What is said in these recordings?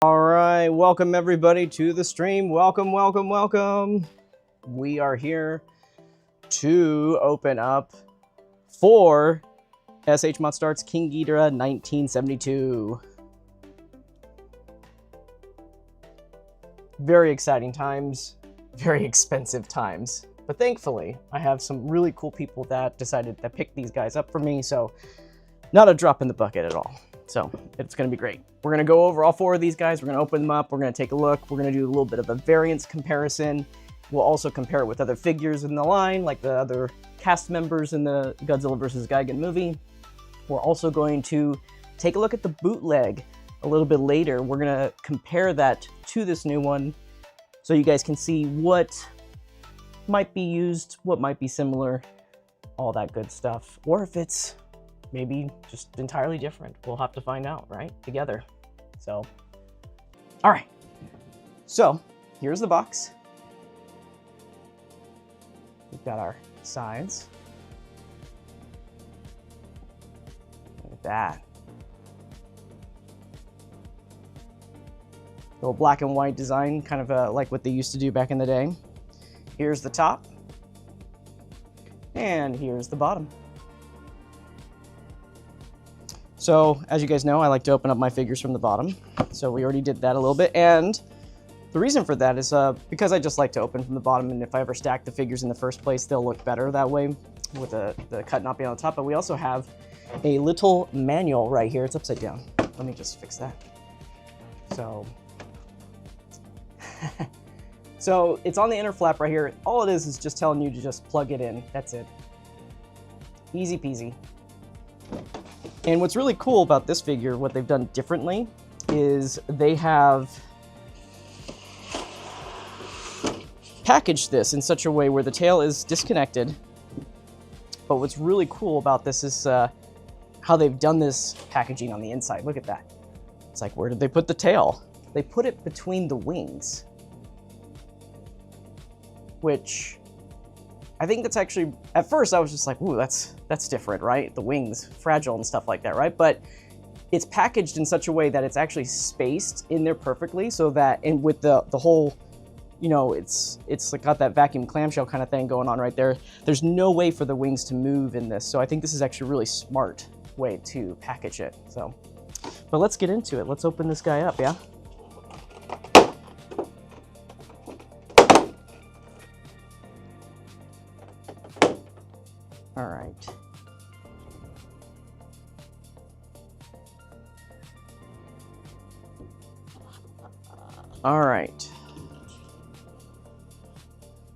All right, welcome everybody to the stream. Welcome. We are here to open up for S.H.MonsterArts King Ghidorah 1972. Very exciting times, very expensive times. But thankfully, I have some really cool people that decided to pick these guys up for me, so not a drop in the bucket at all. So it's going to be great. We're going to go over all four of these guys. We're going to open them up. We're going to take a look. We're going to do a little bit of a variance comparison. We'll also compare it with other figures in the line, like the other cast members in the Godzilla vs. Gigan movie. We're also going to take a look at the bootleg a little bit later. We're going to compare that to this new one so you guys can see what might be used, what might be similar, all that good stuff. Or if it's maybe just entirely different. We'll have to find out, right? Together. So, all right. So, here's the box. We've got our sides. Look at that. Little black and white design, kind of like what they used to do back in the day. Here's the top. And here's the bottom. So, as you guys know, I like to open up my figures from the bottom. So we already did that a little bit. And the reason for that is because I just like to open from the bottom. And if I ever stack the figures in the first place, they'll look better that way with the cut not being on the top. But we also have a little manual right here. It's upside down. Let me just fix that. So, so it's on the inner flap right here. All it is just telling you to just plug it in. That's it. Easy peasy. And what's really cool about this figure, what they've done differently, is they have packaged this in such a way where the tail is disconnected. But what's really cool about this is how they've done this packaging on the inside. Look at that. It's like, where did they put the tail? They put it between the wings. Which I think that's actually, at first I was just like, ooh, that's different, right? The wings, fragile and stuff like that, right? But it's packaged in such a way that it's actually spaced in there perfectly, so that, and with the whole, you know, it's like got that vacuum clamshell kind of thing going on right there. There's no way for the wings to move in this, so I think this is actually a really smart way to package it. So, but let's get into it. Let's open this guy up, yeah? All right. All right.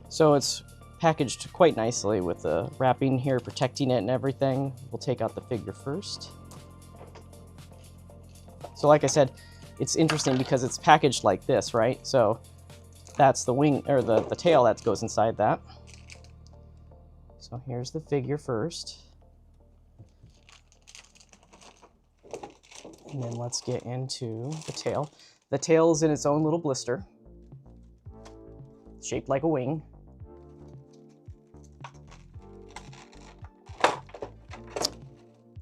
So it's packaged quite nicely with the wrapping here, protecting it and everything. We'll take out the figure first. So like I said, it's interesting because it's packaged like this, right? So that's the wing, or the tail that goes inside that. So here's the figure first. And then let's get into the tail. The tail is in its own little blister, shaped like a wing.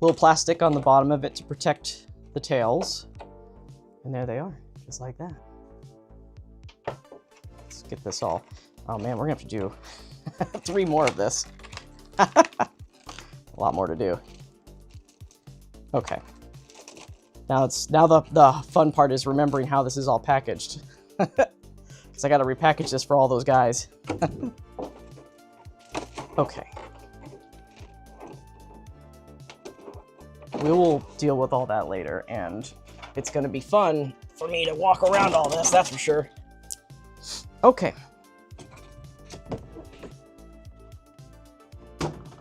Little plastic on the bottom of it to protect the tails. And there they are, just like that. Let's get this all. Oh man, we're gonna have to do 3 more of this. A lot more to do. Okay. Now the fun part is remembering how this is all packaged. Because I got to repackage this for all those guys. Okay. We will deal with all that later, and it's going to be fun for me to walk around all this, that's for sure. Okay.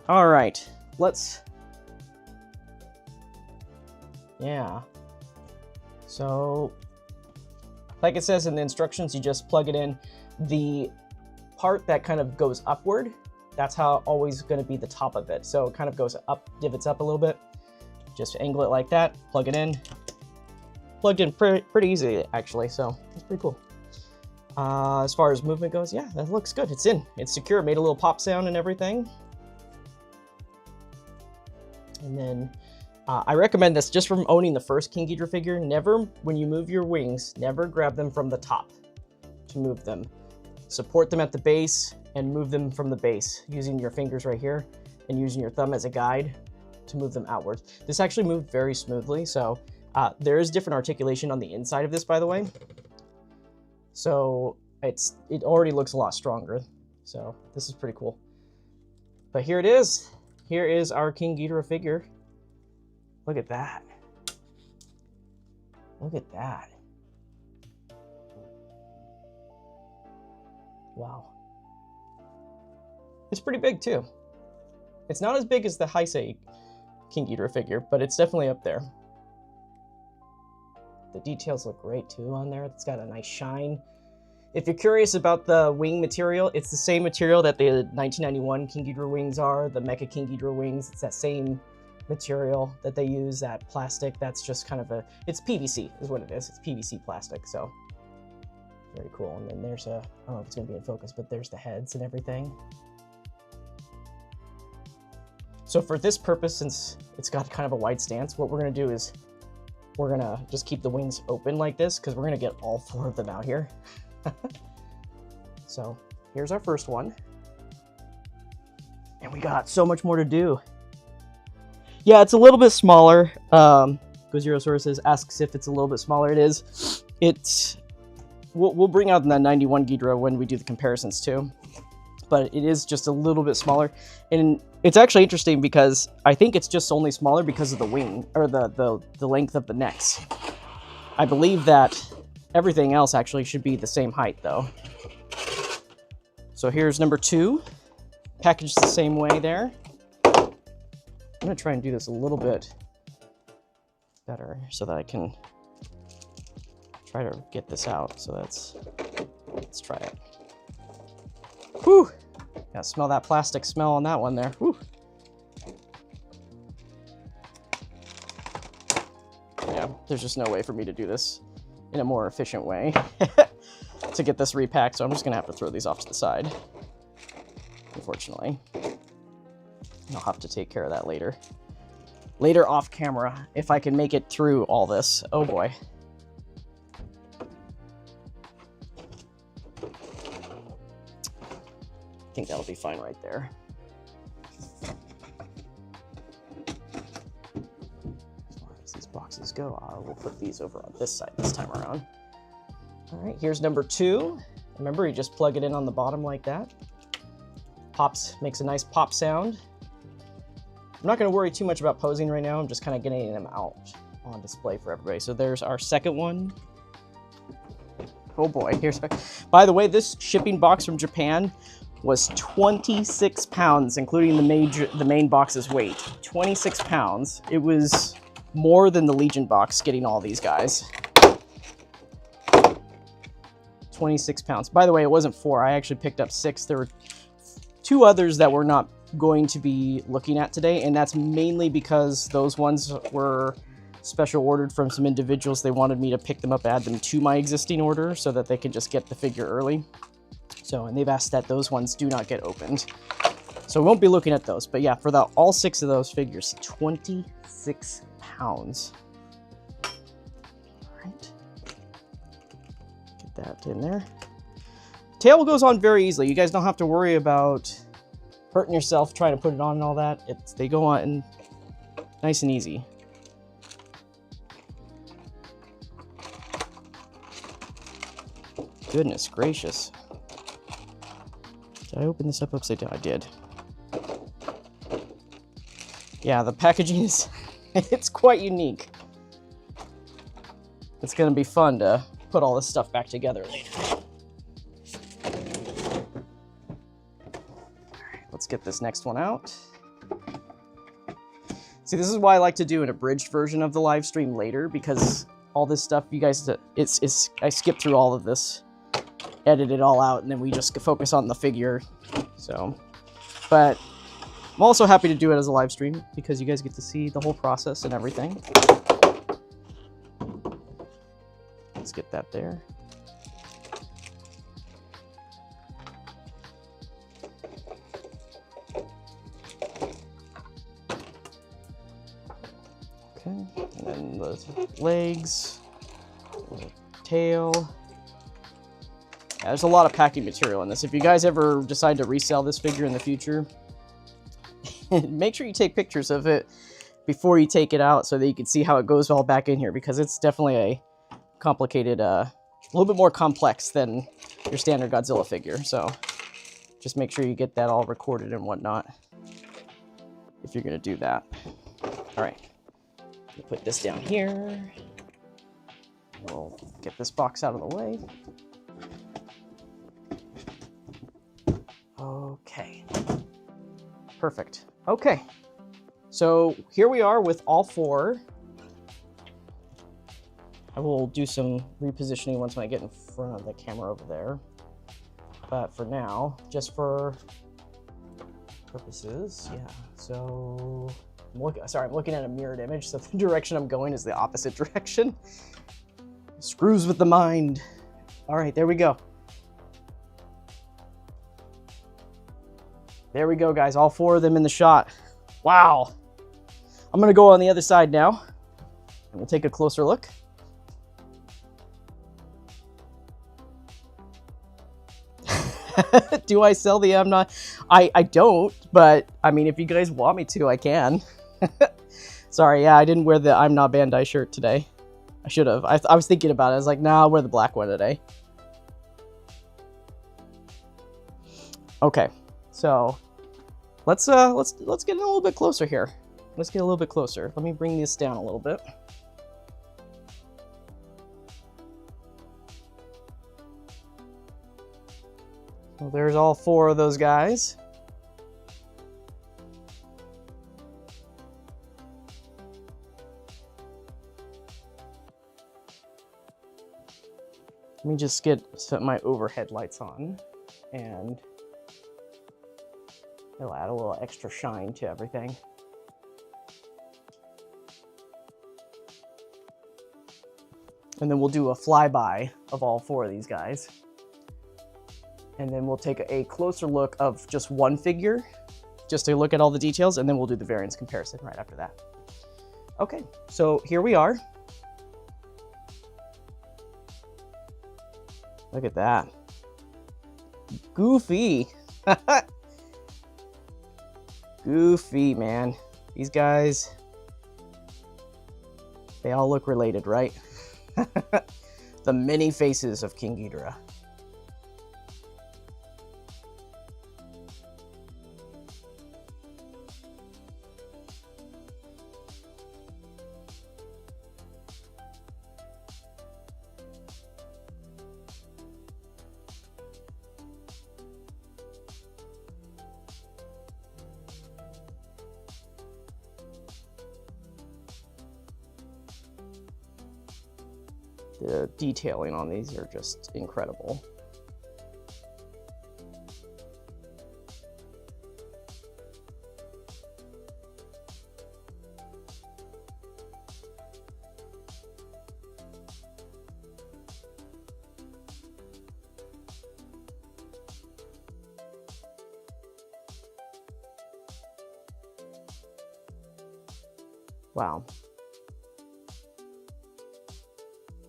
All right, yeah. So, like it says in the instructions, you just plug it in. The part that kind of goes upward, that's how always going to be the top of it. So it kind of goes up, divots up a little bit. Just angle it like that, plug it in. Plugged in pretty easily, actually, so it's pretty cool. As far as movement goes, yeah, that looks good. It's in, it's secure, made a little pop sound and everything. And then I recommend this just from owning the first King Ghidorah figure. Never, when you move your wings, never grab them from the top to move them. Support them at the base and move them from the base using your fingers right here and using your thumb as a guide to move them outwards. This actually moved very smoothly, so there is different articulation on the inside of this, by the way. So it already looks a lot stronger. So this is pretty cool. But here it is. Here is our King Ghidorah figure. Look at that. Look at that. Wow. It's pretty big too. It's not as big as the Heisei King Ghidorah figure, but it's definitely up there. The details look great too on there. It's got a nice shine. If you're curious about the wing material, it's the same material that the 1991 King Ghidorah wings are, the Mecha King Ghidorah wings. It's that same material that they use, that plastic. That's just kind of it's PVC is what it is. It's PVC plastic, so very cool. And then there's I don't know if it's gonna be in focus, but there's the heads and everything. So for this purpose, since it's got kind of a wide stance, what we're gonna do is we're gonna just keep the wings open like this because we're gonna get all 4 of them out here. So here's our first one. And we got so much more to do. Yeah, it's a little bit smaller. Gozerosaurus asks if it's a little bit smaller. It is. We'll bring out the 91 Ghidorah when we do the comparisons too. But it is just a little bit smaller. And it's actually interesting because I think it's just only smaller because of the wing, or the length of the necks. I believe that everything else actually should be the same height though. So here's number 2. Packaged the same way there. I'm gonna try and do this a little bit better so that I can try to get this out. So let's try it. Whew! Gotta smell that plastic smell on that one there. Whew! Yeah, there's just no way for me to do this in a more efficient way to get this repacked, so I'm just gonna have to throw these off to the side, unfortunately. I'll have to take care of that later. Later off camera, if I can make it through all this. Oh boy. I think that'll be fine right there. As far as these boxes go, I will put these over on this side this time around. All right, here's number 2. Remember, you just plug it in on the bottom like that. Pops, makes a nice pop sound. I'm not going to worry too much about posing right now. I'm just kind of getting them out on display for everybody. So there's our second one. Oh boy, by the way, this shipping box from Japan was 26 pounds, including the main box's weight. 26 pounds. It was more than the Legion box getting all these guys. 26 pounds. By the way, it wasn't 4. I actually picked up 6. There were 2 others that we're not going to be looking at today, and that's mainly because those ones were special ordered from some individuals. They wanted me to pick them up, add them to my existing order so that they could just get the figure early. So, and they've asked that those ones do not get opened. So we won't be looking at those, but yeah, for all 6 of those figures, 26 pounds. All right. Get that in there. Tail goes on very easily. You guys don't have to worry about hurting yourself trying to put it on and all that. They go on nice and easy. Goodness gracious. Did I open this up upside down? I did. Yeah, the packaging is, it's quite unique. It's gonna be fun to put all this stuff back together later. Let's get this next one out. See, this is why I like to do an abridged version of the live stream later, because all this stuff, you guys, I skip through all of this, edit it all out, and then we just focus on the figure. So, but I'm also happy to do it as a live stream because you guys get to see the whole process and everything. Let's get that there. Okay, and then the legs, the tail. Yeah, there's a lot of packing material in this. If you guys ever decide to resell this figure in the future, make sure you take pictures of it before you take it out so that you can see how it goes all back in here, because it's definitely a complicated, a little bit more complex than your standard Godzilla figure. So just make sure you get that all recorded and whatnot if you're going to do that. All right, we'll put this down here. We'll get this box out of the way. Okay, perfect. Okay, so here we are with all four. I will do some repositioning once when I get in front of the camera over there. But for now, just for purposes, yeah. So, I'm looking at a mirrored image, so the direction I'm going is the opposite direction. Screws with the mind. All right, there we go. There we go, guys. All four of them in the shot. Wow. I'm gonna go on the other side now, and we'll take a closer look. Do I sell the I'm not? I don't, but I mean, if you guys want me to, I can. Sorry, yeah, I didn't wear the I'm not Bandai shirt today. I should have. I was thinking about it. I was like, nah, I'll wear the black one today. Okay, so let's get a little bit closer here. Let's get a little bit closer. Let me bring this down a little bit. Well, there's all four of those guys. Let me just set my overhead lights on, and it'll add a little extra shine to everything. And then we'll do a flyby of all four of these guys. And then we'll take a closer look of just one figure, just to look at all the details, and then we'll do the variance comparison right after that. Okay, so here we are. Look at that. Goofy. Goofy, man. These guys, they all look related, right? The many faces of King Ghidorah. The detailing on these are just incredible. Wow.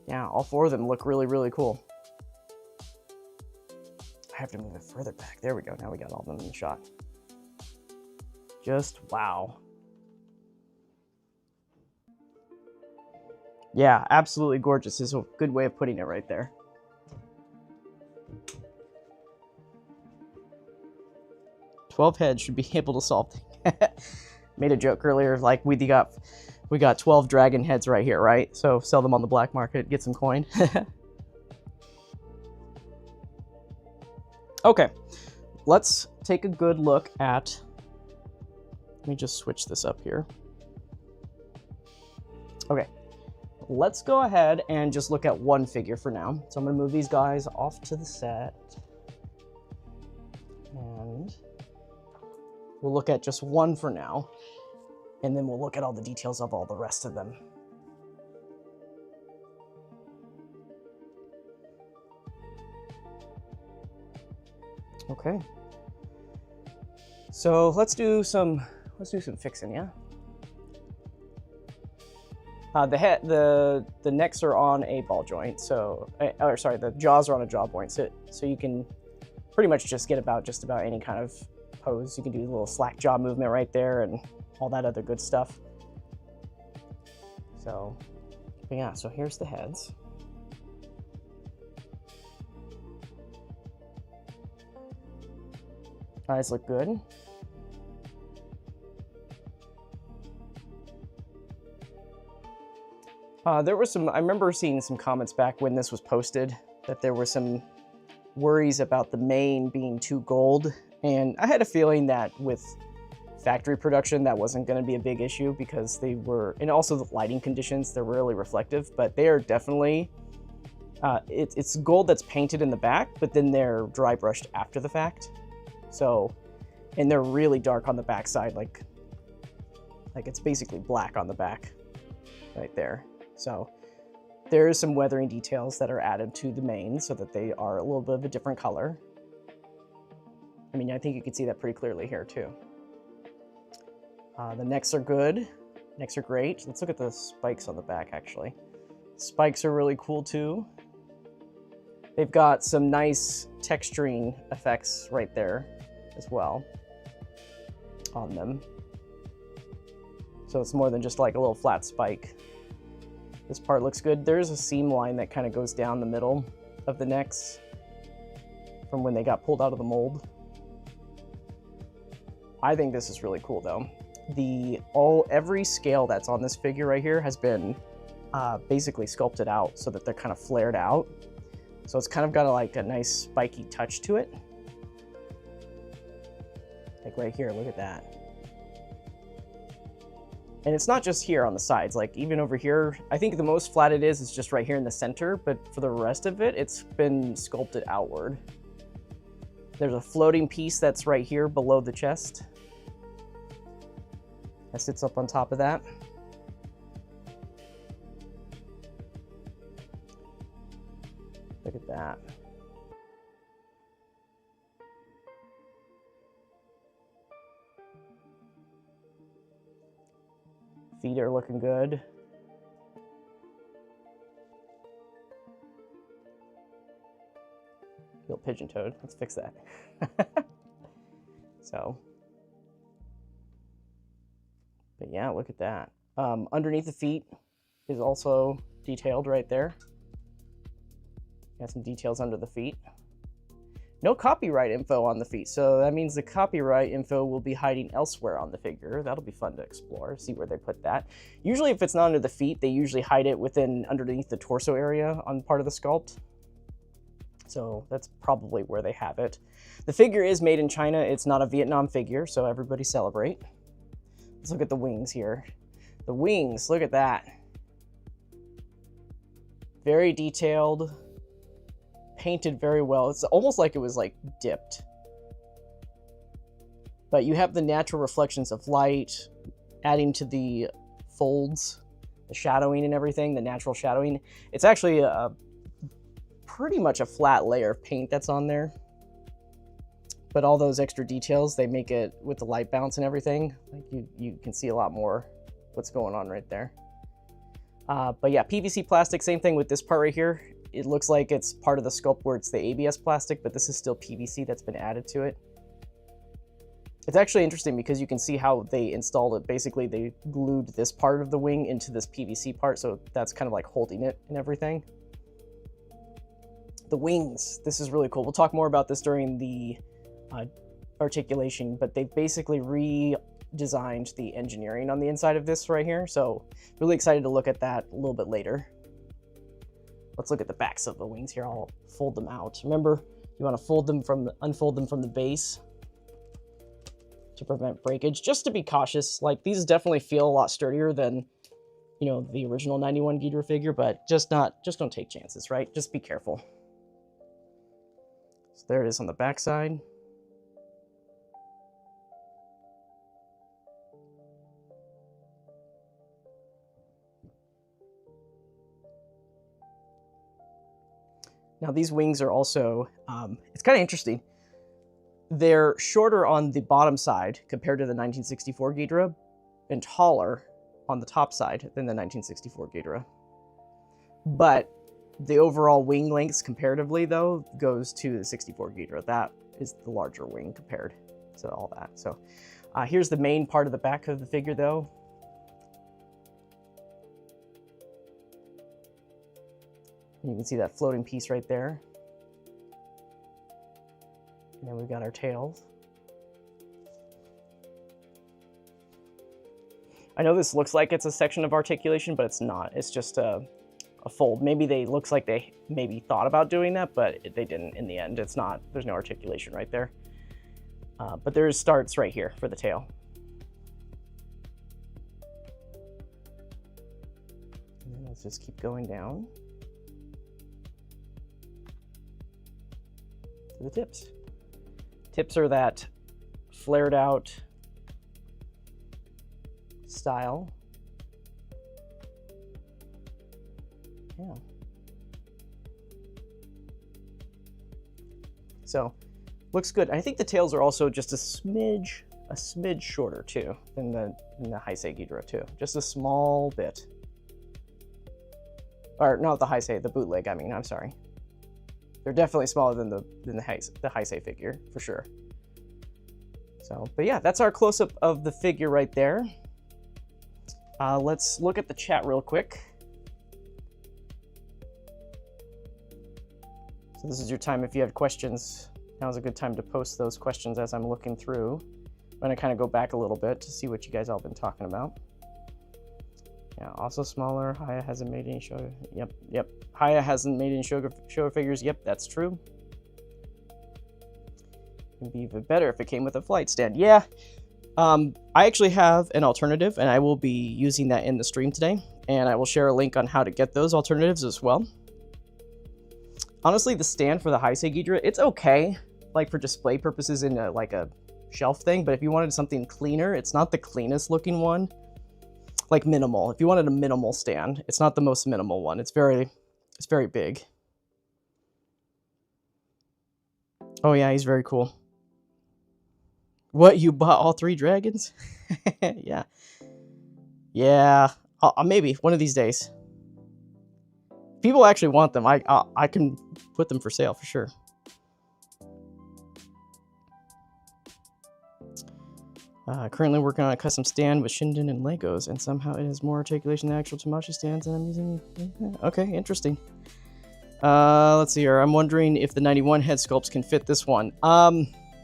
Yeah, all four of them look really, really cool. I have to move it further back. There we go. Now we got all of them in the shot. Just wow. Yeah, absolutely gorgeous is a good way of putting it right there. "12 heads should be able to solve things." Made a joke earlier, like we got 12 dragon heads right here, right? So sell them on the black market, get some coin. Okay, let's take a good look at, let me just switch this up here. Okay, let's go ahead and just look at one figure for now. So I'm gonna move these guys off to the set. And we'll look at just one for now. And then we'll look at all the details of all the rest of them. Okay. So let's do some fixing, yeah? The necks are on a ball joint, so or sorry, the jaws are on a jaw joint, so you can pretty much just get about just about any kind of pose. You can do a little slack jaw movement right there and all that other good stuff. So, but yeah, so here's the heads. Eyes look good. There were some, I remember seeing some comments back when this was posted that there were some worries about the mane being too gold. And I had a feeling that with factory production, that wasn't going to be a big issue because they were, and also the lighting conditions, they're really reflective, but they are definitely, it's gold that's painted in the back, but then they're dry brushed after the fact. So, and they're really dark on the back side, like it's basically black on the back right there. So there is some weathering details that are added to the mane so that they are a little bit of a different color. I mean, I think you can see that pretty clearly here too. The necks are good. Necks are great. Let's look at the spikes on the back actually. Spikes are really cool too. They've got some nice texturing effects right there as well on them. So it's more than just like a little flat spike. This part looks good. There's a seam line that kind of goes down the middle of the necks from when they got pulled out of the mold. I think this is really cool though. Every scale that's on this figure right here has been basically sculpted out so that they're kind of flared out. So it's kind of got like a nice spiky touch to it. Like right here, look at that. And it's not just here on the sides, like even over here, I think the most flat it is just right here in the center, but for the rest of it, it's been sculpted outward. There's a floating piece that's right here below the chest. That sits up on top of that. Look at that. Feet are looking good. Feel pigeon-toed. Let's fix that. So, but yeah, look at that. Underneath the feet is also detailed right there. Got some details under the feet. No copyright info on the feet, so that means the copyright info will be hiding elsewhere on the figure. That'll be fun to explore, see where they put that. Usually if it's not under the feet, they usually hide it underneath the torso area on part of the sculpt. So that's probably where they have it. The figure is made in China. It's not a Vietnam figure, so everybody celebrate. Let's look at the wings here. The wings, look at that. Very detailed. Painted very well. It's almost like it was like dipped. But you have the natural reflections of light adding to the folds, the shadowing and everything, the natural shadowing. It's actually pretty much a flat layer of paint that's on there. But all those extra details, they make it with the light bounce and everything. Like you can see a lot more what's going on right there. But yeah, PVC plastic, same thing with this part right here. It looks like it's part of the sculpt where it's the ABS plastic, but this is still PVC that's been added to it. It's actually interesting because you can see how they installed it. Basically, they glued this part of the wing into this PVC part, so that's kind of like holding it and everything. The wings, this is really cool. We'll talk more about this during the articulation, but they basically redesigned the engineering on the inside of this right here, so really excited to look at that a little bit later. Let's look at the backs of the wings here. I'll fold them out. Remember, you want to unfold them from the base to prevent breakage, just to be cautious. Like, these definitely feel a lot sturdier than, you know, the original 91 Ghidorah figure, but just don't take chances, right? Just be careful. So there it is on the back side. Now these wings are also, it's kind of interesting. They're shorter on the bottom side compared to the 1964 Ghidorah and taller on the top side than the 1964 Ghidorah. But the overall wing lengths comparatively, though, goes to the 64 Ghidorah. That is the larger wing compared to all that. So here's the main part of the back of the figure, though. And you can see that floating piece right there. And then we've got our tails. I know this looks like it's a section of articulation, but it's not. It's just a fold. Maybe looks like they maybe thought about doing that, but they didn't in the end. It's not, there's no articulation right there. But there's starts right here for the tail. And then let's just keep going down to the tips. Tips are that flared out style. Yeah. So, looks good. I think the tails are also just a smidge shorter too than the Heisei Ghidorah too. Just a small bit. Or not the Heisei, the bootleg. I mean, I'm sorry. They're definitely smaller than the Heisei figure for sure. So, but yeah, that's our close-up of the figure right there. Let's look at the chat real quick. So this is your time if you have questions. Now's a good time to post those questions as I'm looking through. I'm going to kind of go back a little bit to see what you guys all been talking about. Yeah, also smaller. Haya hasn't made any show. Yep. Haya hasn't made any show figures. Yep, that's true. It'd be even better if it came with a flight stand. Yeah. I actually have an alternative, and I will be using that in the stream today. And I will share a link on how to get those alternatives as well. Honestly, the stand for the Heisei Ghidorah, it's okay, like for display purposes in like a shelf thing. But if you wanted something cleaner, it's not the cleanest looking one. Like minimal. If you wanted a minimal stand, it's not the most minimal one. It's very big. Oh yeah, he's very cool. What, you bought all 3 dragons? Yeah. Yeah, maybe one of these days. People actually want them. I can put them for sale for sure. Currently working on a custom stand with Shinden and Legos, and somehow it has more articulation than actual Tamashii stands, and I'm using... Okay, interesting. Let's see here. I'm wondering if the 91 head sculpts can fit this one.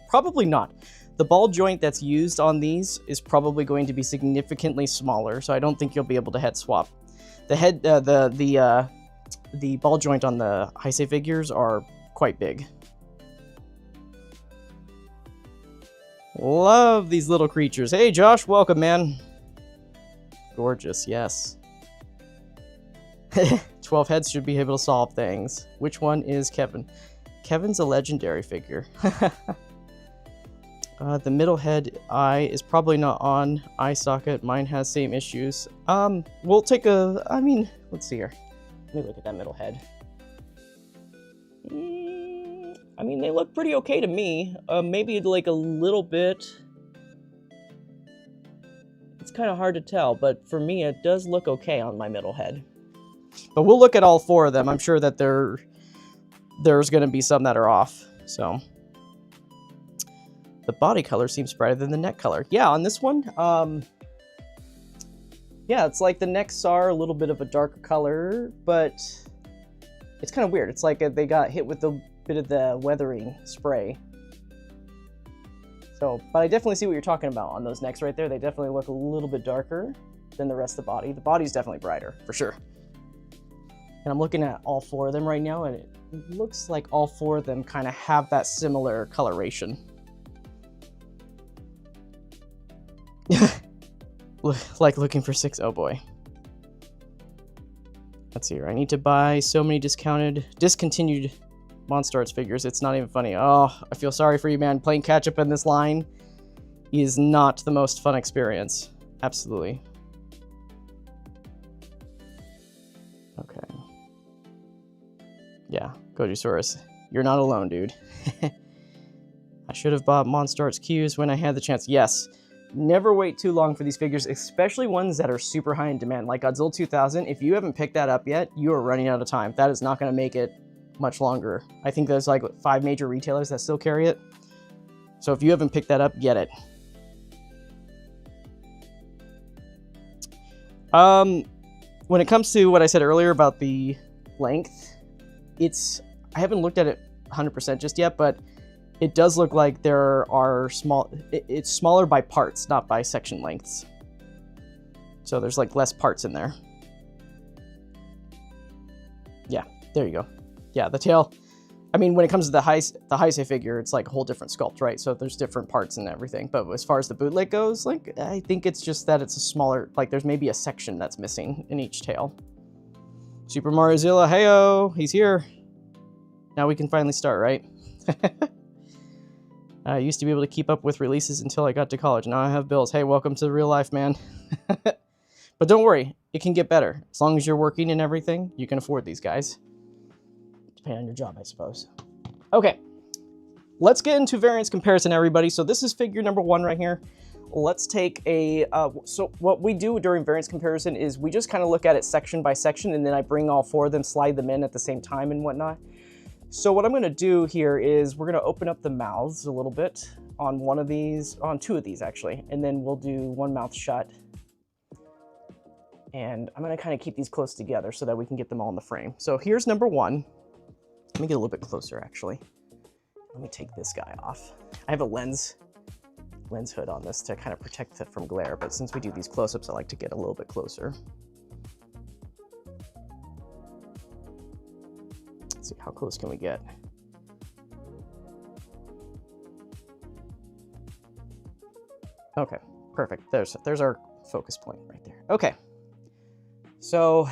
Probably not. The ball joint that's used on these is probably going to be significantly smaller, so I don't think you'll be able to head swap. The head, the ball joint on the Heisei figures are quite big. Love these little creatures. Hey, Josh, welcome, man. Gorgeous, yes. 12 heads should be able to solve things. Which one is Kevin? Kevin's a legendary figure. The middle head eye is probably not on eye socket. Mine has same issues. We'll take a... I mean, let's see here. Let me look at that middle head. I mean, they look pretty okay to me. Maybe like a little bit. It's kind of hard to tell, but for me, it does look okay on my middle head. But we'll look at all 4 of them. I'm sure that there's going to be some that are off. So the body color seems brighter than the neck color. Yeah, on this one, yeah, it's like the necks are a little bit of a darker color, but it's kind of weird. It's like they got hit with a bit of the weathering spray. So, but I definitely see what you're talking about on those necks right there. They definitely look a little bit darker than the rest of the body. The body's definitely brighter, for sure. And I'm looking at all 4 of them right now, and it looks like all 4 of them kind of have that similar coloration. Like looking for 6. Oh boy. Let's see here. I need to buy so many discontinued MonsterArts figures. It's not even funny. Oh, I feel sorry for you, man. Playing catch up in this line is not the most fun experience. Absolutely. Okay. Yeah, Gojusaurus. You're not alone, dude. I should have bought MonsterArts Qs when I had the chance. Yes. never wait too long for these figures, especially ones that are super high in demand, like Godzilla 2000. If you haven't picked that up yet, you are running out of time. That is not going to make it much longer. I think there's like 5 major retailers that still carry it. So if you haven't picked that up, get it. When it comes to what I said earlier about the length, I haven't looked at it 100% just yet, but it does look like there are it's smaller by parts, not by section lengths. So there's like less parts in there. Yeah, there you go. Yeah, the tail. I mean, when it comes to the Heisei figure, it's like a whole different sculpt, right? So there's different parts and everything. But as far as the bootleg goes, like, I think it's just that it's a smaller, like there's maybe a section that's missing in each tail. Super Mario Zilla, heyo, he's here. Now we can finally start, right? I used to be able to keep up with releases until I got to college. Now I have bills. Hey, welcome to real life, man. But don't worry, it can get better. As long as you're working and everything, you can afford these guys. Depending on your job, I suppose. Okay, let's get into variance comparison, everybody. So this is figure number 1 right here. Let's take a, so what we do during variance comparison is we just kind of look at it section by section, and then I bring all 4 of them, slide them in at the same time and whatnot. So what I'm going to do here is we're going to open up the mouths a little bit on one of these, on 2 of these actually, and then we'll do one mouth shut. And I'm going to kind of keep these close together so that we can get them all in the frame. So here's number 1. Let me get a little bit closer, actually. Let me take this guy off. I have a lens hood on this to kind of protect it from glare, but since we do these close-ups, I like to get a little bit closer. Let's see, how close can we get? Okay, perfect. There's our focus point right there. Okay, so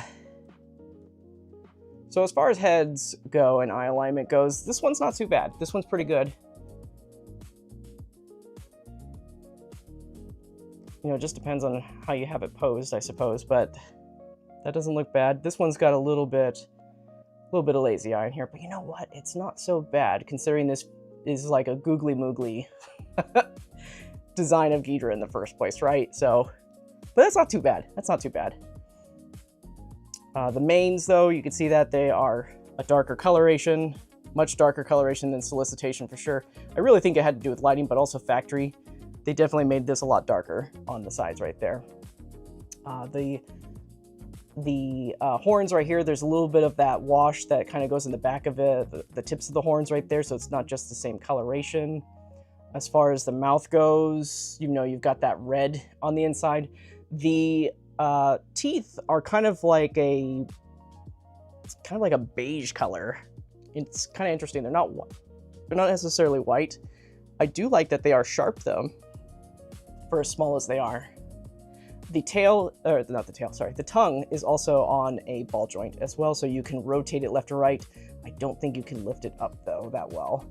as far as heads go and eye alignment goes, this one's not too bad. This one's pretty good. You know, it just depends on how you have it posed, I suppose, but that doesn't look bad. This one's got a little bit of lazy eye in here, but you know what? It's not so bad considering this is like a googly moogly design of Ghidorah in the first place, right? So, but that's not too bad. That's not too bad. The mains, though, you can see that they are a darker coloration, much darker coloration than Solicitation for sure. I really think it had to do with lighting, but also factory. They definitely made this a lot darker on the sides right there. The horns right here, there's a little bit of that wash that kind of goes in the back of it, the tips of the horns right there, so it's not just the same coloration. As far as the mouth goes, you know, you've got that red on the inside. The teeth are kind of like a beige color. It's kind of interesting. They're not necessarily white. I do like that they are sharp though, for as small as they are. The tail, or not the tail, sorry, the tongue is also on a ball joint as well, so you can rotate it left or right. I don't think you can lift it up though that well.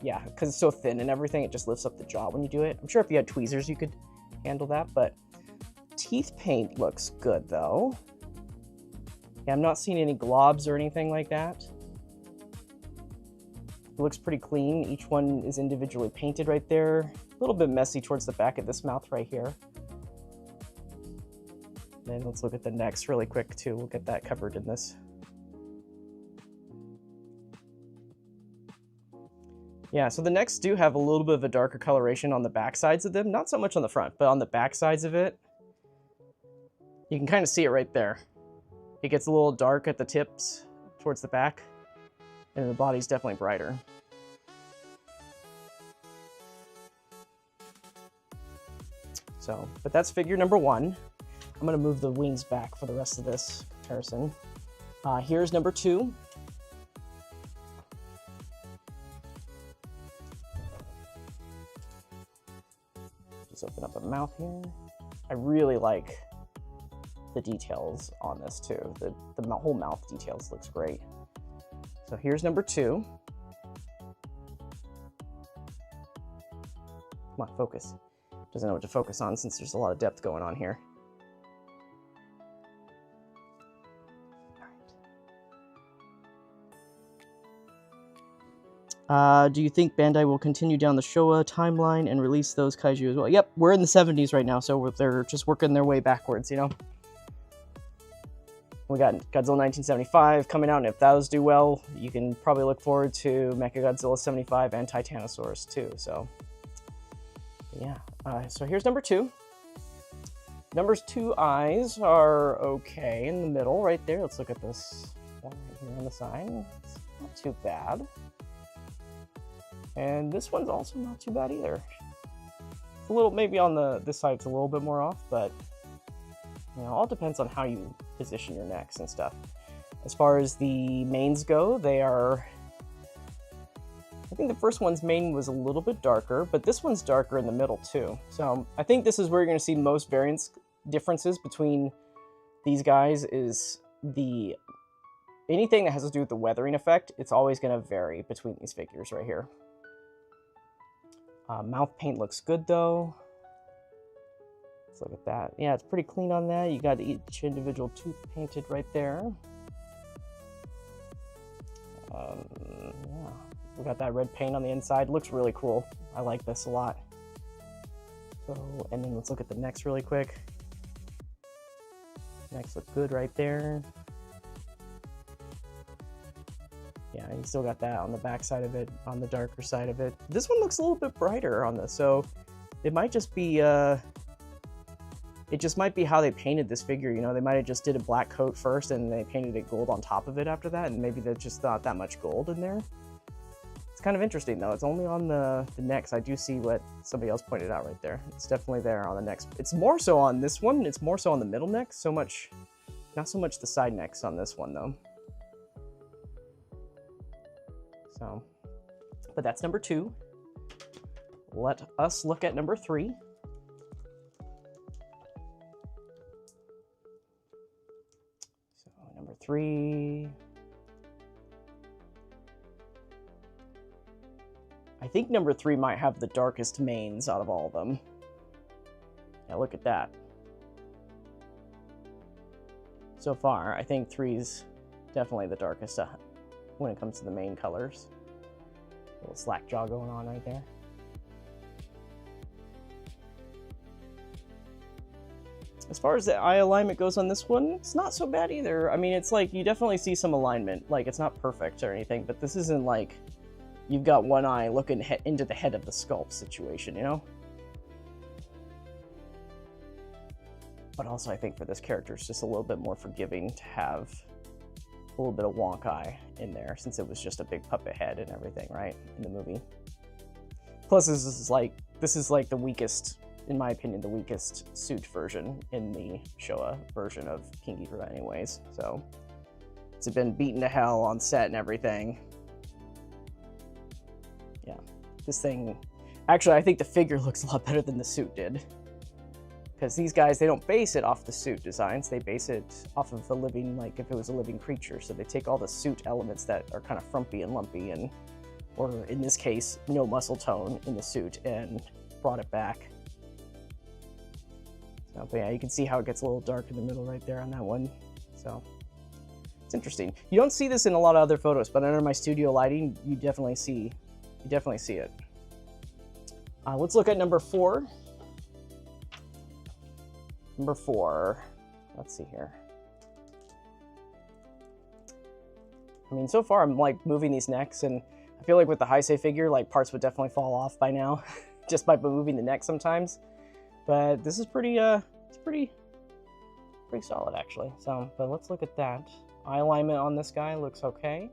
Yeah, because it's so thin and everything, it just lifts up the jaw when you do it. I'm sure if you had tweezers you could handle that, but teeth paint looks good though. Yeah, I'm not seeing any globs or anything like that. It looks pretty clean. Each one is individually painted right there. A little bit messy towards the back of this mouth right here. Then let's look at the necks really quick too. We'll get that covered in this. Yeah, so the necks do have a little bit of a darker coloration on the back sides of them. Not so much on the front, but on the back sides of it, you can kind of see it right there. It gets a little dark at the tips towards the back, and the body's definitely brighter. So, but that's figure number 1. I'm gonna move the wings back for the rest of this comparison. Here's number 2. Just open up a mouth here. I really like the details on this too. The whole mouth details looks great. So here's number 2. Come on, focus. Doesn't know what to focus on since there's a lot of depth going on here. Do you think Bandai will continue down the Showa timeline and release those kaiju as well? Yep, we're in the 70s right now, so they're just working their way backwards, you know? We got Godzilla 1975 coming out, and if those do well, you can probably look forward to Mechagodzilla 75 and Titanosaurus too, so... yeah, so here's number 2. Number's 2 eyes are okay in the middle right there. Let's look at this one right here on the side. It's not too bad. And this one's also not too bad either. It's a little, maybe on this side it's a little bit more off, but you know, all depends on how you position your necks and stuff. As far as the mains go, they are... I think the first one's mane was a little bit darker, but this one's darker in the middle too. So I think this is where you're going to see most variance differences between these guys is anything that has to do with the weathering effect, it's always going to vary between these figures right here. Mouth paint looks good though. Let's look at that. Yeah, it's pretty clean on that. You got each individual tooth painted right there. Yeah, we got that red paint on the inside. Looks really cool. I like this a lot. So, and then let's look at the necks really quick. Necks look good right there. Yeah, you still got that on the back side of it, on the darker side of it. This one looks a little bit brighter on this, so it might just be, it just might be how they painted this figure, you know? They might have just did a black coat first and they painted it gold on top of it after that, and maybe there's just not that much gold in there. It's kind of interesting though. It's only on the necks. I do see what somebody else pointed out right there. It's definitely there on the necks. It's more so on this one. It's more so on the middle neck. Not so much the side necks on this one though. So, but that's number 2. Let us look at number 3. So number 3. I think number 3 might have the darkest manes out of all of them. Yeah, look at that. So far, I think 3's definitely the darkest when it comes to the main colors. A little slack jaw going on right there. As far as the eye alignment goes on this one, it's not so bad either. I mean, it's like, you definitely see some alignment. Like, it's not perfect or anything, but this isn't like you've got one eye looking into the head of the sculpt situation, you know? But also, I think for this character, it's just a little bit more forgiving to have a little bit of wonk eye in there, since it was just a big puppet head and everything, right, in the movie. Plus, this is like the weakest, in my opinion, the weakest suit version in the Showa version of King Ghidorah anyways, so it's been beaten to hell on set and everything. Yeah, this thing, actually, I think the figure looks a lot better than the suit did. Because these guys, they don't base it off the suit designs, they base it off of a living, like if it was a living creature. So they take all the suit elements that are kind of frumpy and lumpy, and, or in this case, no muscle tone in the suit, and brought it back. So, but yeah, you can see how it gets a little dark in the middle right there on that one. So it's interesting. You don't see this in a lot of other photos, but under my studio lighting, you definitely see it. Let's look at number 4. Number 4, let's see here. I mean, so far I'm like moving these necks, and I feel like with the Heisei figure, like parts would definitely fall off by now, just by moving the neck sometimes. But this is it's pretty solid actually. So, but let's look at that. Eye alignment on this guy looks okay.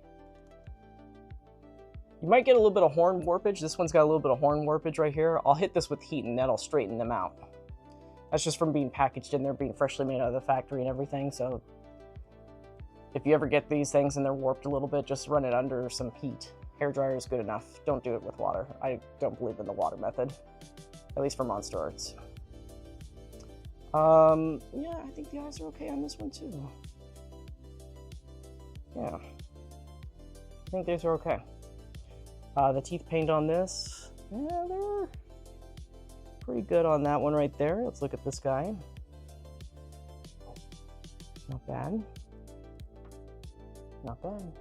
You might get a little bit of horn warpage. This one's got a little bit of horn warpage right here. I'll hit this with heat and that'll straighten them out. That's just from being packaged in there, being freshly made out of the factory and everything. So if you ever get these things and they're warped a little bit, just run it under some heat. Hairdryer is good enough. Don't do it with water. I don't believe in the water method, at least for Monster Arts. Yeah, I think the eyes are okay on this one too. Yeah, I think these are okay. The teeth paint on this, yeah, they're pretty good on that one right there. Let's look at this guy. Not bad. Not bad.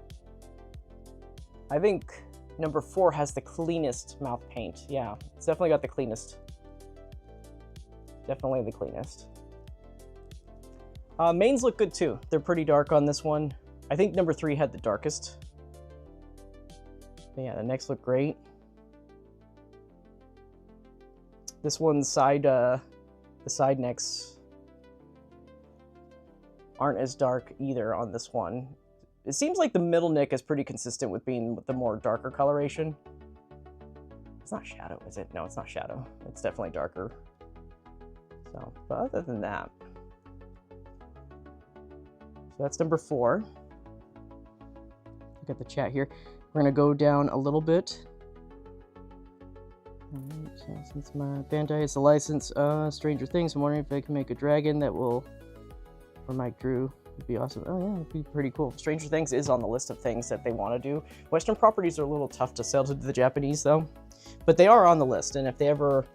I think number 4 has the cleanest mouth paint. Yeah, it's definitely got the cleanest. Definitely the cleanest. Mains look good too. They're pretty dark on this one. I think number 3 had the darkest. But yeah, the necks look great. This one's the side necks aren't as dark either on this one. It seems like the middle neck is pretty consistent with being the more darker coloration. It's not shadow, is it? No, it's not shadow. It's definitely darker. So, but other than that, so that's number 4. Look at the chat here. We're gonna go down a little bit. Alright, so since my Bandai has a license, Stranger Things, I'm wondering if I can make a dragon that will, or Mike Drew, would be awesome. Oh yeah, it'd be pretty cool. Stranger Things is on the list of things that they want to do. Western properties are a little tough to sell to the Japanese though, but they are on the list, and if they ever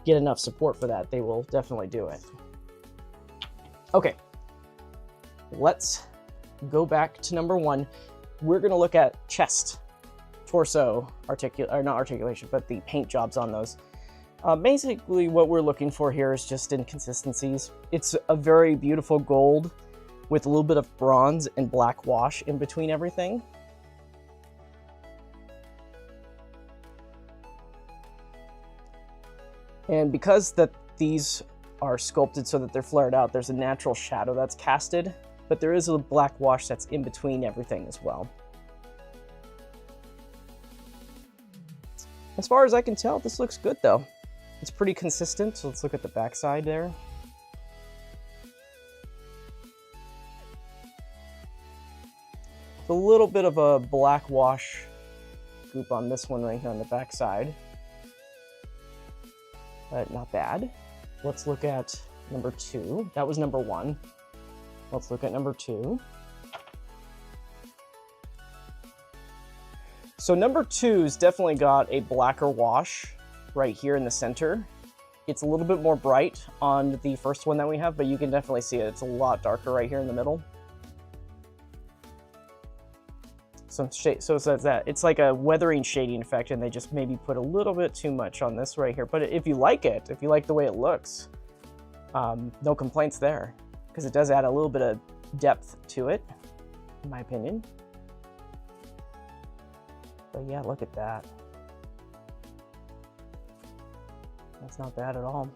get enough support for that, they will definitely do it. Okay, let's go back to number 1. We're gonna look at chest, torso, not articulation, but the paint jobs on those. Basically what we're looking for here is just inconsistencies. It's a very beautiful gold with a little bit of bronze and black wash in between everything. And because that these are sculpted so that they're flared out, there's a natural shadow that's casted, but there is a black wash that's in between everything as well. As far as I can tell, this looks good though. It's pretty consistent, so let's look at the back side there. A little bit of a black wash goop on this one right here on the back side, but not bad. Let's look at number 2. That was number 1. Let's look at number 2. So number 2's definitely got a blacker wash right here in the center. It's a little bit more bright on the first one that we have, but you can definitely see it. It's a lot darker right here in the middle. Some shade, so it's like a weathering shading effect, and they just maybe put a little bit too much on this right here. But if you like it, if you like the way it looks, no complaints there, because it does add a little bit of depth to it, in my opinion. But yeah, look at that. That's not bad at all.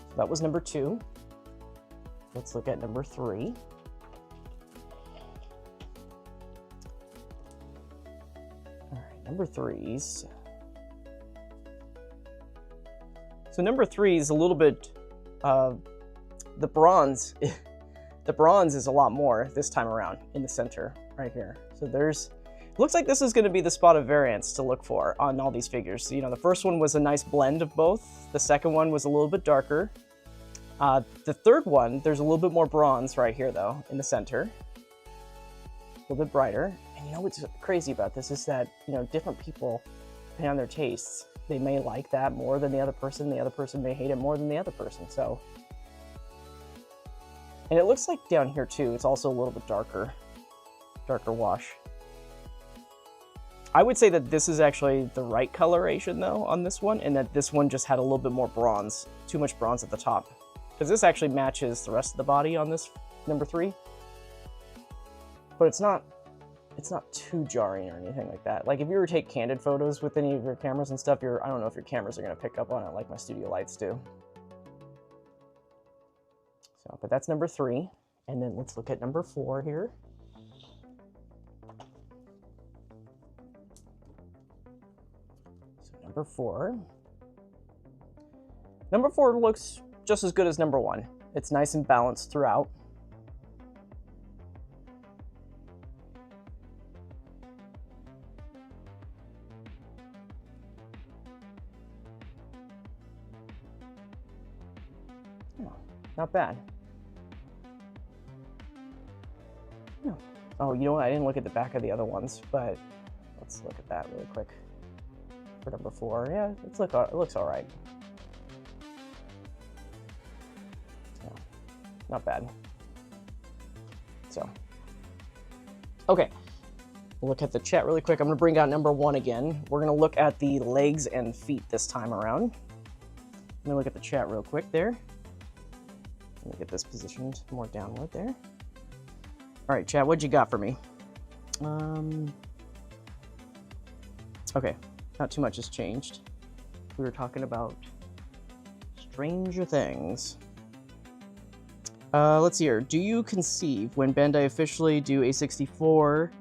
So that was number 2. Let's look at number 3. All right, number 3's. So number 3 is a little bit, the bronze. The bronze is a lot more this time around in the center right here. So looks like this is going to be the spot of variance to look for on all these figures. So, you know, the first one was a nice blend of both. The second one was a little bit darker. The third one, there's a little bit more bronze right here though in the center. A little bit brighter. And you know what's crazy about this is that, you know, different people, depending on their tastes, they may like that more than the other person may hate it more than the other person. So, and it looks like down here too, it's also a little bit darker wash. I would say that this is actually the right coloration though on this one, and that this one just had a little bit more bronze, too much bronze at the top. Because this actually matches the rest of the body on this number 3. But it's not too jarring or anything like that. Like if you were to take candid photos with any of your cameras and stuff, I don't know if your cameras are gonna pick up on it like my studio lights do. So, but that's number 3. And then let's look at number 4 here. So number 4. Number 4 looks just as good as number 1. It's nice and balanced throughout. Oh, not bad. No. Oh, you know what? I didn't look at the back of the other ones, but let's look at that really quick. For number 4, yeah, it looks all right. Not bad. So Okay, we'll look at the chat really quick. I'm gonna bring out number 1 again. We're gonna look at the legs and feet this time around. Let me look at the chat real quick there. Let me get this positioned more downward there. All right, chat, what'd you got for me? Okay, not too much has changed. We were talking about Stranger Things. Let's see here. Do you conceive, when Bandai officially do A64,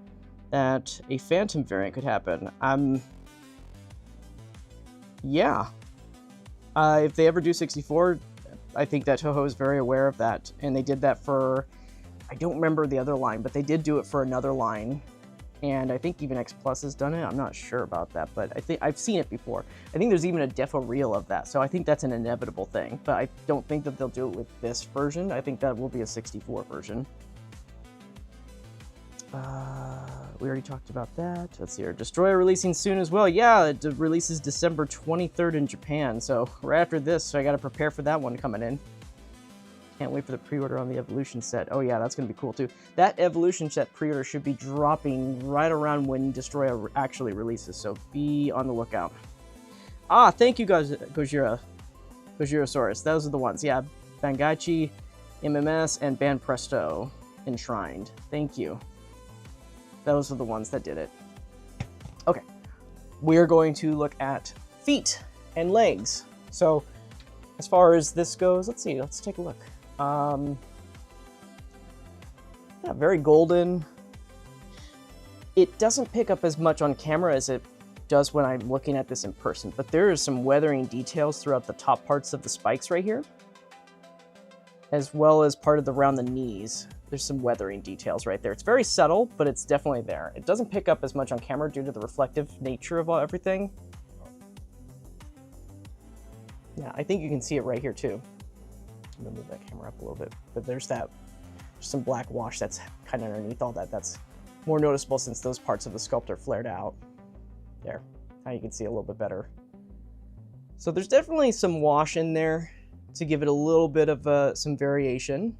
that a Phantom variant could happen? Yeah. If they ever do 64, I think that Toho is very aware of that, and they did that for, I don't remember the other line, but they did do it for another line, and I think even X Plus has done it. I'm not sure about that, but I think I've seen it before. I think there's even a defo reel of that, so I think that's an inevitable thing, but I don't think that they'll do it with this version. I think that will be a 64 version. We already talked about that. Let's see here. Destroyer releasing soon as well. Yeah, it releases December 23rd in Japan, so right after this, so I got to prepare for that one coming in. Can't wait for the pre-order on the Evolution set. Oh yeah, that's going to be cool too. That Evolution set pre-order should be dropping right around when Destroyer actually releases, so be on the lookout. Ah, thank you guys, Gojirasaurus. Those are the ones. Yeah, Bangaichi, MMS, and Banpresto enshrined. Thank you. Those are the ones that did it. Okay, we're going to look at feet and legs. So as far as this goes, let's see, let's take a look. Yeah, very golden. It doesn't pick up as much on camera as it does when I'm looking at this in person, but there is some weathering details throughout the top parts of the spikes right here, as well as part of around the knees. There's some weathering details right there. It's very subtle, but it's definitely there. It doesn't pick up as much on camera due to the reflective nature of everything. Yeah, I think you can see it right here too. I'm gonna move that camera up a little bit, but there's some black wash that's kind of underneath all that. That's more noticeable since those parts of the sculpt are flared out. There, now you can see a little bit better. So there's definitely some wash in there to give it a little bit of some variation.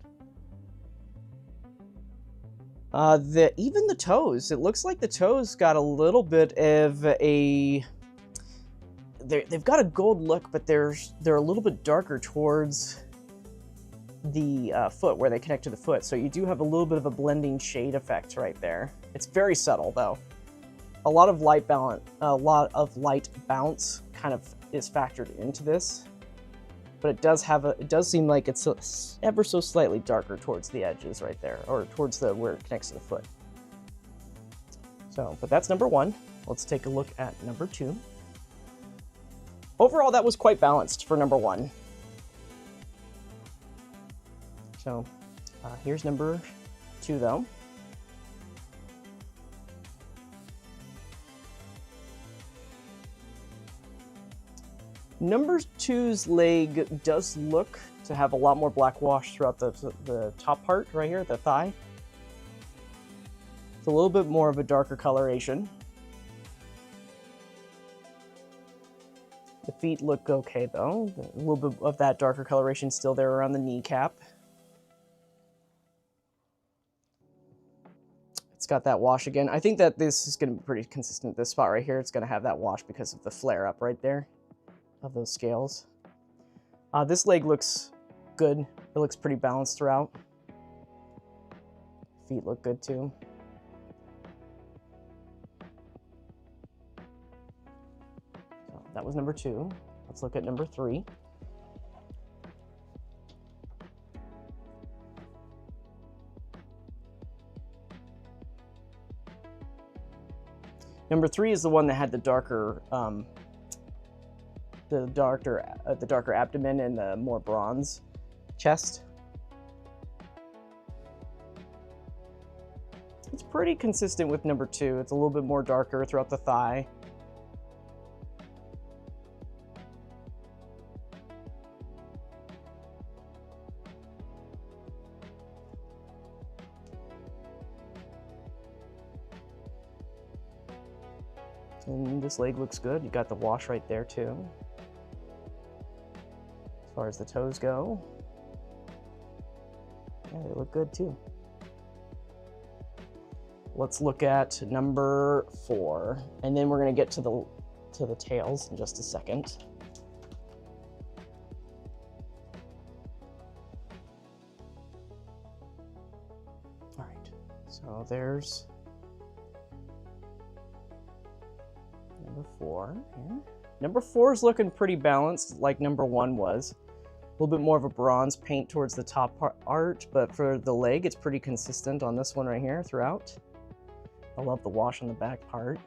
Even the toes, it looks like the toes got a little bit of a... They've got a gold look, but they're a little bit darker towards the foot, where they connect to the foot. So you do have a little bit of a blending shade effect right there. It's very subtle though. A lot of light bounce kind of is factored into this, but it does seem like it's ever so slightly darker towards the edges right there, or towards where it connects to the foot. So, but that's number 1. Let's take a look at number 2. Overall, that was quite balanced for number 1. So, here's number 2 though. Number 2's leg does look to have a lot more black wash throughout the top part right here, the thigh. It's a little bit more of a darker coloration. The feet look okay though. A little bit of that darker coloration still there around the kneecap. It's got that wash again. I think that this is going to be pretty consistent. This spot right here, it's going to have that wash because of the flare up right there of those scales. This leg looks good. It looks pretty balanced throughout. Feet look good too. So that was number 2. Let's look at number 3. Number 3 is the one that had the darker abdomen and the more bronze chest. It's pretty consistent with number 2. It's a little bit more darker throughout the thigh. And this leg looks good. You got the wash right there too. As far as the toes go, yeah, they look good too. let's look at number 4, and then we're gonna get to the tails in just a second. All right, so there's number 4 here. Number 4 is looking pretty balanced, like number 1 was. A little bit more of a bronze paint towards the top art, but for the leg, it's pretty consistent on this one right here throughout. I love the wash on the back part.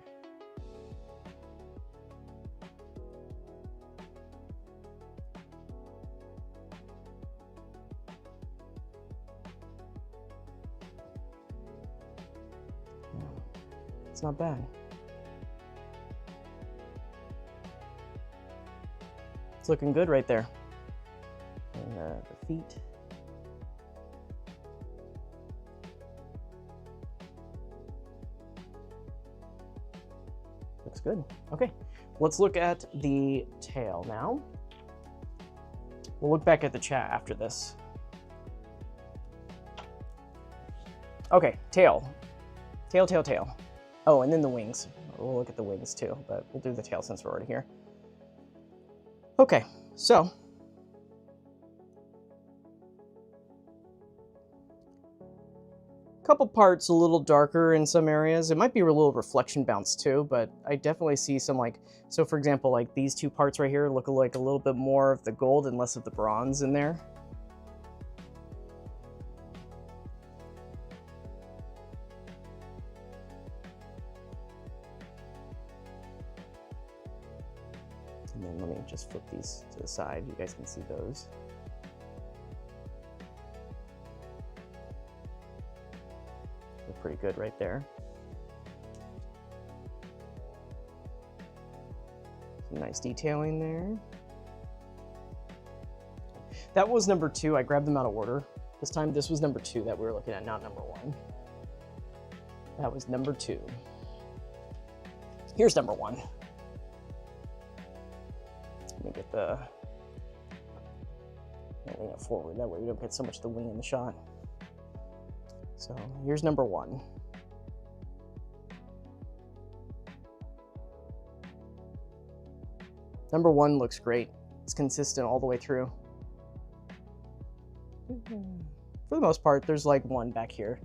It's not bad. It's looking good right there. And the feet. Looks good. Okay, let's look at the tail now. We'll look back at the chat after this. Okay, tail. Tail, tail, tail. Oh, and then the wings. We'll look at the wings too, but we'll do the tail since we're already here. Okay, so couple parts a little darker in some areas. It might be a little reflection bounce too, but I definitely see some like, so for example, like these two parts right here look like a little bit more of the gold and less of the bronze in there. And then let me just flip these to the side. You guys can see those. They're pretty good right there. Some nice detailing there. That was number 2. I grabbed them out of order. This time, this was number 2 that we were looking at, not number 1. That was number 2. Here's number 1. Let me get the, lean it forward, that way we don't get so much of the wing in the shot. So here's number 1. Number 1 looks great. It's consistent all the way through. For the most part, there's like one back here.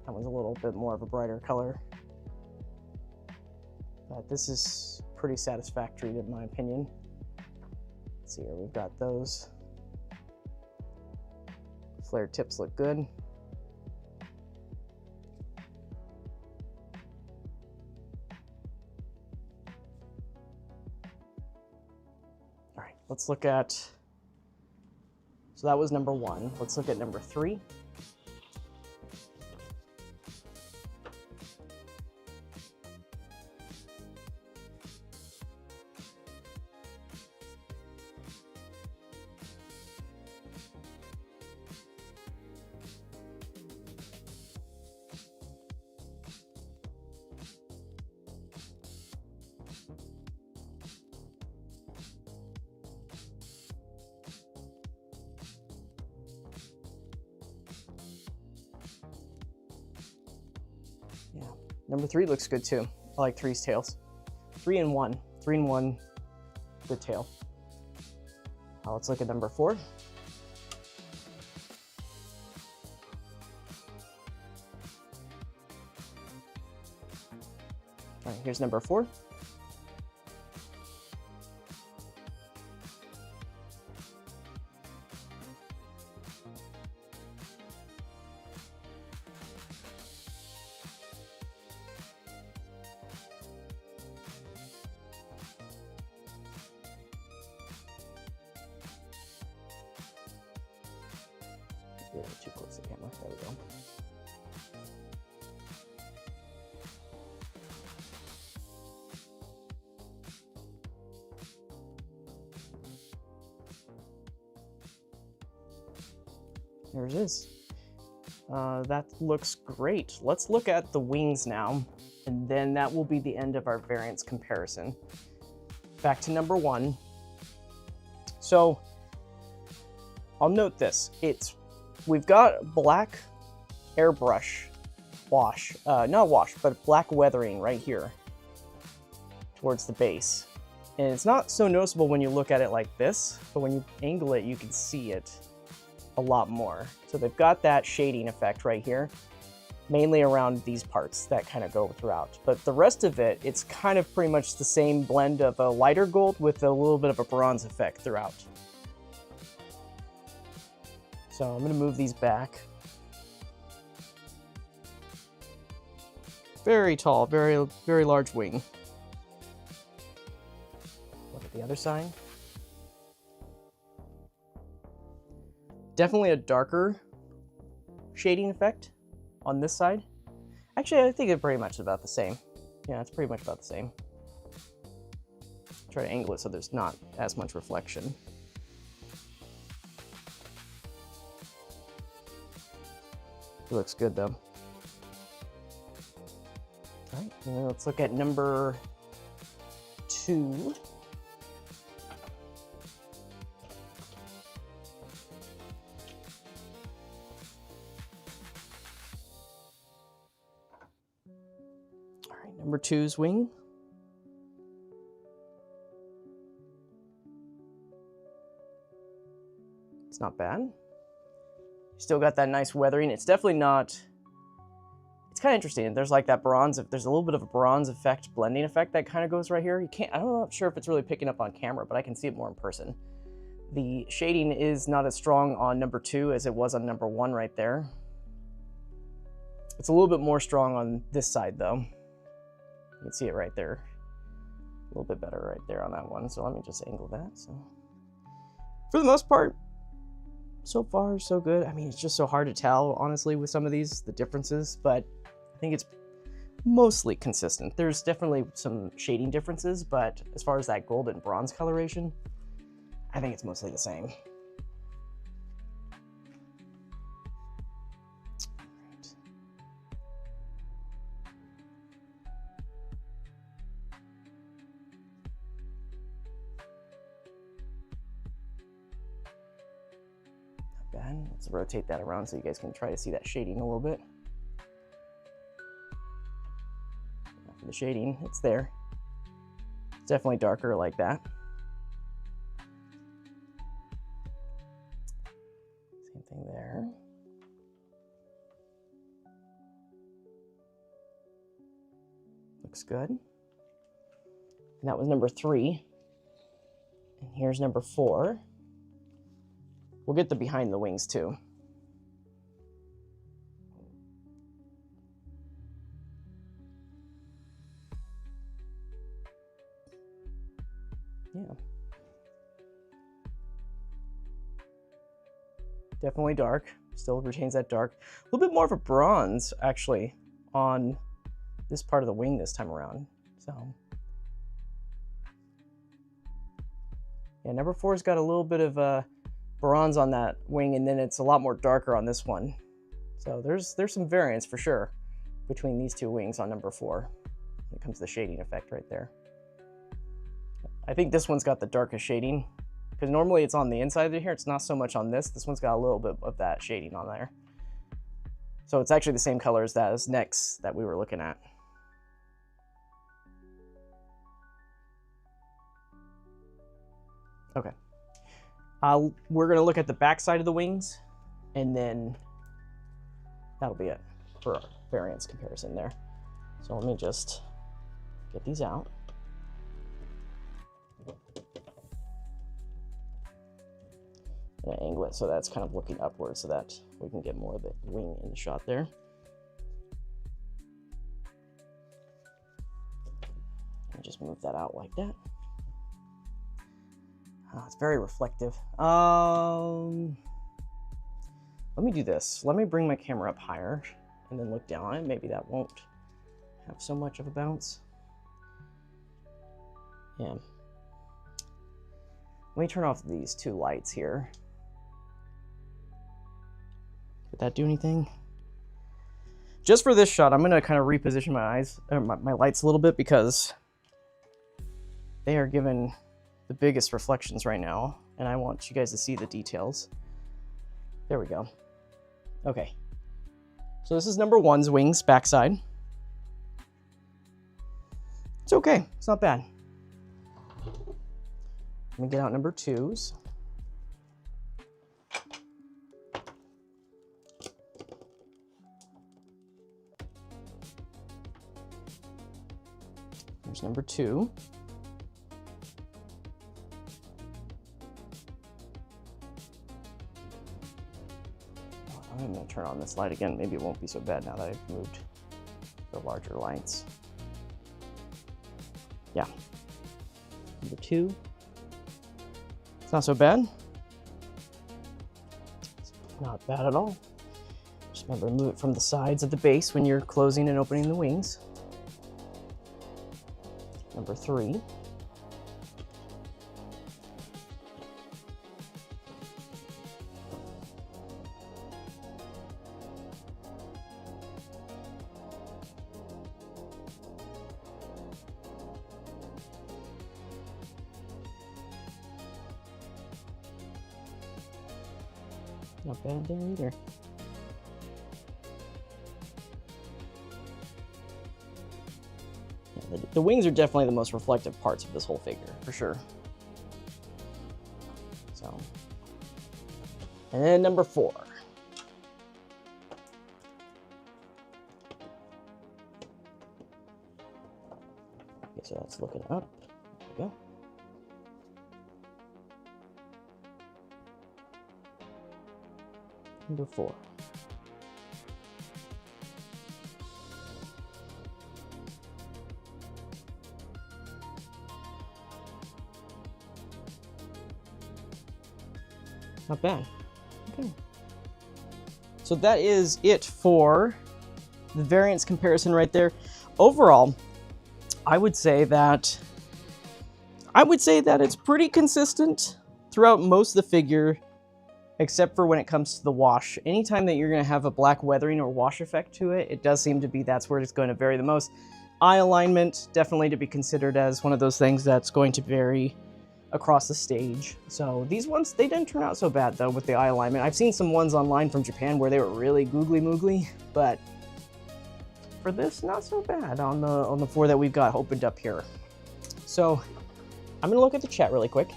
That one's a little bit more of a brighter color. But this is pretty satisfactory in my opinion. Let's see here, we've got those. Flare tips look good. All right, let's look at, so that was number 1. Let's look at number 3. Yeah, number 3 looks good too. I like 3's tails. 3 and 1. 3 and 1, good tail. Now let's look at number 4. All right, here's number 4. Yeah, too close to the camera. There we go. There it is. That looks great. Let's look at the wings now, and then that will be the end of our variance comparison. Back to number 1. So I'll note this. We've got black airbrush wash, not wash, but black weathering right here towards the base. And it's not so noticeable when you look at it like this, but when you angle it, you can see it a lot more. So they've got that shading effect right here, mainly around these parts that kind of go throughout. But the rest of it, it's kind of pretty much the same blend of a lighter gold with a little bit of a bronze effect throughout. So I'm gonna move these back. Very tall, very, very large wing. Look at the other side. Definitely a darker shading effect on this side. Actually, I think it's pretty much about the same. Yeah, it's pretty much about the same. Try to angle it so there's not as much reflection. It looks good though. All right, and then let's look at number 2. All right, number 2's wing. It's not bad. Still got that nice weathering. It's definitely not, it's kind of interesting. There's like that bronze, there's a little bit of a bronze effect, blending effect that kind of goes right here. You can't, I'm not sure if it's really picking up on camera, but I can see it more in person. The shading is not as strong on number 2 as it was on number 1 right there. It's a little bit more strong on this side though. You can see it right there. A little bit better right there on that one. So let me just angle that. So for the most part, so far, so good. I mean, it's just so hard to tell, honestly, with some of these, the differences, but I think it's mostly consistent. There's definitely some shading differences, but as far as that gold and bronze coloration, I think it's mostly the same. Bad. Let's rotate that around so you guys can try to see that shading a little bit. For the shading, it's there. It's definitely darker like that. Same thing there. Looks good. And that was number 3. And here's number 4. We'll get the behind the wings too. Yeah. Definitely dark. Still retains that dark. A little bit more of a bronze, actually, on this part of the wing this time around. So, yeah, number 4's got a little bit of a bronze on that wing, and then it's a lot more darker on this one. So there's some variance for sure between these 2 wings on number 4 when it comes to the shading effect right there. I think this one's got the darkest shading because normally it's on the inside of here. It's not so much on this. This one's got a little bit of that shading on there. So it's actually the same color as that next that we were looking at. Okay. We're going to look at the back side of the wings, and then that'll be it for our variance comparison there. So let me just get these out. I'm going to angle it so that's kind of looking upwards so that we can get more of the wing in the shot there. And just move that out like that. It's very reflective. Let me do this. Let me bring my camera up higher and then look down on it. Maybe that won't have so much of a bounce. Yeah. Let me turn off these 2 lights here. Did that do anything? Just for this shot, I'm going to kind of reposition my eyes, or my lights a little bit because they are giving the biggest reflections right now, and I want you guys to see the details. There we go. Okay. So this is number 1's wings backside. It's okay, it's not bad. Let me get out number 2's. Here's number 2. I'm going to turn on this light again. Maybe it won't be so bad now that I've moved the larger lights. Yeah. Number 2. It's not so bad. It's not bad at all. Just remember to move it from the sides of the base when you're closing and opening the wings. Number 3. Not bad there either. Yeah, the wings are definitely the most reflective parts of this whole figure, for sure. So, and then number 4. Okay, so that's looking up. There we go. Number 4. Not bad. Okay. So that is it for the variance comparison right there. Overall, I would say that it's pretty consistent throughout most of the figure, except for when it comes to the wash. Anytime that you're going to have a black weathering or wash effect to it, it does seem to be that's where it's going to vary the most. Eye alignment, definitely to be considered as one of those things that's going to vary across the stage. So these ones, they didn't turn out so bad though with the eye alignment. I've seen some ones online from Japan where they were really googly moogly, but for this, not so bad on the 4 that we've got opened up here. So I'm going to look at the chat really quick,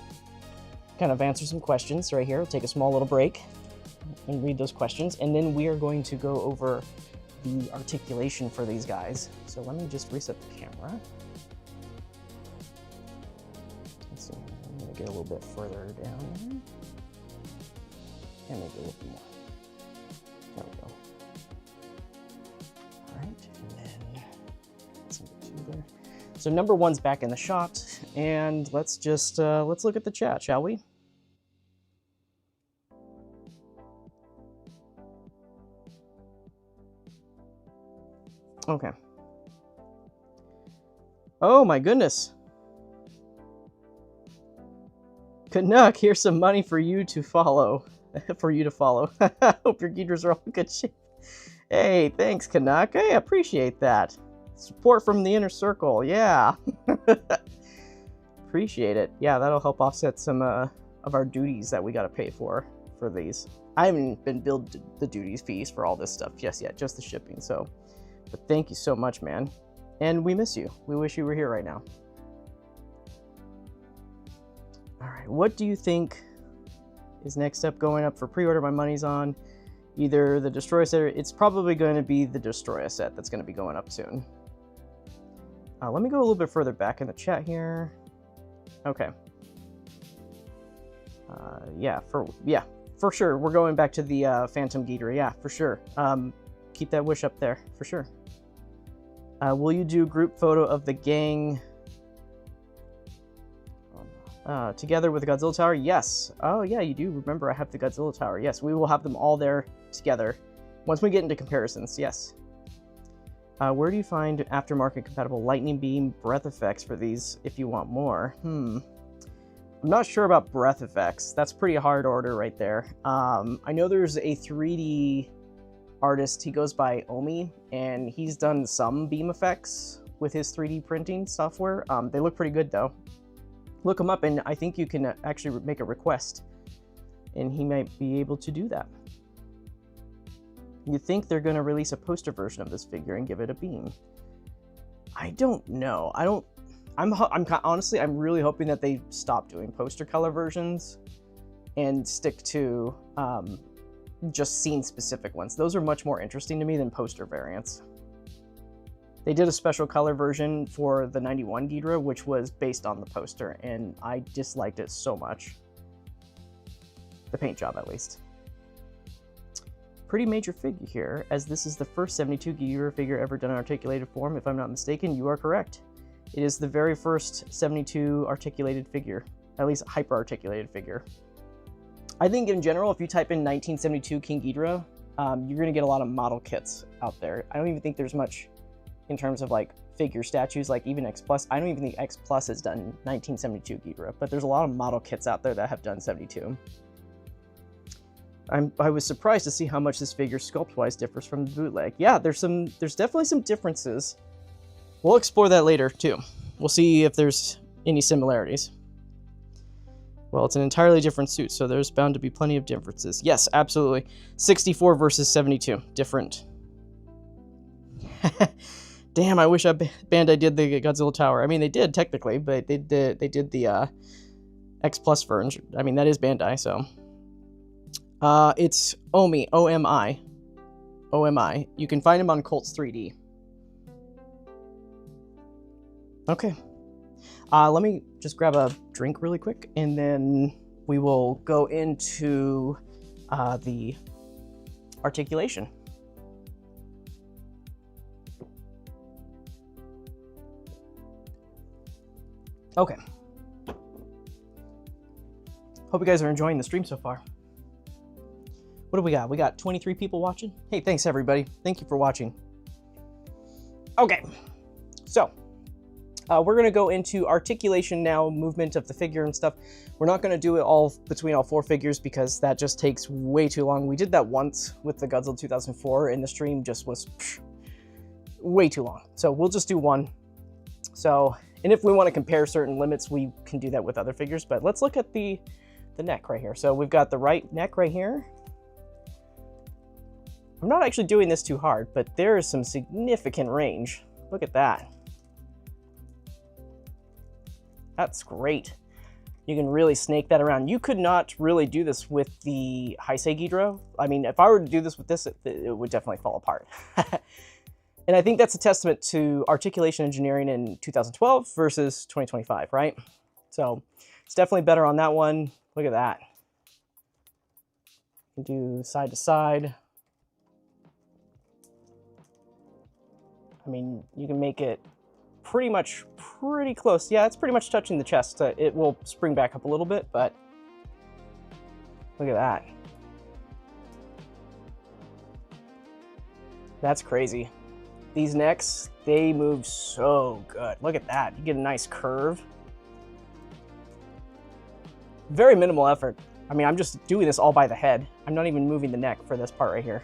kind of answer some questions right here. We'll take a small little break and read those questions, and then we are going to go over the articulation for these guys. So let me just reset the camera. Let's see, I'm going to get a little bit further down and maybe a little bit more. There we go. All right, and then that's number 2 there. So number 1's back in the shot, and let's just let's look at the chat, shall we? Okay. Oh my goodness. Canuck, here's some money for you to follow. For you to follow. Hope your Ghidorahs are all in good shape. Hey, thanks, Canuck. Hey, I appreciate that. Support from the inner circle, yeah. Appreciate it. Yeah, that'll help offset some of our duties that we gotta pay for these. I haven't been billed the duties fees for all this stuff just yet, just the shipping, so. But thank you so much, man. And we miss you. We wish you were here right now. All right, what do you think is next up going up for pre-order? My money's on either the Destroyer set or it's probably going to be the Destroyer set that's going to be going up soon. Let me go a little bit further back in the chat here. Okay. Yeah, for sure. We're going back to the Phantom Ghidorah. Yeah, for sure. Keep that wish up there, for sure. Will you do a group photo of the gang together with the Godzilla Tower? Yes. Oh, yeah, you do remember I have the Godzilla Tower. Yes, we will have them all there together once we get into comparisons, yes. Where do you find aftermarket compatible lightning beam breath effects for these if you want more? I'm not sure about breath effects. That's pretty hard order right there. I know there's a 3D artist, he goes by Omi, and he's done some beam effects with his 3D printing software. They look pretty good though. Look him up, and I think you can actually make a request, and he might be able to do that. You think they're going to release a poster version of this figure and give it a beam? I don't know. Honestly, I'm really hoping that they stop doing poster color versions and stick to just scene-specific ones. Those are much more interesting to me than poster variants. They did a special color version for the 91 Ghidorah, which was based on the poster, and I disliked it so much. The paint job, at least. Pretty major figure here, as this is the first 72 Ghidorah figure ever done in articulated form. If I'm not mistaken, you are correct. It is the very first 72 articulated figure, at least hyper-articulated figure. I think in general, if you type in 1972 King Ghidorah, you're going to get a lot of model kits out there. I don't even think there's much in terms of like figure statues, like even X Plus. I don't even think X Plus has done 1972 Ghidorah, but there's a lot of model kits out there that have done 72. I was surprised to see how much this figure sculpt-wise differs from the bootleg. Yeah, there's definitely some differences. We'll explore that later too. We'll see if there's any similarities. Well, it's an entirely different suit, so there's bound to be plenty of differences. Yes, absolutely. 64 versus 72, different. Damn, I wish Bandai did the Godzilla Tower. I mean, they did technically, but they did the X Plus version. I mean, that is Bandai, so. It's Omi, O-M-I. O-M-I. You can find him on Colts 3D. Okay. Let me just grab a drink really quick, and then we will go into the articulation. Okay. Hope you guys are enjoying the stream so far. What do we got? We got 23 people watching. Hey, thanks everybody. Thank you for watching. Okay, so we're gonna go into articulation now, movement of the figure and stuff. We're not gonna do it all between all 4 figures because that just takes way too long. We did that once with the Godzilla 2004 and the stream just was way too long. So we'll just do one. So, and if we want to compare certain limits, we can do that with other figures, but let's look at the neck right here. So we've got the right neck right here. I'm not actually doing this too hard, but there is some significant range. Look at that. That's great. You can really snake that around. You could not really do this with the Heisei Ghidorah. I mean, if I were to do this with this, it would definitely fall apart. And I think that's a testament to articulation engineering in 2012 versus 2025, right? So it's definitely better on that one. Look at that. You can do side to side. I mean, you can make it pretty close. Yeah, it's pretty much touching the chest. It will spring back up a little bit, but look at that. That's crazy. These necks, they move so good. Look at that. You get a nice curve. Very minimal effort. I mean, I'm just doing this all by the head. I'm not even moving the neck for this part right here.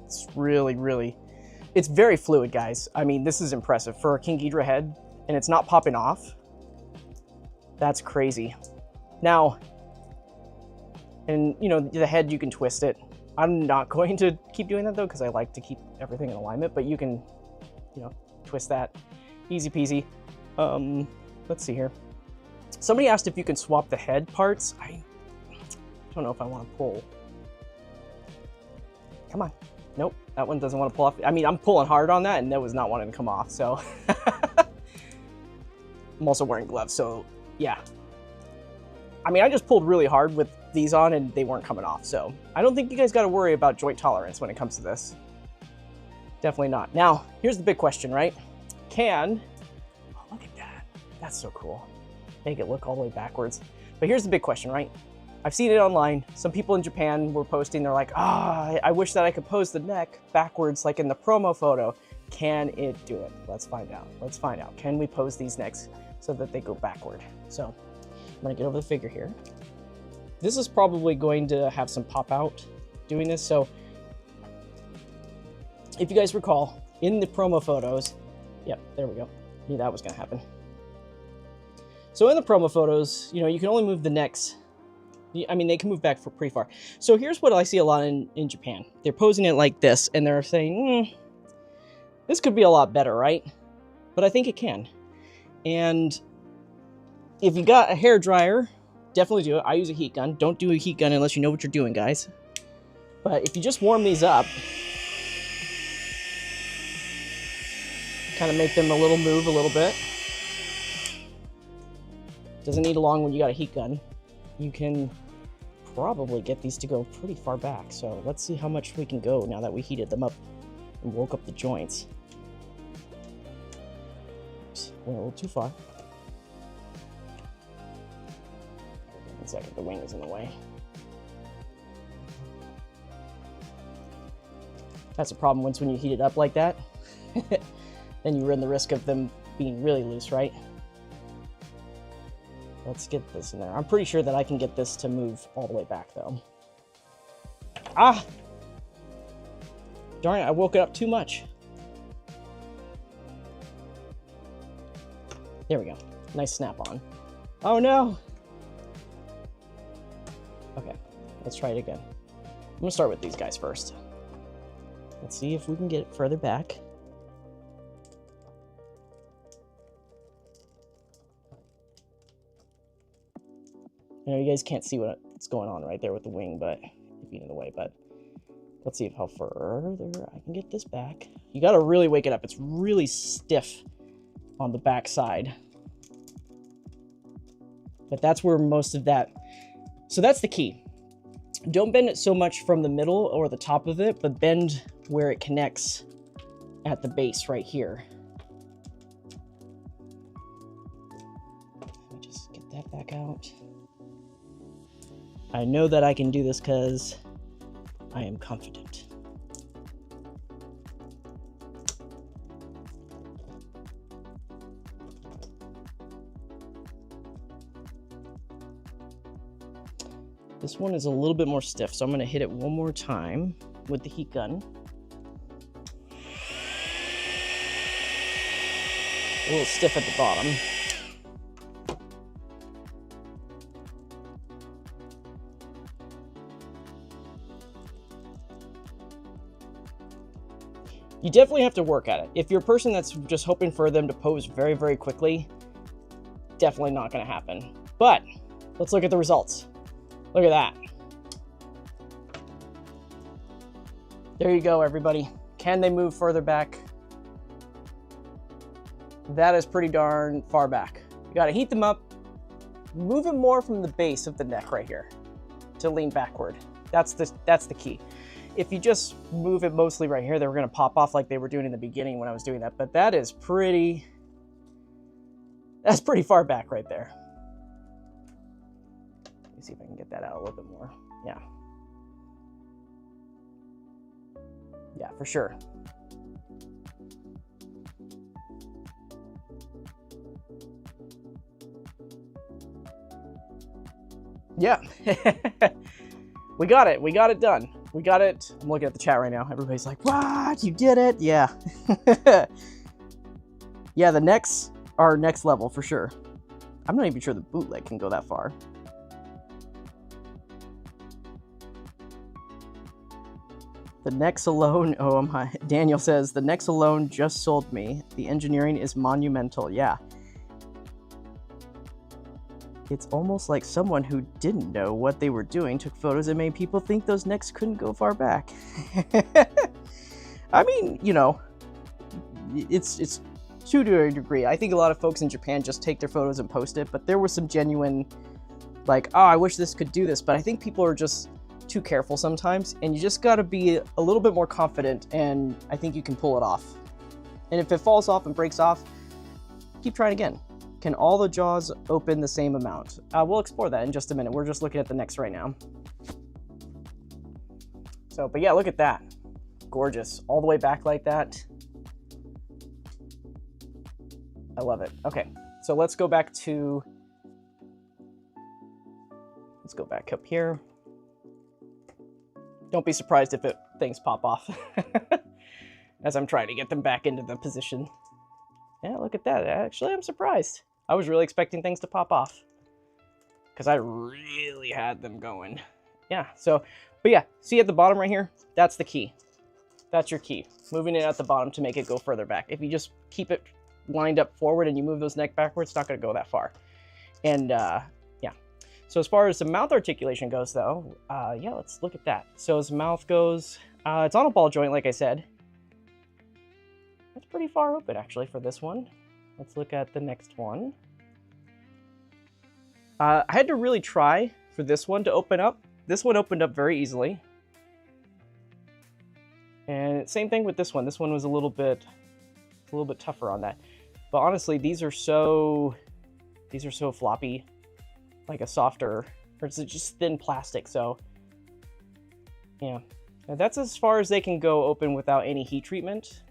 It's really, it's very fluid, guys. I mean, this is impressive. For a King Ghidorah head, and it's not popping off. That's crazy. Now, and you know, the head, you can twist it. I'm not going to keep doing that though, because I like to keep everything in alignment, but you can, you know, twist that. Easy peasy. Let's see here. Somebody asked if you can swap the head parts. I don't know if I want to pull. Come on. Nope, that one doesn't want to pull off. I mean, I'm pulling hard on that and that was not wanting to come off, so. I'm also wearing gloves, so yeah. I mean, I just pulled really hard with these on and they weren't coming off, so I don't think you guys got to worry about joint tolerance when it comes to this. Definitely not. Now, here's the big question, right? Oh, look at that. That's so cool. Make it look all the way backwards. But here's the big question, right? I've seen it online. Some people in Japan were posting, they're like, I wish that I could pose the neck backwards like in the promo photo. Can it do it? Let's find out. Let's find out. Can we pose these necks so that they go backward? So I'm gonna get over the figure here. This is probably going to have some pop out doing this. So if you guys recall, in the promo photos, yep, there we go. Knew that was gonna happen. So in the promo photos, you know, you can only move the necks, I mean, they can move back for pretty far. So here's what I see a lot in Japan. They're posing it like this, and they're saying, this could be a lot better, right? But I think it can. And if you got a hair dryer, definitely do it. I use a heat gun. Don't do a heat gun unless you know what you're doing, guys. But if you just warm these up, kind of make them a little move a little bit. Doesn't need a long when you got a heat gun. You can probably get these to go pretty far back. So let's see how much we can go now that we heated them up and woke up the joints. Oops, went a little too far. 1 second, the wing is in the way. That's a problem when you heat it up like that. Then you run the risk of them being really loose, right? Let's get this in there. I'm pretty sure that I can get this to move all the way back, though. Ah! Darn it, I woke it up too much. There we go. Nice snap-on. Oh, no! Okay, let's try it again. I'm gonna start with these guys first. Let's see if we can get it further back. I know you guys can't see what's going on right there with the wing, but being in the way, but let's see how further I can get this back. You gotta really wake it up. It's really stiff on the back side. But that's where most of that, so that's the key. Don't bend it so much from the middle or the top of it, but bend where it connects at the base right here. Let me just get that back out. I know that I can do this because I am confident. This one is a little bit more stiff, so I'm going to hit it one more time with the heat gun. A little stiff at the bottom. You definitely have to work at it. If you're a person that's just hoping for them to pose very, very quickly, definitely not going to happen. But let's look at the results. Look at that. There you go, everybody. Can they move further back? That is pretty darn far back. You got to heat them up. Move it more from the base of the neck right here to lean backward. That's the key. If you just move it mostly right here, they were going to pop off like they were doing in the beginning when I was doing that. But that's pretty far back right there. Let me see if I can get that out a little bit more. Yeah. Yeah, for sure. Yeah. We got it. We got it done. We got it. I'm looking at the chat right now. Everybody's like, what? You did it? Yeah. Yeah, the necks are next level for sure. I'm not even sure the bootleg can go that far. The necks alone, oh my, Daniel says, the necks alone just sold me. The engineering is monumental. Yeah. It's almost like someone who didn't know what they were doing took photos and made people think those necks couldn't go far back. I mean, you know, it's to a degree. I think a lot of folks in Japan just take their photos and post it, but there was some genuine, like, oh, I wish this could do this, but I think people are just too careful sometimes, and you just got to be a little bit more confident, and I think you can pull it off. And if it falls off and breaks off, keep trying again. Can all the jaws open the same amount? We'll explore that in just a minute. We're just looking at the necks right now. So, but yeah, look at that. Gorgeous. All the way back like that. I love it. Okay, so let's go back up here. Don't be surprised if things pop off as I'm trying to get them back into the position. Yeah, look at that. Actually, I'm surprised. I was really expecting things to pop off. because I really had them going. Yeah, so, but yeah, see at the bottom right here, that's the key. That's your key. Moving it at the bottom to make it go further back. If you just keep it lined up forward and you move those neck backwards, it's not going to go that far. And yeah. So as far as the mouth articulation goes, though, yeah, let's look at that. So as mouth goes, it's on a ball joint, like I said. That's pretty far open, actually, for this one. Let's look at the next one. I had to really try for this one to open up. This one opened up very easily. And same thing with this one. This one was a little bit tougher on that. But honestly, these are so floppy, like a softer, or it's just thin plastic. So yeah, and that's as far as they can go open without any heat treatment.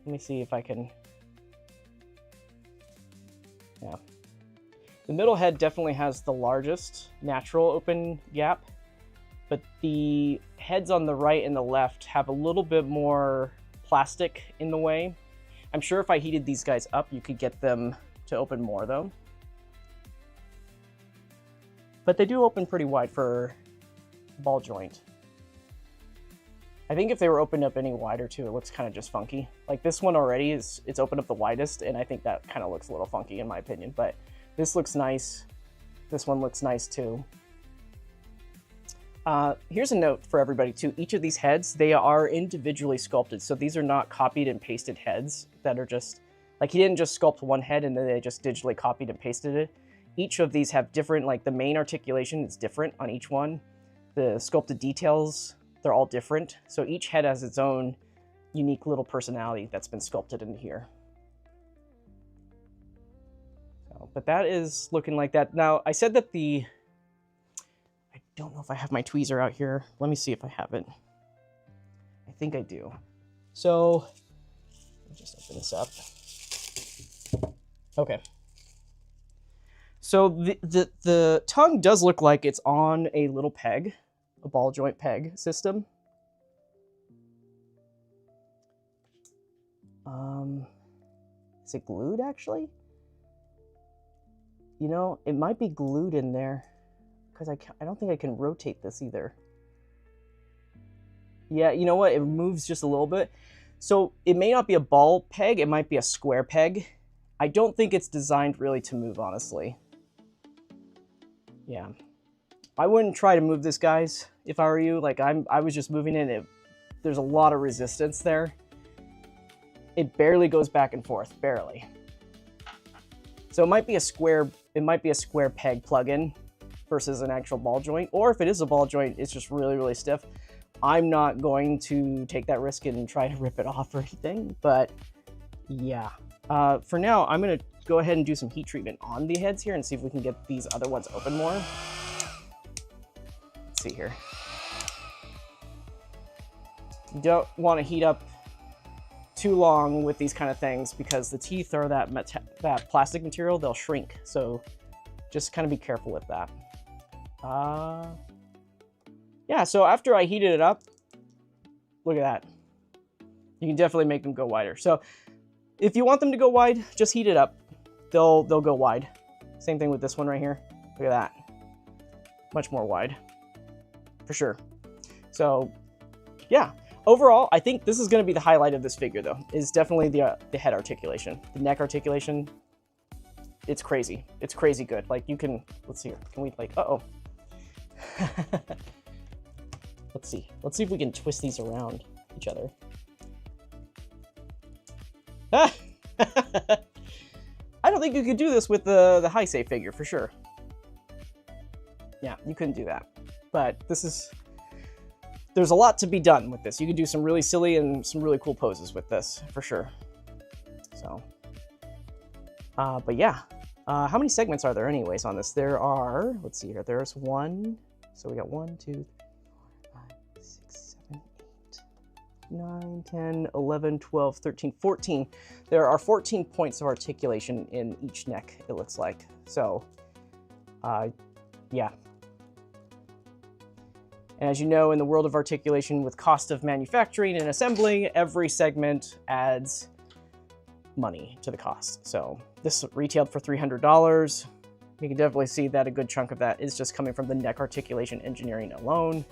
Let me see if I can. Yeah, the middle head definitely has the largest natural open gap, but the heads on the right and the left have a little bit more plastic in the way. I'm sure if I heated these guys up, you could get them to open more though. But they do open pretty wide for ball joint. I think if they were opened up any wider too, it looks kind of just funky. Like this one already it's opened up the widest, and I think that kind of looks a little funky in my opinion, but this looks nice. This one looks nice too. Here's a note for everybody too. Each of these heads, they are individually sculpted. So these are not copied and pasted heads that are just, like he didn't just sculpt one head and then they just digitally copied and pasted it. Each of these have different, like the main articulation is different on each one. The sculpted details, they're all different. So each head has its own unique little personality that's been sculpted into here. So, but that is looking like that. Now, I said that I don't know if I have my tweezer out here. Let me see if I have it. I think I do. So, let me just open this up. Okay. So the tongue does look like it's on a little peg, a ball joint peg system. Is it glued actually? You know, it might be glued in there because I don't think I can rotate this either. Yeah, you know what? It moves just a little bit. So it may not be a ball peg. It might be a square peg. I don't think it's designed really to move, honestly. Yeah. I wouldn't try to move this, guys, if I were you. Like, I was just moving it. There's a lot of resistance there. It barely goes back and forth, barely. So it might be a square peg plug-in versus an actual ball joint. Or if it is a ball joint, it's just really, really stiff. I'm not going to take that risk and try to rip it off or anything, but yeah. For now, I'm going to go ahead and do some heat treatment on the heads here and see if we can get these other ones open more. Let's see here. You don't want to heat up too long with these kind of things because the teeth are that plastic material, they'll shrink. So just kind of be careful with that. Yeah, so after I heated it up, look at that. You can definitely make them go wider. So if you want them to go wide, just heat it up. They'll go wide. Same thing with this one right here. Look at that. Much more wide, for sure. So yeah, overall, I think this is going to be the highlight of this figure though, is definitely the head articulation. The neck articulation, it's crazy. It's crazy good. Like you can, let's see here. Can we like, uh-oh. Let's see if we can twist these around each other. I don't think you could do this with the Heisei figure for sure. Yeah, you couldn't do that. But there's a lot to be done with this. You can do some really silly and some really cool poses with this for sure. So, but yeah, how many segments are there anyways on this? There are, let's see here, there's one. So we got 1, 2, 3, 4, 5, 6, 7, 8, 9, 10, 11, 12, 13, 14. There are 14 points of articulation in each neck, it looks like. So, yeah. And as you know, in the world of articulation, with cost of manufacturing and assembling, every segment adds money to the cost. So this retailed for $300. You can definitely see that a good chunk of that is just coming from the neck articulation engineering alone.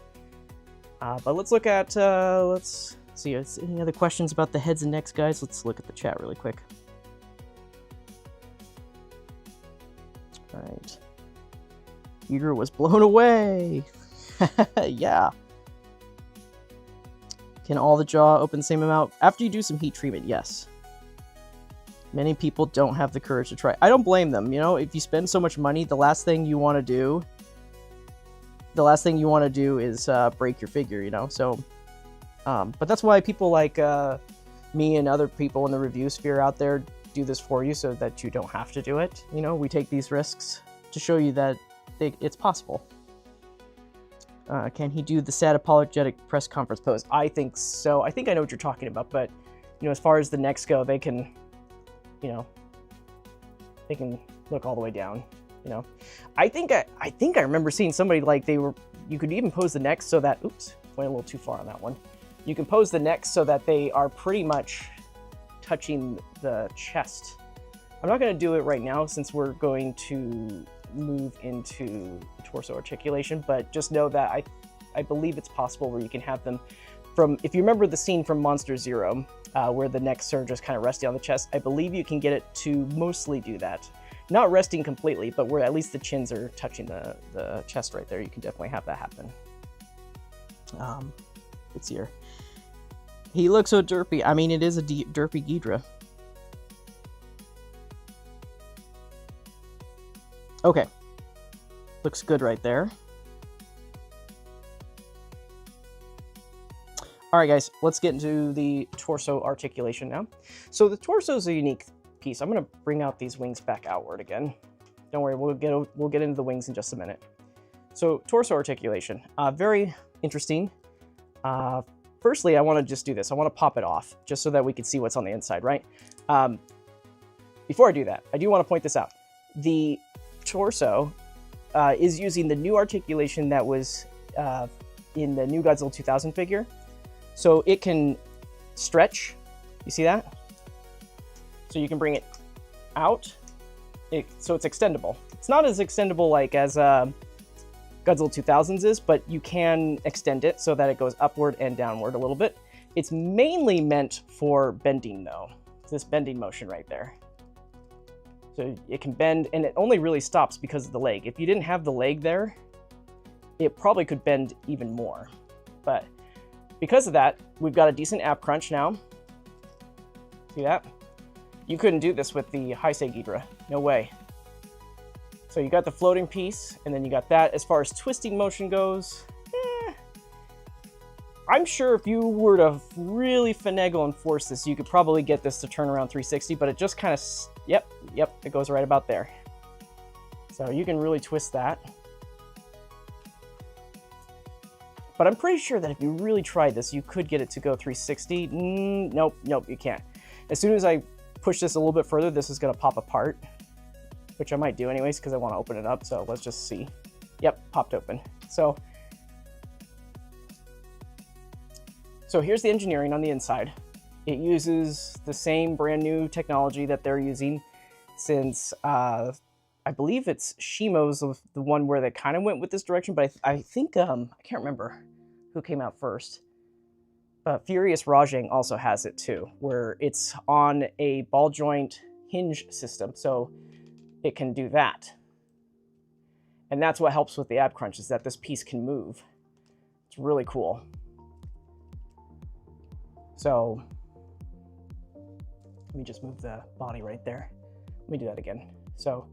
But let's look at, let's see, any other questions about the heads and necks, guys? Let's look at the chat really quick. All right. Ghidorah was blown away. Yeah. Can all the jaw open the same amount? After you do some heat treatment, yes. Many people don't have the courage to try. I don't blame them. You know, if you spend so much money, the last thing you want to do is break your figure, you know? So, but that's why people like me and other people in the review sphere out there do this for you so that you don't have to do it. You know, we take these risks to show you that it's possible. Can he do the sad apologetic press conference pose? I think so. I think I know what you're talking about, but, you know, as far as the necks go, they can, you know, they can look all the way down, you know. I think I remember seeing somebody like you could even pose the necks so that, oops, went a little too far on that one. You can pose the necks so that they are pretty much touching the chest. I'm not going to do it right now since we're going to move into torso articulation, but just know that I believe it's possible where you can have them from, if you remember the scene from Monster Zero, where the necks are just kind of resting on the chest, I believe you can get it to mostly do that. Not resting completely, but where at least the chins are touching the chest right there, you can definitely have that happen. It's here. He looks so derpy. I mean, it is a derpy Ghidorah. Okay. Looks good right there. All right, guys, let's get into the torso articulation now. So the torso is a unique piece. I'm going to bring out these wings back outward again. Don't worry, we'll get into the wings in just a minute. So torso articulation, very interesting. Firstly, I want to just do this. I want to pop it off just so that we can see what's on the inside, right? Before I do that, I do want to point this out. The torso is using the new articulation that was in the new Godzilla 2000 figure. So it can stretch, you see that? So you can bring it out, so it's extendable. It's not as extendable like as Godzilla 2000's is, but you can extend it so that it goes upward and downward a little bit. It's mainly meant for bending though, this bending motion right there. So it can bend, and it only really stops because of the leg. If you didn't have the leg there, it probably could bend even more. But because of that, we've got a decent ab crunch now. See that? You couldn't do this with the Heisei Ghidorah. No way. So you got the floating piece, and then you got that. As far as twisting motion goes, I'm sure if you were to really finagle and force this, you could probably get this to turn around 360, but it just kind of, yep, it goes right about there. So you can really twist that. But I'm pretty sure that if you really tried this, you could get it to go 360. Nope, you can't. As soon as I push this a little bit further, this is going to pop apart, which I might do anyways because I want to open it up. So let's just see. Yep, popped open. So here's the engineering on the inside. It uses the same brand new technology that they're using since, I believe it's Shimo's the one where they kind of went with this direction, but I think, I can't remember who came out first. Furious Rajang also has it too, where it's on a ball joint hinge system, so it can do that. And that's what helps with the ab crunch, is that this piece can move. It's really cool. So let me just move the body right there. Let me do that again. So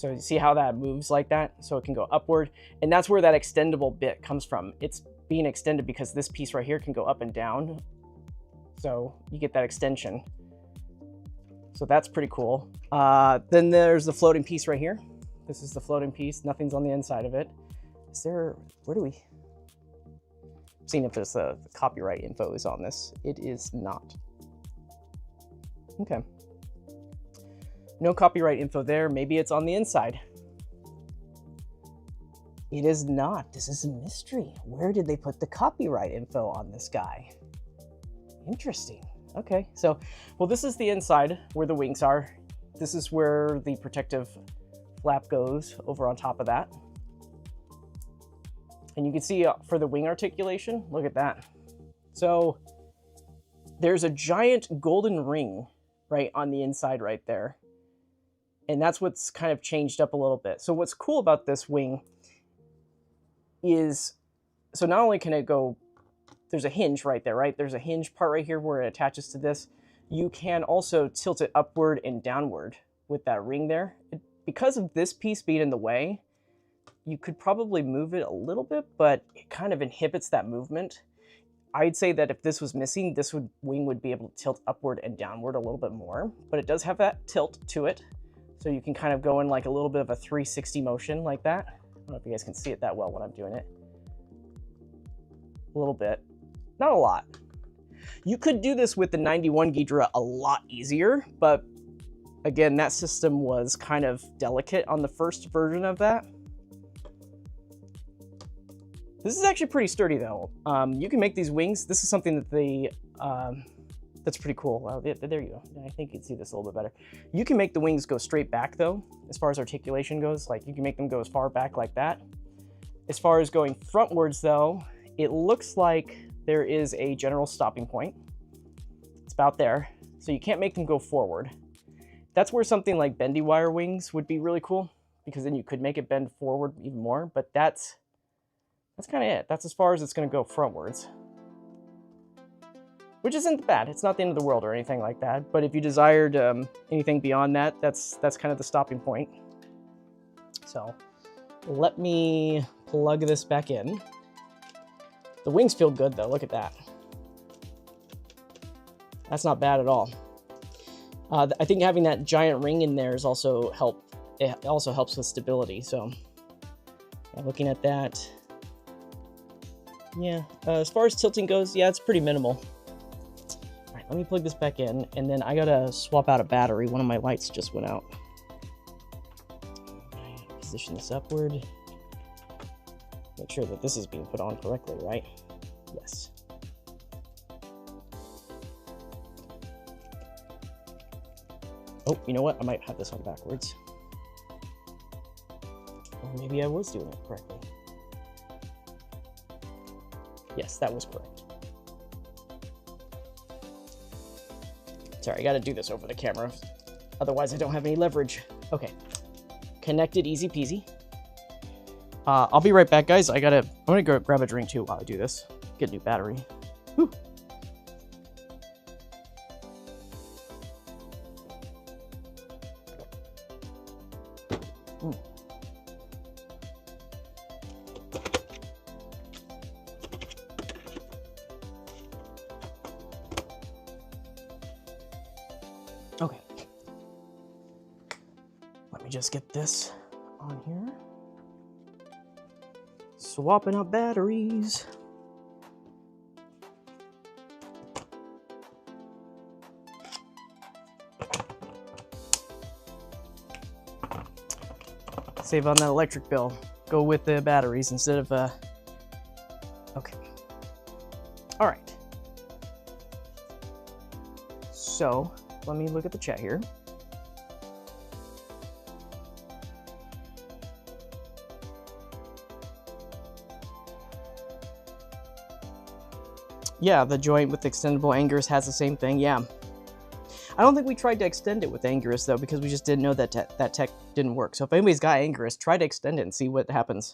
you see how that moves like that? So it can go upward, and that's where that extendable bit comes from. It's being extended because this piece right here can go up and down. So you get that extension. So that's pretty cool. Then there's the floating piece right here. This is the floating piece. Nothing's on the inside of it. Is there, where do we? I'm seeing if there's the copyright info is on this. It is not. Okay. No copyright info there. Maybe it's on the inside. It is not. This is a mystery. Where did they put the copyright info on this guy? Interesting. Okay, so, well, this is the inside where the wings are. This is where the protective flap goes over on top of that. And you can see for the wing articulation, look at that. So there's a giant golden ring right on the inside right there. And that's what's kind of changed up a little bit. So what's cool about this wing is, so not only can it go, there's a hinge right there, right? There's a hinge part right here where it attaches to this. You can also tilt it upward and downward with that ring there. Because of this piece being in the way, you could probably move it a little bit, but it kind of inhibits that movement. I'd say that if this was missing, this wing would be able to tilt upward and downward a little bit more, but it does have that tilt to it. So you can kind of go in like a little bit of a 360 motion like that. I don't know if you guys can see it that well when I'm doing it. A little bit, not a lot. You could do this with the 91 Ghidorah a lot easier, but again, that system was kind of delicate on the first version of that. This is actually pretty sturdy though. You can make these wings. This is something that they, that's pretty cool. Well, there you go. I think you can see this a little bit better. You can make the wings go straight back though, as far as articulation goes. Like you can make them go as far back like that. As far as going frontwards though, it looks like there is a general stopping point. It's about there. So you can't make them go forward. That's where something like bendy wire wings would be really cool, because then you could make it bend forward even more, but that's kind of it. That's as far as it's going to go frontwards. Which isn't bad. It's not the end of the world or anything like that. But if you desired anything beyond that, that's kind of the stopping point. So let me plug this back in. The wings feel good though. Look at that. That's not bad at all. I think having that giant ring in there is also it also helps with stability. So yeah, looking at that. Yeah, as far as tilting goes, yeah, it's pretty minimal. All right, let me plug this back in, and then I gotta swap out a battery. One of my lights just went out. Position this upward. Make sure that this is being put on correctly, right? Yes. Oh, you know what? I might have this on backwards. Or maybe I was doing it correctly. Yes, that was correct. Sorry, I gotta do this over the camera. Otherwise, I don't have any leverage. Okay. Connected, easy peasy. I'll be right back, guys. I'm gonna go grab a drink too while I do this. Get a new battery. Whew. Okay. Let me just get this on here. Swapping out batteries. Save on that electric bill. Go with the batteries instead of, okay. All right. So, let me look at the chat here. Yeah, the joint with extendable Anguirus has the same thing, yeah. I don't think we tried to extend it with Anguirus though, because we just didn't know that that tech didn't work. So if anybody's got Anguirus, try to extend it and see what happens.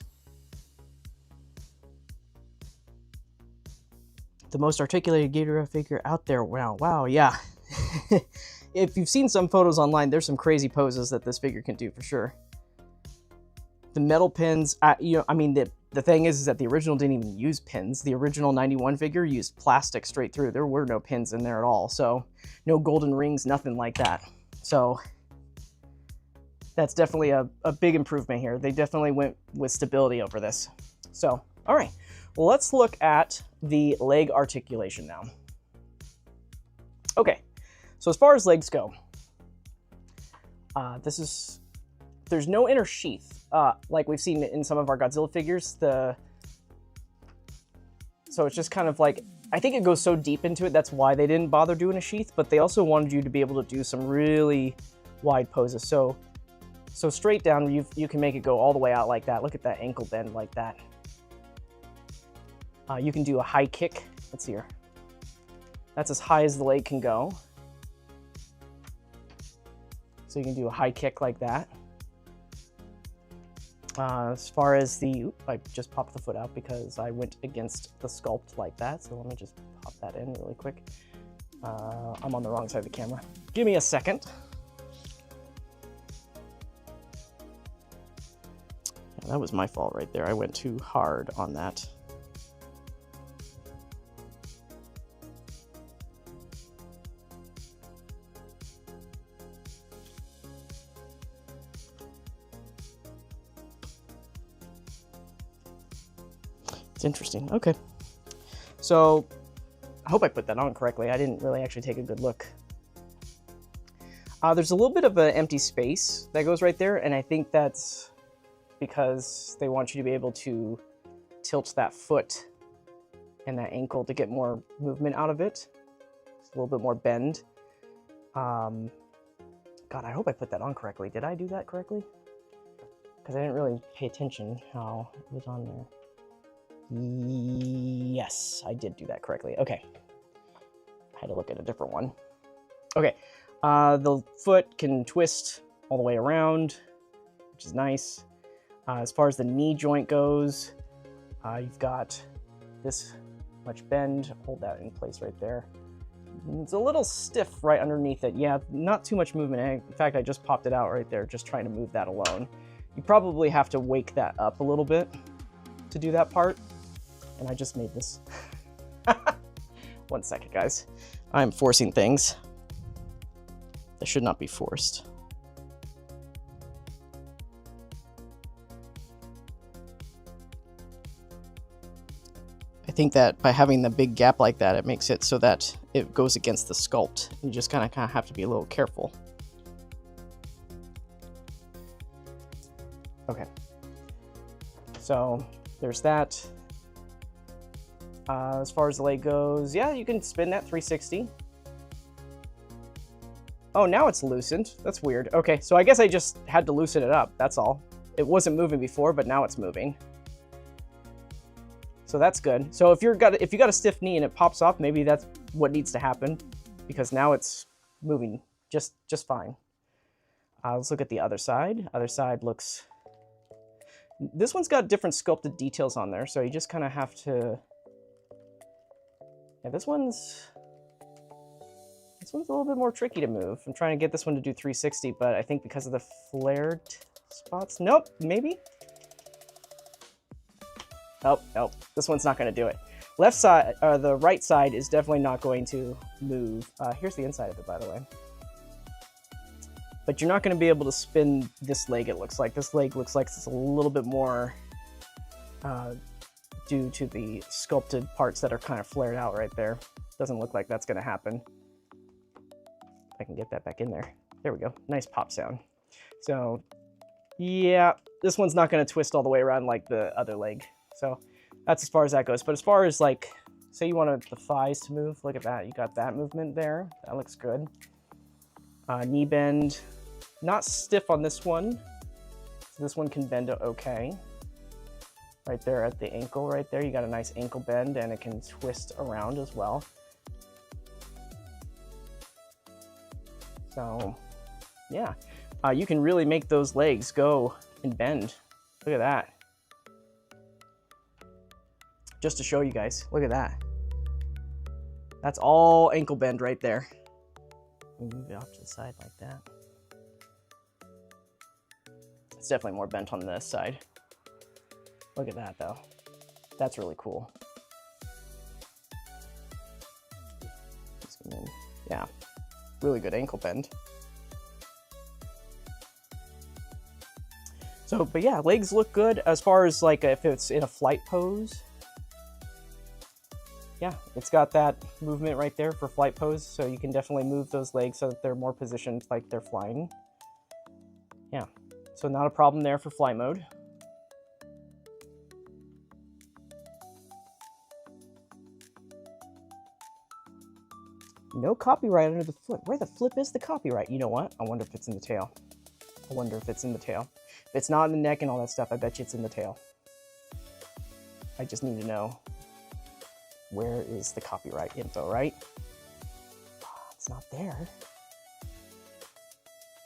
The most articulated Ghidorah figure out there. Wow, yeah. If you've seen some photos online, there's some crazy poses that this figure can do for sure. The metal pins, the thing is that the original didn't even use pins. The original 91 figure used plastic straight through. There were no pins in there at all. So no golden rings, nothing like that. So that's definitely a big improvement here. They definitely went with stability over this. So, all right, well, let's look at the leg articulation now. Okay, so as far as legs go, there's no inner sheath. Like we've seen in some of our Godzilla figures, so it's just kind of like, I think it goes so deep into it, that's why they didn't bother doing a sheath, but they also wanted you to be able to do some really wide poses. So So straight down, you can make it go all the way out like that. Look at that ankle bend like that. You can do a high kick. Let's see here. That's as high as the leg can go. So you can do a high kick like that. As far as the, I just popped the foot out because I went against the sculpt like that. So let me just pop that in really quick. I'm on the wrong side of the camera. Give me a second. Yeah, that was my fault right there. I went too hard on that. It's interesting. Okay. So I hope I put that on correctly. I didn't really actually take a good look. There's a little bit of an empty space that goes right there, and I think that's because they want you to be able to tilt that foot and that ankle to get more movement out of it. It's a little bit more bend. God, I hope I put that on correctly. Did I do that correctly? Because I didn't really pay attention how it was on there. Yes, I did do that correctly. Okay. I had to look at a different one. Okay. The foot can twist all the way around, which is nice. As far as the knee joint goes, you've got this much bend. Hold that in place right there. It's a little stiff right underneath it. Yeah, not too much movement. In fact, I just popped it out right there, just trying to move that alone. You probably have to wake that up a little bit to do that part. And I just made this. 1 second, guys. I'm forcing things that should not be forced. I think that by having the big gap like that, it makes it so that it goes against the sculpt. You just kind of have to be a little careful. Okay. So there's that. As far as the leg goes, yeah, you can spin that 360. Oh, now it's loosened. That's weird. Okay, so I guess I just had to loosen it up. That's all. It wasn't moving before, but now it's moving. So that's good. So if you got a stiff knee and it pops off, maybe that's what needs to happen, because now it's moving just fine. Let's look at the other side. Other side looks. This one's got different sculpted details on there, so you just kind of have to. Yeah, this one's a little bit more tricky to move. I'm trying to get this one to do 360, but I think because of the flared spots. Nope, maybe. Nope. This one's not going to do it. Left side, the right side is definitely not going to move. Here's the inside of it, by the way. But you're not going to be able to spin this leg, it looks like. This leg looks like it's a little bit more due to the sculpted parts that are kind of flared out right there. Doesn't look like that's going to happen. If I can get that back in there. There we go. Nice pop sound. So, yeah, this one's not going to twist all the way around like the other leg. So that's as far as that goes. But as far as, like, say you wanted the thighs to move, look at that. You got that movement there. That looks good. Knee bend. Not stiff on this one. So this one can bend okay. Right there at the ankle right there, you got a nice ankle bend, and it can twist around as well. So, yeah. You can really make those legs go and bend. Look at that. Just to show you guys, look at that. That's all ankle bend right there. Move it off to the side like that. It's definitely more bent on this side. Look at that, though. That's really cool. Yeah, really good ankle bend. So, but yeah, legs look good as far as like if it's in a flight pose. Yeah, it's got that movement right there for flight pose, so you can definitely move those legs so that they're more positioned like they're flying. Yeah, so not a problem there for fly mode. No copyright under the foot. Where the flip is the copyright? You know what? I wonder if it's in the tail. I wonder if it's in the tail. If it's not in the neck and all that stuff, I bet you it's in the tail. I just need to know, where is the copyright info, right? It's not there.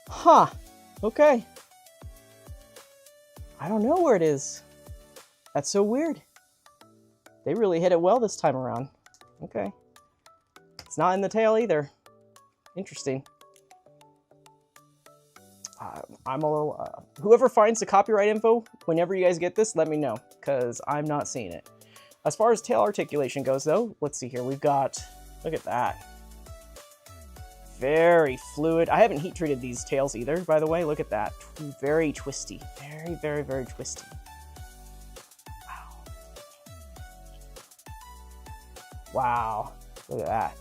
Huh, okay. I don't know where it is. That's so weird. They really hit it well this time around. Okay. It's not in the tail either. Interesting. I'm a little, whoever finds the copyright info, whenever you guys get this, let me know, because I'm not seeing it. As far as tail articulation goes, though, let's see here. We've got, look at that. Very fluid. I haven't heat treated these tails either, by the way. Look at that. Very twisty. Very, very, very twisty. Wow. Wow. Look at that.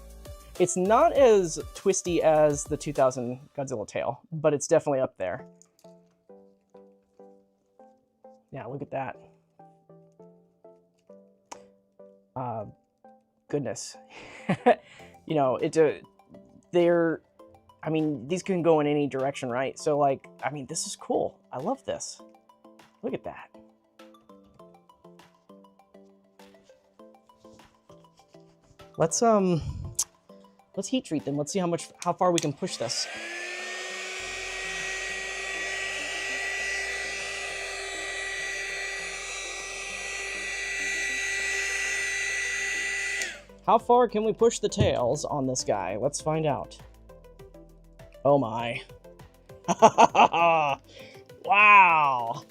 It's not as twisty as the 2000 Godzilla tail, but it's definitely up there. Yeah, look at that. Goodness. You know, they're, I mean, these can go in any direction, right? So like, I mean, this is cool. I love this. Look at that. Let's heat treat them. Let's see how far we can push this. How far can we push the tails on this guy? Let's find out. Oh my. Wow.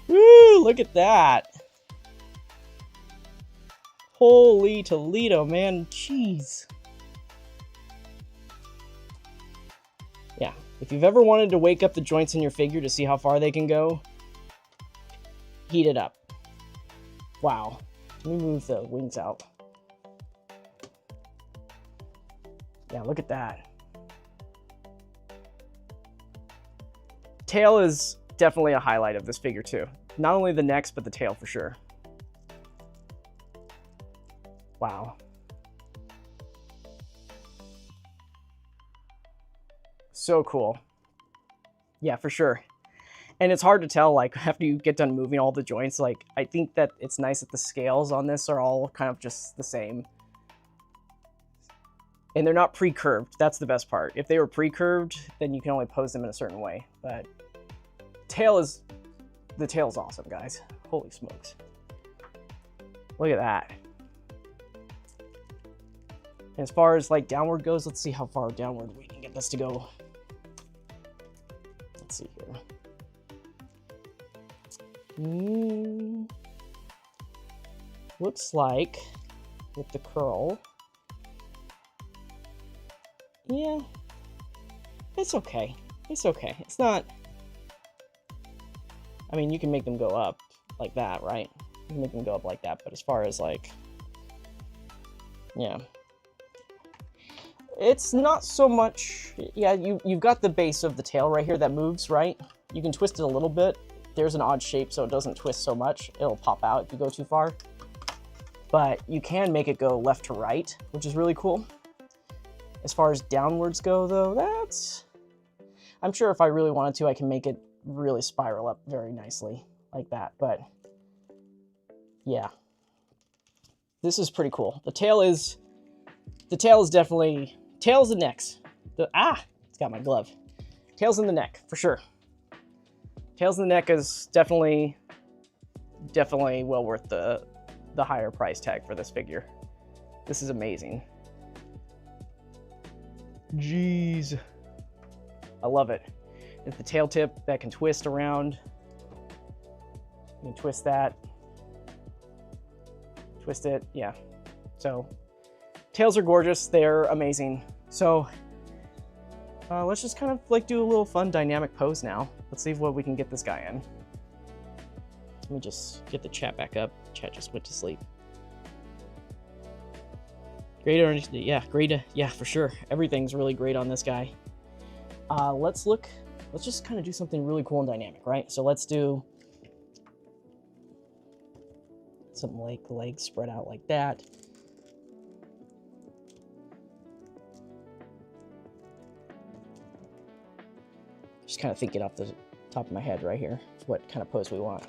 Woo, look at that. Holy Toledo, man. Jeez. Yeah, if you've ever wanted to wake up the joints in your figure to see how far they can go, heat it up. Wow. Let me move the wings out. Yeah, look at that. Tail is definitely a highlight of this figure too. Not only the necks, but the tail for sure. Wow. So cool. Yeah, for sure. And it's hard to tell, like, after you get done moving all the joints, like, I think that it's nice that the scales on this are all kind of just the same. And they're not pre-curved. That's the best part. If they were pre-curved, then you can only pose them in a certain way. But the tail's awesome, guys. Holy smokes. Look at that. And as far as like downward goes, let's see how far downward we can get this to go. Let's see here. Looks like with the curl, yeah, it's okay. It's okay. It's not, I mean, you can make them go up like that, right? You can make them go up like that, but as far as like, yeah. It's not so much, yeah, you've got the base of the tail right here that moves, right? You can twist it a little bit. There's an odd shape so it doesn't twist so much. It'll pop out if you go too far. But you can make it go left to right, which is really cool. As far as downwards go though, I'm sure if I really wanted to, I can make it really spiral up very nicely like that, but yeah. This is pretty cool. The tail is definitely, tails and necks. It's got my glove. Tails and the neck, for sure. Tails and the neck is definitely well worth the higher price tag for this figure. This is amazing. Jeez. I love it. It's the tail tip that can twist around. You can twist that. Twist it, yeah. So, tails are gorgeous. They're amazing. So, let's just kind of like do a little fun dynamic pose now. Let's see what we can get this guy in. Let me just get the chat back up. Chat just went to sleep. Great, yeah, great, yeah, for sure. Everything's really great on this guy. Let's just kind of do something really cool and dynamic, right? So let's do something like the legs spread out like that. Just kind of thinking off the top of my head right here, what kind of pose we want.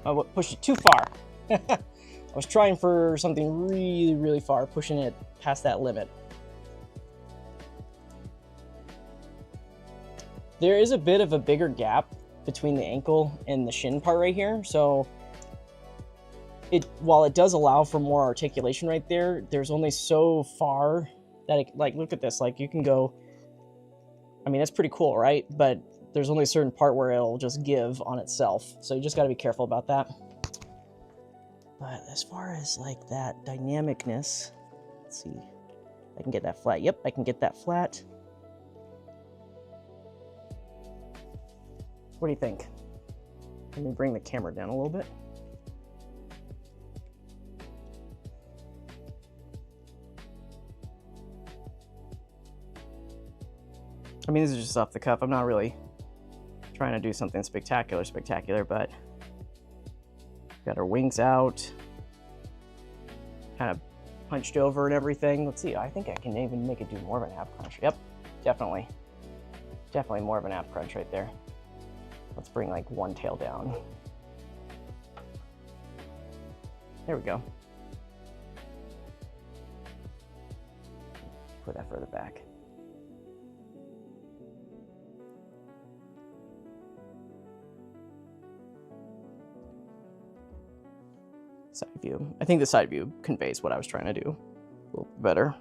Oh, I pushed it too far. I was trying for something really, really far, pushing it past that limit. There is a bit of a bigger gap between the ankle and the shin part right here. So while it does allow for more articulation right there, there's only so far that it, like, look at this, like you can go, I mean, that's pretty cool, right? But there's only a certain part where it'll just give on itself. So you just got to be careful about that. But as far as like that dynamicness, let's see, I can get that flat. Yep, I can get that flat. What do you think? Let me bring the camera down a little bit. I mean, this is just off the cuff. I'm not really trying to do something spectacular, but got our wings out, kind of punched over and everything. Let's see, I think I can even make it do more of an ab crunch. Yep, definitely more of an ab crunch right there. Let's bring like one tail down. There we go. Put that further back. Side view. I think the side view conveys what I was trying to do a little better.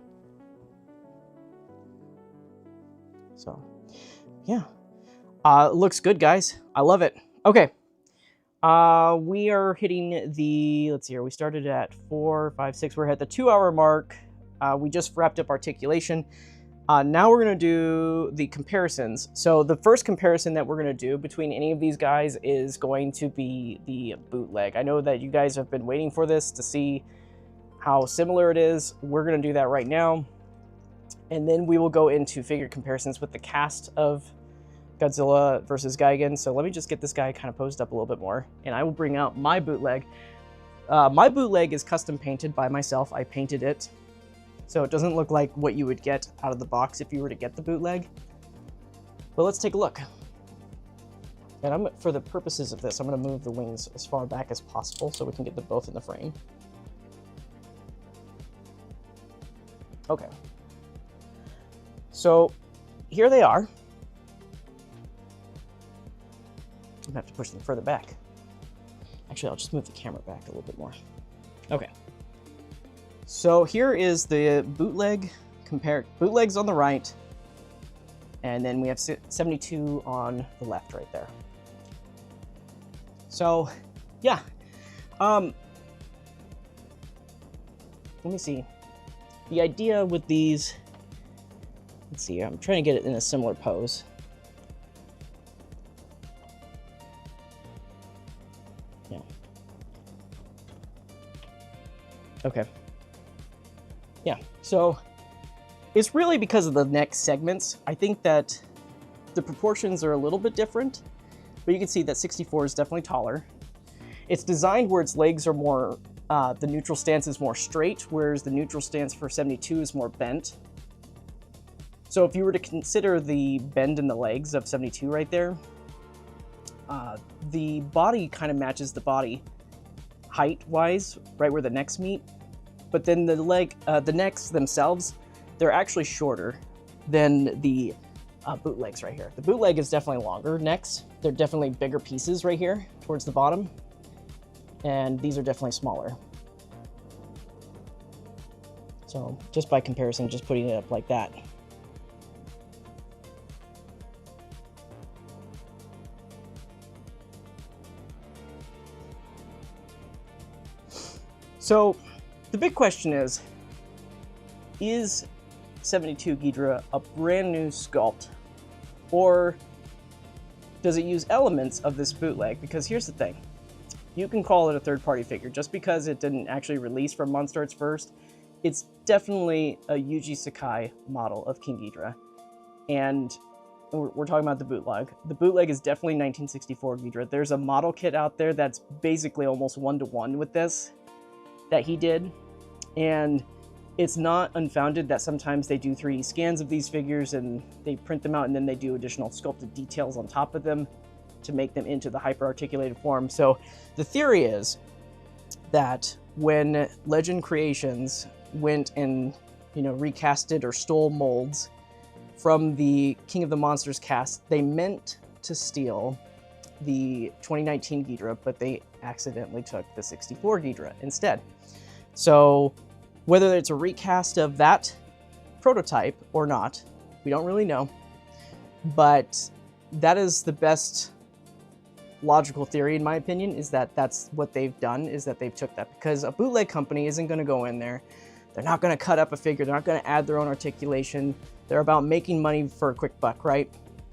So, yeah. Looks good, guys. I love it. Okay. We are hitting the, let's see here, we started at 4, 5, 6. We're at the 2-hour mark. We just wrapped up articulation. Now we're going to do the comparisons. So the first comparison that we're going to do between any of these guys is going to be the bootleg. I know that you guys have been waiting for this to see how similar it is. We're going to do that right now. And then we will go into figure comparisons with the cast of Godzilla versus Gigan. So let me just get this guy kind of posed up a little bit more, and I will bring out my bootleg. My bootleg is custom painted by myself. I painted it, so it doesn't look like what you would get out of the box if you were to get the bootleg. But let's take a look. And for the purposes of this, I'm going to move the wings as far back as possible so we can get them both in the frame. Okay. So here they are. I'm gonna have to push them further back. Actually, I'll just move the camera back a little bit more. Okay. So here is the bootleg. Bootleg's on the right, and then we have 72 on the left right there. So, yeah. Let me see. The idea with these, let's see, I'm trying to get it in a similar pose. Yeah. Okay. Yeah, so it's really because of the neck segments. I think that the proportions are a little bit different, but you can see that 64 is definitely taller. It's designed where its legs are more, the neutral stance is more straight, whereas the neutral stance for 72 is more bent. So if you were to consider the bend in the legs of 72 right there, the body kind of matches the body height-wise, right where the necks meet. But then the necks themselves, they're actually shorter than the bootlegs right here. The bootleg is definitely longer necks. They're definitely bigger pieces right here towards the bottom. And these are definitely smaller. So just by comparison, just putting it up like that. So the big question is 72 Ghidorah a brand new sculpt, or does it use elements of this bootleg? Because here's the thing. you can call it a third-party figure. Just because it didn't actually release from MonsterArts first, it's definitely a Yuji Sakai model of King Ghidorah. And we're talking about the bootleg. The bootleg is definitely 1964 Ghidorah. There's a model kit out there that's basically almost one-to-one with this that he did. And it's not unfounded that sometimes they do 3D scans of these figures and they print them out and then they do additional sculpted details on top of them to make them into the hyper-articulated form. So the theory is that when Legend Creations went and, recasted or stole molds from the King of the Monsters cast, they meant to steal the 2019 Ghidorah, but they accidentally took the 64 Ghidorah instead. So whether it's a recast of that prototype or not, we don't really know, but that is the best logical theory, in my opinion, is that that's what they've done, is that they've took that, because a bootleg company isn't going to go in there. They're not going to cut up a figure. They're not going to add their own articulation. They're about making money for a quick buck, right?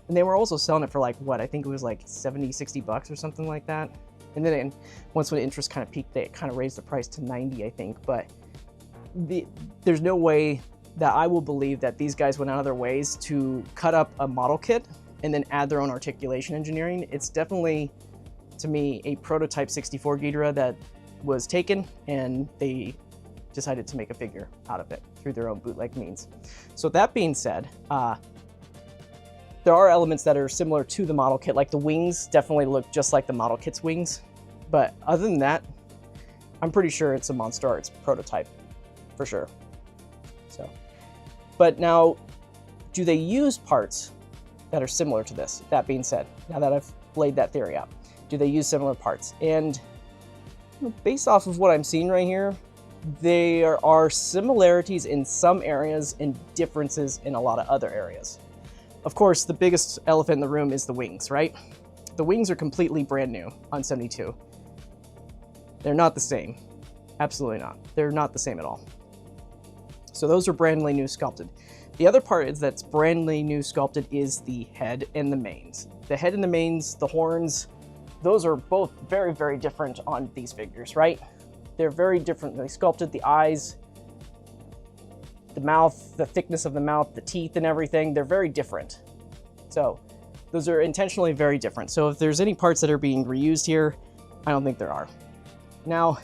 And they were also selling it for like, what, I think it was like 70, 60 bucks or something like that. And then once when interest kind of peaked, they kind of raised the price to 90, I think. But there's no way that I will believe that these guys went out of their ways to cut up a model kit and then add their own articulation engineering. It's definitely, to me, a prototype 64 Ghidorah that was taken and they decided to make a figure out of it through their own bootleg means. So that being said, there are elements that are similar to the model kit, like the wings definitely look just like the model kit's wings. But other than that, I'm pretty sure it's a MonsterArts prototype, for sure. So, but now, do they use parts that are similar to this? That being said, now that I've laid that theory out, do they use similar parts? And based off of what I'm seeing right here, there are similarities in some areas and differences in a lot of other areas. Of course, the biggest elephant in the room is the wings, right? The wings are completely brand new on 72. They're not the same. Absolutely not. They're not the same at all. So those are brandly new sculpted. The other part is that's brandly new sculpted is the head and the manes. The head and the manes, the horns, those are both very, very different on these figures, right? They're very differently sculpted. The eyes, the mouth, the thickness of the mouth, the teeth and everything, they're very different. So those are intentionally very different. So if there's any parts that are being reused here, I don't think there are. Now,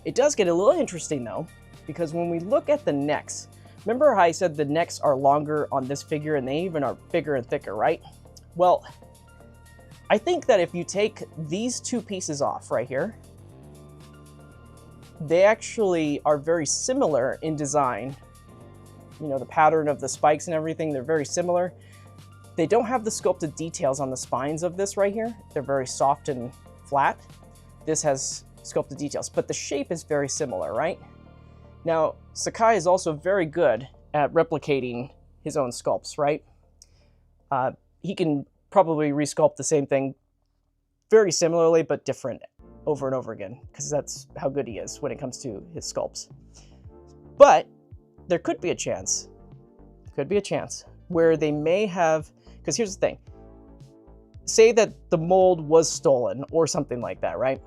it does get a little interesting though, because when we look at the necks, remember how I said the necks are longer on this figure and they even are bigger and thicker, right? Well, I think that if you take these two pieces off right here, they actually are very similar in design. The pattern of the spikes and everything, they're very similar. They don't have the sculpted details on the spines of this right here. They're very soft and flat. This has sculpted details, but the shape is very similar, right? Now, Sakai is also very good at replicating his own sculpts, right? He can probably resculpt the same thing very similarly, but different over and over again, because that's how good he is when it comes to his sculpts. But there could be a chance where they may have, because here's the thing, say that the mold was stolen or something like that, right?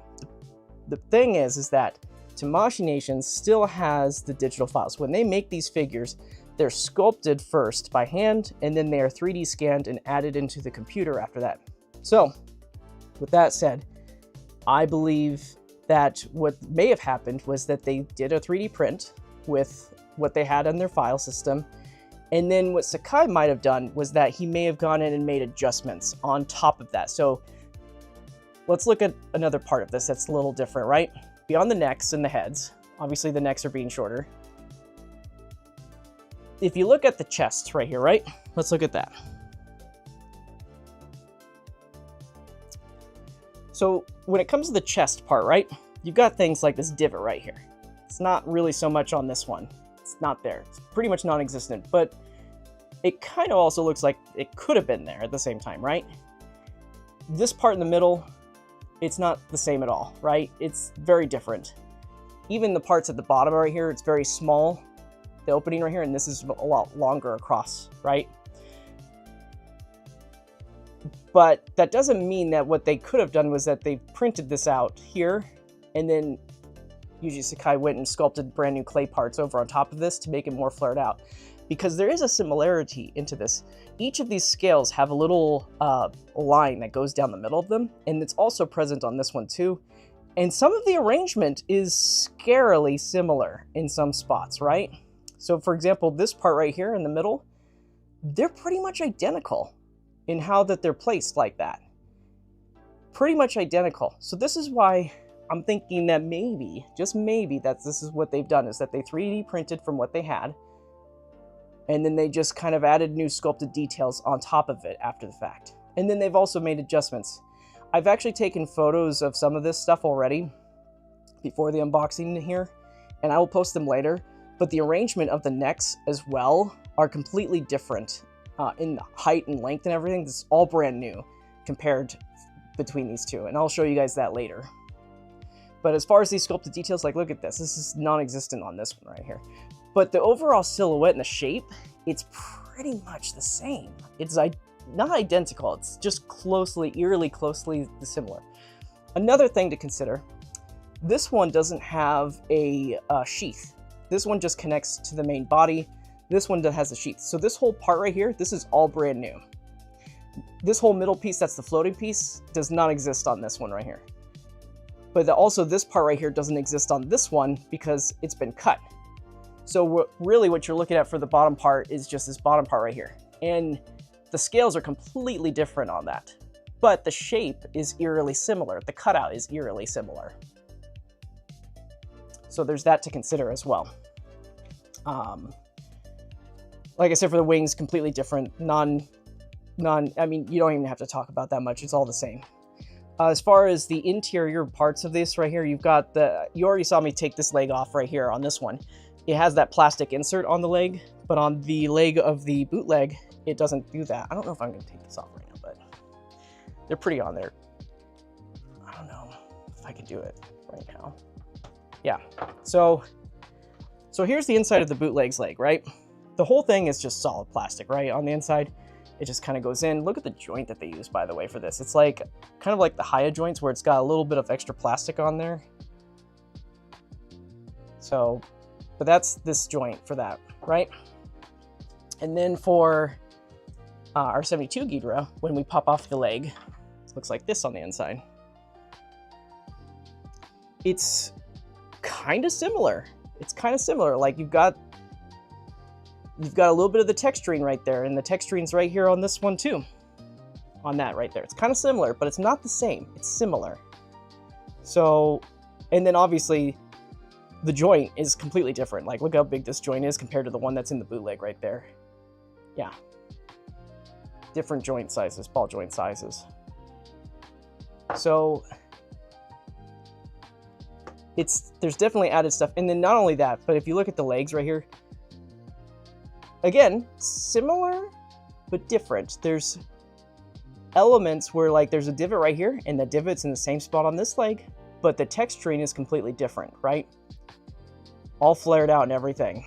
The thing is that Tamashii Nation still has the digital files. When they make these figures, they're sculpted first by hand, and then they are 3D scanned and added into the computer after that. So, with that said, I believe that what may have happened was that they did a 3D print with what they had on their file system, and then what Sakai might have done was that he may have gone in and made adjustments on top of that. So, let's look at another part of this that's a little different, right? Beyond the necks and the heads, obviously the necks are being shorter. If you look at the chest right here, right? Let's look at that. So when it comes to the chest part, right? You've got things like this divot right here. It's not really so much on this one. It's not there. It's pretty much non-existent, but it kind of also looks like it could have been there at the same time, right? This part in the middle, it's not the same at all, right? It's very different. Even the parts at the bottom right here, it's very small, the opening right here, and this is a lot longer across, right? But that doesn't mean that what they could have done was that they printed this out here, and then Yuji Sakai went and sculpted brand new clay parts over on top of this to make it more flared out. Because there is a similarity into this. Each of these scales have a little line that goes down the middle of them, and it's also present on this one too. And some of the arrangement is scarily similar in some spots, right? So for example, this part right here in the middle, they're pretty much identical in how that they're placed like that. Pretty much identical. So this is why I'm thinking that maybe, just maybe, that this is what they've done, is that they 3D printed from what they had, and then they just kind of added new sculpted details on top of it after the fact. And then they've also made adjustments. I've actually taken photos of some of this stuff already before the unboxing here, and I will post them later. But the arrangement of the necks as well are completely different in height and length and everything. This is all brand new compared between these two, and I'll show you guys that later. But as far as these sculpted details, like look at this. This is non-existent on this one right here. But the overall silhouette and the shape, it's pretty much the same. It's not identical, it's just eerily closely similar. Another thing to consider, this one doesn't have a sheath. This one just connects to the main body. This one has a sheath. So this whole part right here, this is all brand new. This whole middle piece, that's the floating piece, does not exist on this one right here. But also this part right here doesn't exist on this one because it's been cut. So really what you're looking at for the bottom part is just this bottom part right here. And the scales are completely different on that. But the shape is eerily similar. The cutout is eerily similar. So there's that to consider as well. Like I said, for the wings, completely different. I mean, you don't even have to talk about that much. It's all the same. As far as the interior parts of this right here, you've got you already saw me take this leg off right here on this one. It has that plastic insert on the leg, but on the leg of the bootleg, it doesn't do that. I don't know if I'm going to take this off right now, but they're pretty on there. I don't know if I could do it right now. Yeah, so here's the inside of the bootleg's leg, right? The whole thing is just solid plastic, right? On the inside, it just kind of goes in. Look at the joint that they use, by the way, for this. It's like kind of like the Haya joints where it's got a little bit of extra plastic on there. So, but that's this joint for that, right? And then for our 72 Ghidorah, when we pop off the leg, it looks like this on the inside. It's kind of similar. It's kind of similar. Like you've got a little bit of the texturing right there, and the texturing's right here on this one too. On that right there. It's kind of similar, but it's not the same. It's similar. So, and then obviously the joint is completely different. Like look how big this joint is compared to the one that's in the bootleg right there. Yeah. Different joint sizes, ball joint sizes. So there's definitely added stuff. And then not only that, but if you look at the legs right here, again, similar, but different. There's elements where like there's a divot right here and the divot's in the same spot on this leg, but the texturing is completely different, right? All flared out and everything.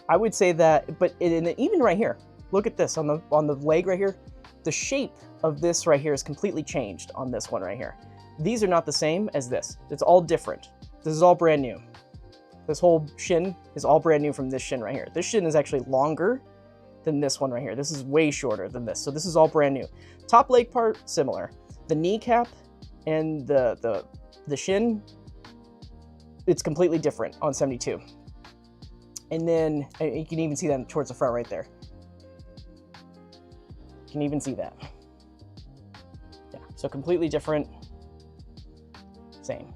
I would say that, but even right here, look at this on the leg right here. The shape of this right here is completely changed on this one right here. These are not the same as this. It's all different. This is all brand new. This whole shin is all brand new from this shin right here. This shin is actually longer than this one right here. This is way shorter than this. So this is all brand new. Top leg part, similar. The kneecap and the shin, it's completely different on 72. And then you can even see that towards the front right there. You can even see that. Yeah, so completely different. Same.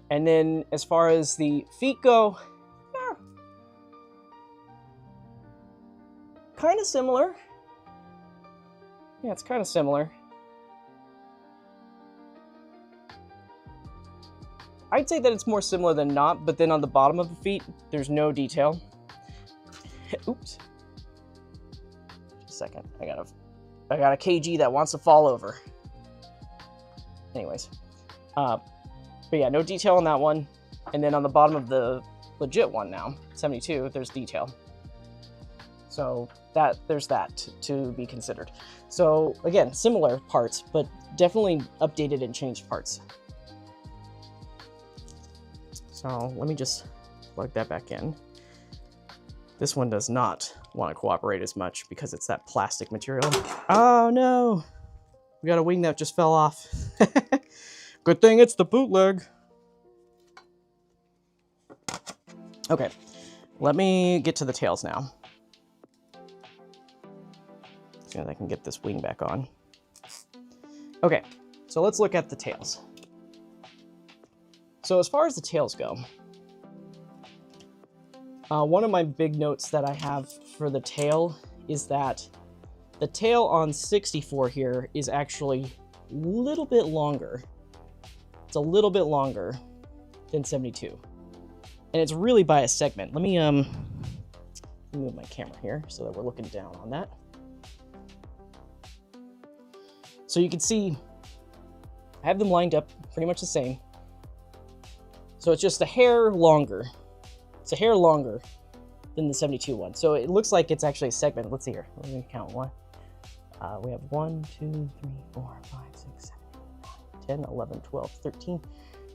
And then as far as the feet go, yeah, kind of similar. Yeah, it's kind of similar. I'd say that it's more similar than not, but then on the bottom of the feet, there's no detail. Oops. Just a second. I got a KG that wants to fall over. Anyways. But yeah, no detail on that one. And then on the bottom of the legit one now, 72, there's detail. So there's that to be considered. So again, similar parts, but definitely updated and changed parts. So let me just plug that back in. This one does not want to cooperate as much because it's that plastic material. Oh no, we got a wing that just fell off. Good thing it's the bootleg. Okay, let me get to the tails now. See if I can get this wing back on. Okay, so let's look at the tails. So as far as the tails go, one of my big notes that I have for the tail is that the tail on 64 here is actually a little bit longer. It's a little bit longer than 72. And it's really by a segment. Let me move my camera here so that we're looking down on that. So you can see I have them lined up pretty much the same. So it's just a hair longer. It's a hair longer than the 72 one. So it looks like it's actually a segment. Let's see here. Let me count one. We have 1, 2, 3, 4, 5, 6, 7, 8, 9, 10, 11, 12, 13.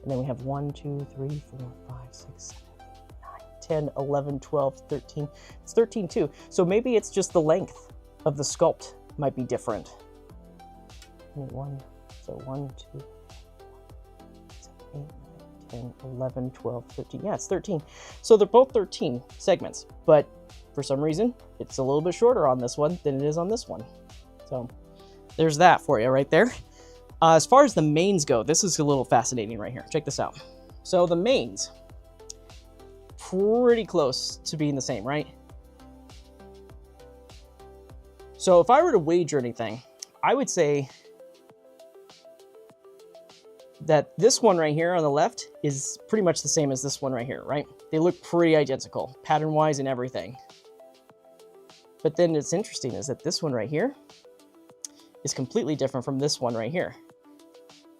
And then we have 1, 2, 3, 4, 5, 6, 7, 8, 9, 10, 11, 12, 13. It's 13 too. So maybe it's just the length of the sculpt might be different. 1, 2, 7, 8, 10, 11, 12, 13. Yeah, it's 13. So they're both 13 segments, but for some reason, it's a little bit shorter on this one than it is on this one. So there's that for you right there. As far as the mains go, this is a little fascinating right here. Check this out. So the mains, pretty close to being the same, right? So if I were to wager anything, I would say that this one right here on the left is pretty much the same as this one right here, right? They look pretty identical, pattern-wise and everything. But then it's interesting is that this one right here is completely different from this one right here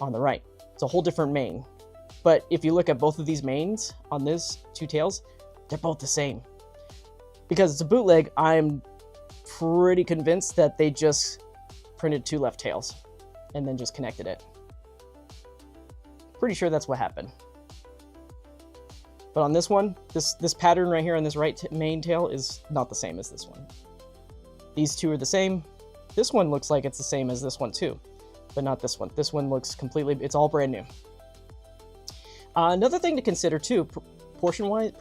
on the right. It's a whole different mane. But if you look at both of these manes on these two tails, they're both the same. Because it's a bootleg, I'm pretty convinced that they just printed two left tails and then just connected it. Pretty sure that's what happened. But on this one, this pattern right here on this right main tail is not the same as this one. These two are the same. This one looks like it's the same as this one too, but not this one. This one looks completely, it's all brand new. Another thing to consider too, proportion-wise,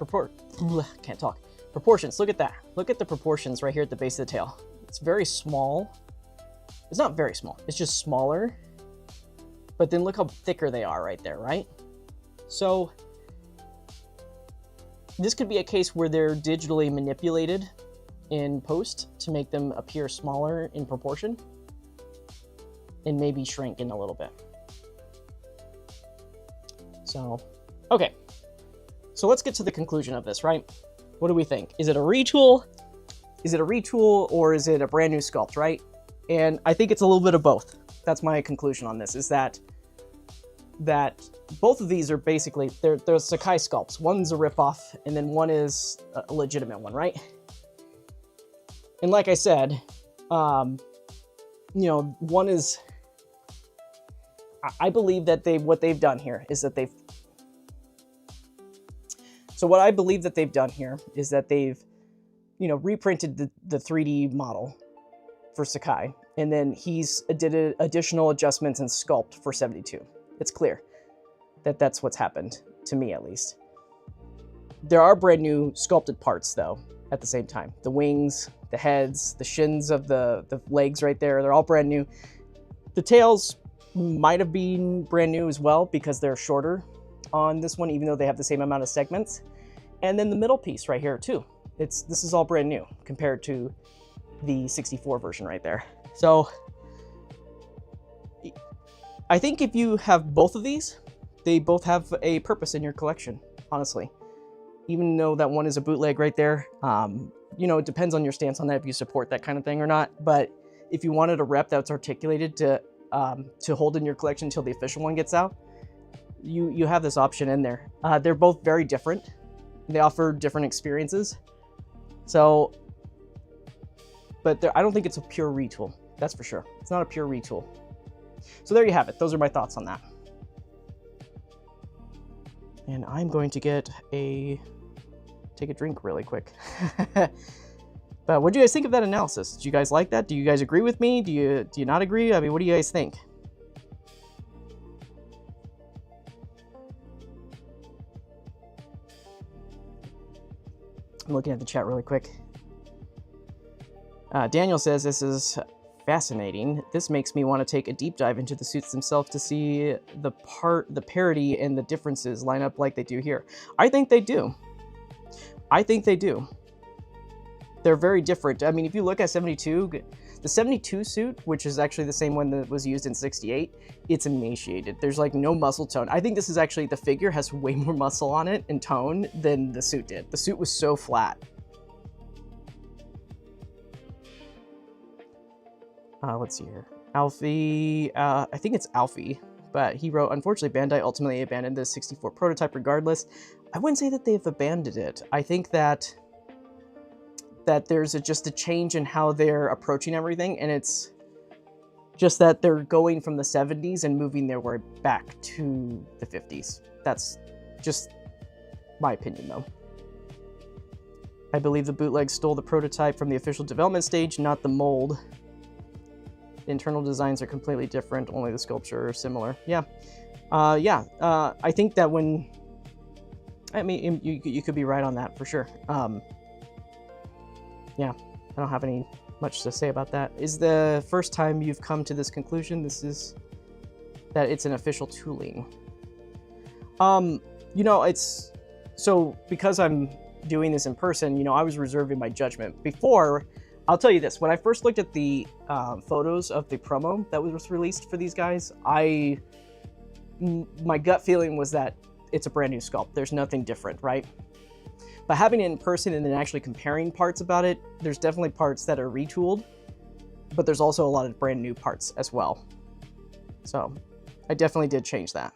can't talk. Proportions, look at that. Look at the proportions right here at the base of the tail. It's very small. It's not very small, it's just smaller. But then look how thicker they are right there, right? So this could be a case where they're digitally manipulated in post to make them appear smaller in proportion and maybe shrink in a little bit. So, okay. So let's get to the conclusion of this, right? What do we think? Is it a retool? Is it a retool or is it a brand new sculpt, right? And I think it's a little bit of both. That's my conclusion on this, is that both of these are basically, they're Sakai sculpts. One's a ripoff, and then one is a legitimate one, right? And like I said, you know, one is, I believe that what they've done here is that they've, so what I believe that they've done here is that they've, you know, reprinted the 3D model for Sakai, and then he's did additional adjustments in sculpt for 72. It's clear that that's what's happened, to me at least. There are brand new sculpted parts though, at the same time. The wings, the heads, the shins of the legs right there, they're all brand new. The tails might have been brand new as well because they're shorter on this one, even though they have the same amount of segments. And then the middle piece right here too. This is all brand new compared to the 64 version right there. So I think if you have both of these, they both have a purpose in your collection, honestly. Even though that one is a bootleg right there, you know, it depends on your stance on that, if you support that kind of thing or not. But if you wanted a rep that's articulated to hold in your collection until the official one gets out, you have this option in there. They're both very different. They offer different experiences. So but I don't think it's a pure retool. That's for sure. It's not a pure retool. So there you have it. Those are my thoughts on that. And I'm going to take a drink really quick. But what do you guys think of that analysis? Do you guys like that? Do you guys agree with me? Do you not agree? I mean, what do you guys think? I'm looking at the chat really quick. Daniel says, this is fascinating. This makes me want to take a deep dive into the suits themselves to see the parity and the differences line up like they do here. I think they do. I think they do. They're very different. I mean, if you look at 72, the 72 suit, which is actually the same one that was used in 68, it's emaciated. There's like no muscle tone. I think this is actually, the figure has way more muscle on it and tone than the suit did. The suit was so flat. Let's see here. Alfie, I think it's Alfie, but he wrote, unfortunately, Bandai ultimately abandoned the 64 prototype regardless. I wouldn't say that they've abandoned it. I think that there's just a change in how they're approaching everything, and it's just that they're going from the 70s and moving their way back to the 50s. That's just my opinion, though. I believe the bootleg stole the prototype from the official development stage, not the mold. The internal designs are completely different, only the sculpture are similar. Yeah. I think that when... I mean, you could be right on that, for sure. Yeah, I don't have much to say about that. Is the first time you've come to this conclusion, that it's an official tooling? You know, it's... So, because I'm doing this in person, you know, I was reserving my judgment. Before... I'll tell you this, when I first looked at the photos of the promo that was released for these guys, my gut feeling was that it's a brand new sculpt. There's nothing different, right? But having it in person and then actually comparing parts about it, there's definitely parts that are retooled, but there's also a lot of brand new parts as well. So I definitely did change that.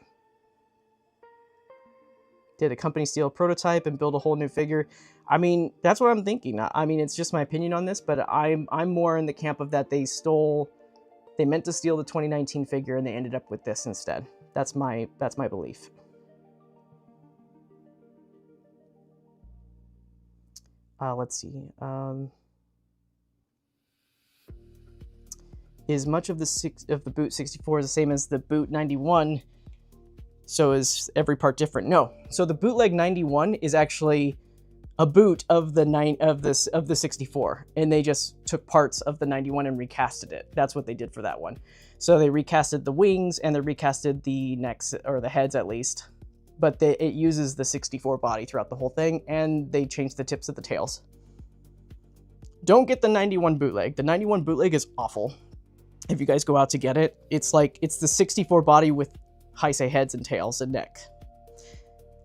Did a company steal a prototype and build a whole new figure? I mean, that's what I'm thinking. I mean, it's just my opinion on this, but I'm more in the camp of that they meant to steal the 2019 figure and they ended up with this instead. That's my belief. Let's see. Is much of the Boot 64 the same as the Boot 91? So is every part different? No. So the Bootleg 91 is actually a boot of the 64, and they just took parts of the 91 and recasted it. That's what they did for that one. So they recasted the wings and they recasted the necks, or the heads at least, but it uses the 64 body throughout the whole thing, and they changed the tips of the tails. Don't get the 91 bootleg. The 91 bootleg is awful. If you guys go out to get it, it's the 64 body with Heisei heads and tails and neck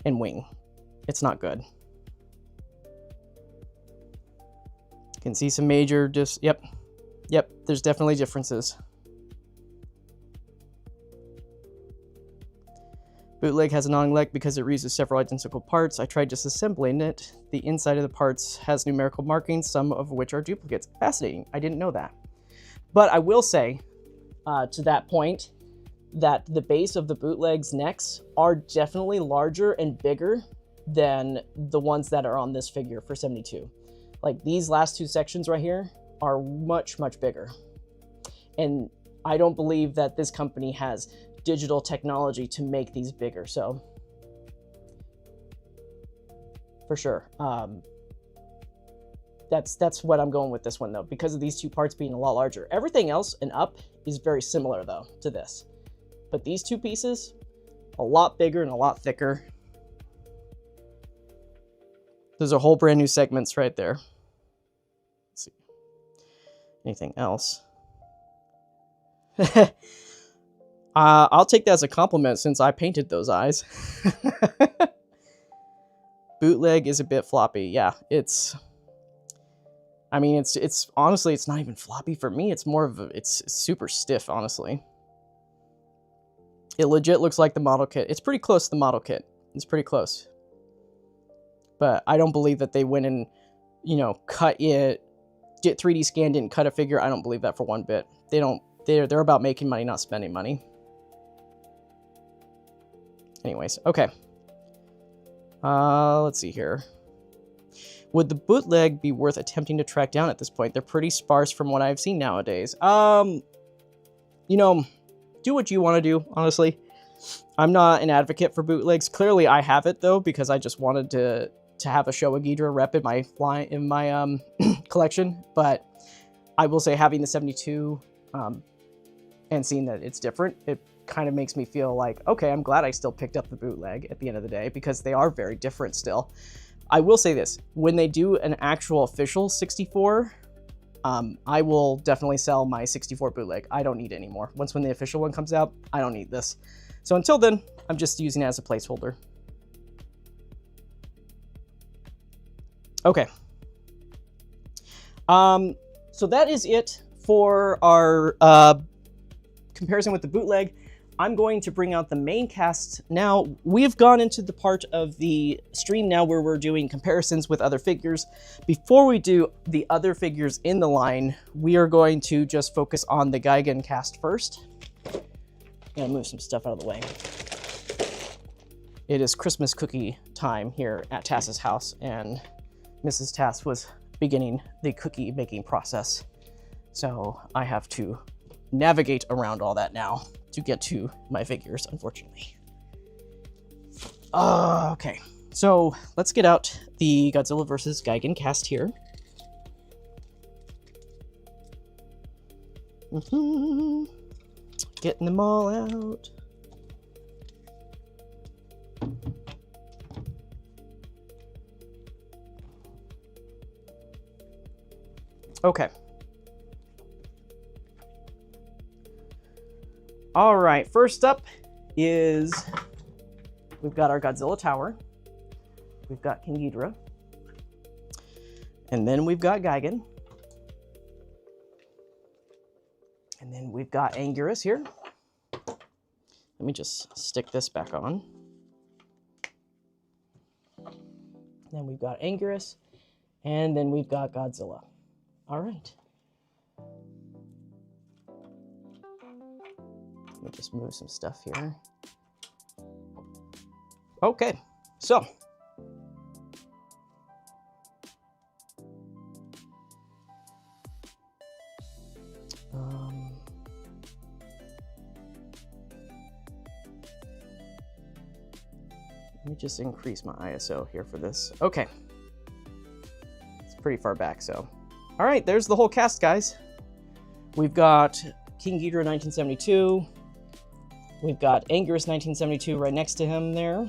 and wing. It's not good. You can see some major yep, there's definitely differences. Bootleg has an on leg because it reuses several identical parts. I tried disassembling it. The inside of the parts has numerical markings, some of which are duplicates. Fascinating. I didn't know that. But I will say, to that point, that the base of the bootleg's necks are definitely larger and bigger than the ones that are on this figure for 72. Like, these last two sections right here are much, much bigger. And I don't believe that this company has digital technology to make these bigger, so for sure. That's what I'm going with this one, though, because of these two parts being a lot larger. Everything else and up is very similar, though, to this. But these two pieces, a lot bigger and a lot thicker. Those are whole brand new segments right there. Let's see. Anything else? I'll take that as a compliment since I painted those eyes. Bootleg is a bit floppy. Yeah, I mean, it's honestly, it's not even floppy for me. It's more of it's super stiff, honestly. It legit looks like the model kit. It's pretty close to the model kit. It's pretty close. But I don't believe that they went and, you know, cut it Get 3D scan didn't cut a figure. I don't believe that for one bit. They're about making money, not spending money. Anyways, okay. Let's see here. Would the bootleg be worth attempting to track down at this point? They're pretty sparse from what I've seen nowadays. You know, do what you want to do, honestly. I'm not an advocate for bootlegs. Clearly, I have it, though, because I just wanted to have a Showa Ghidorah rep in my collection. But I will say having the 72 and seeing that it's different, it kind of makes me feel like, okay, I'm glad I still picked up the bootleg at the end of the day, because they are very different still. I will say this, when they do an actual official 64, I will definitely sell my 64 bootleg. I don't need it anymore. When the official one comes out, I don't need this. So until then, I'm just using it as a placeholder. Okay. So that is it for our comparison with the bootleg. I'm going to bring out the main cast now. We've gone into the part of the stream now where we're doing comparisons with other figures. Before we do the other figures in the line, we are going to just focus on the Gigan cast first. I'm gonna move some stuff out of the way. It is Christmas cookie time here at Tass's house, and Mrs. Tass was beginning the cookie making process. So I have to navigate around all that now to get to my figures, unfortunately. Okay, so let's get out the Godzilla vs. Gigan cast here. Getting them all out. Okay. All right, first up is we've got our Godzilla Tower. We've got King Ghidorah. And then we've got Gigan. And then we've got Anguirus here. Let me just stick this back on. Then we've got Anguirus. And then we've got Godzilla. All right. Let me just move some stuff here. Okay, so. Let me just increase my ISO here for this. Okay. It's pretty far back, so. All right, there's the whole cast, guys. We've got King Ghidorah 1972. We've got Anguirus 1972 right next to him there.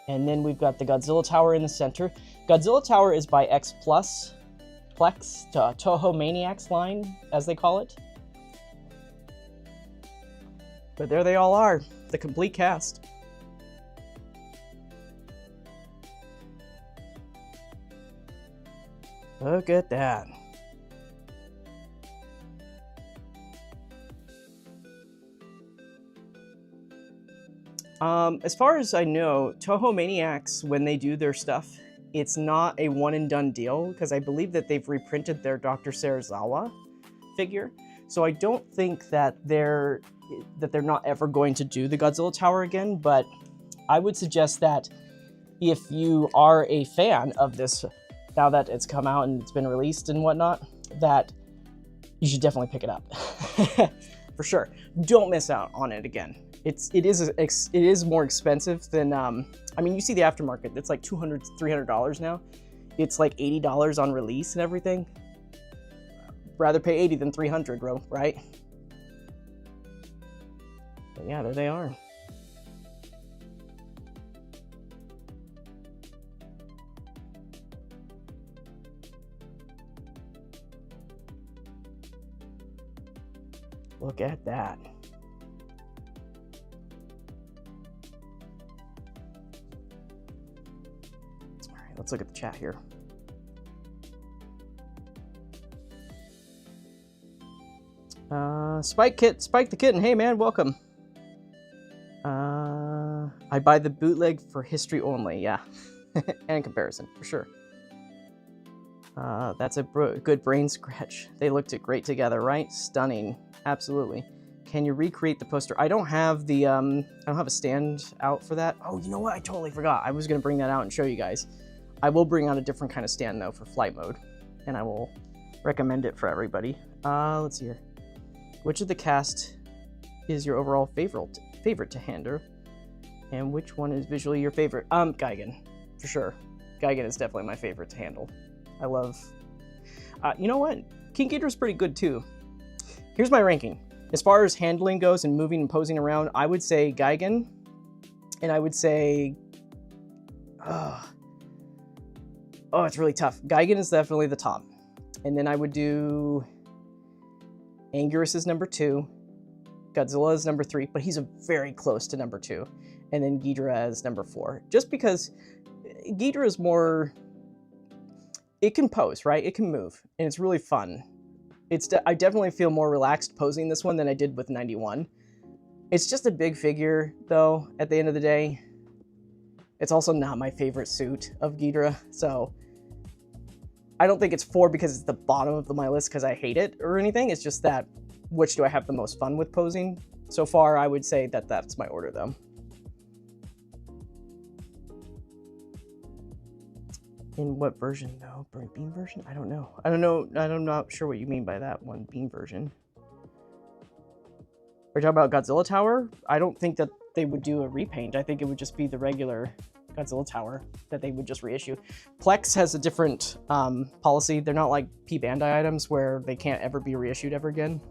And then we've got the Godzilla Tower in the center. Godzilla Tower is by X Plex, Toho Maniacs line, as they call it. But there they all are, the complete cast. Look at that. As far as I know, Toho Maniacs, when they do their stuff, it's not a one and done deal, because I believe that they've reprinted their Dr. Serizawa figure. So I don't think that they're not ever going to do the Godzilla Tower again, but I would suggest that if you are a fan of this, now that it's come out and it's been released and whatnot, that you should definitely pick it up. For sure. Don't miss out on it again. It is more expensive than, I mean, you see the aftermarket, it's like $200, $300 now. It's like $80 on release and everything. Rather pay 80 than 300, bro, right? But yeah, there they are. Look at that. All right, let's look at the chat here. Spike the Kitten, hey man, welcome. I buy the bootleg for history only, yeah. And comparison, for sure. That's a good brain scratch. They looked great together, right? Stunning. Absolutely. Can you recreate the poster? I don't have the, I don't have a stand out for that. Oh, you know what? I totally forgot. I was going to bring that out and show you guys. I will bring out a different kind of stand, though, for flight mode. And I will recommend it for everybody. Let's see here. Which of the cast is your overall favorite to handle? And which one is visually your favorite? Gigan, for sure. Gigan is definitely my favorite to handle. I love... you know what? King Ghidorah is pretty good, too. Here's my ranking. As far as handling goes and moving and posing around, I would say Gigan. And I would say... Oh, it's really tough. Gigan is definitely the top. And then I would do... Anguirus is number 2. Godzilla is number 3, but he's very close to number 2. And then Ghidorah is number 4. Just because Ghidorah is more... It can pose, right? It can move, and it's really fun. I definitely feel more relaxed posing this one than I did with 91. It's just a big figure, though, at the end of the day. It's also not my favorite suit of Ghidorah, so... I don't think it's 4 because it's the bottom of my list because I hate it or anything. It's just that, which do I have the most fun with posing? So far, I would say that that's my order, though. In what version, though? Beam version? I don't know. I'm not sure what you mean by that one. Beam version. We're talking about Godzilla Tower? I don't think that they would do a repaint. I think it would just be the regular Godzilla Tower that they would just reissue. Plex has a different policy. They're not like P Bandai items where they can't ever be reissued ever again.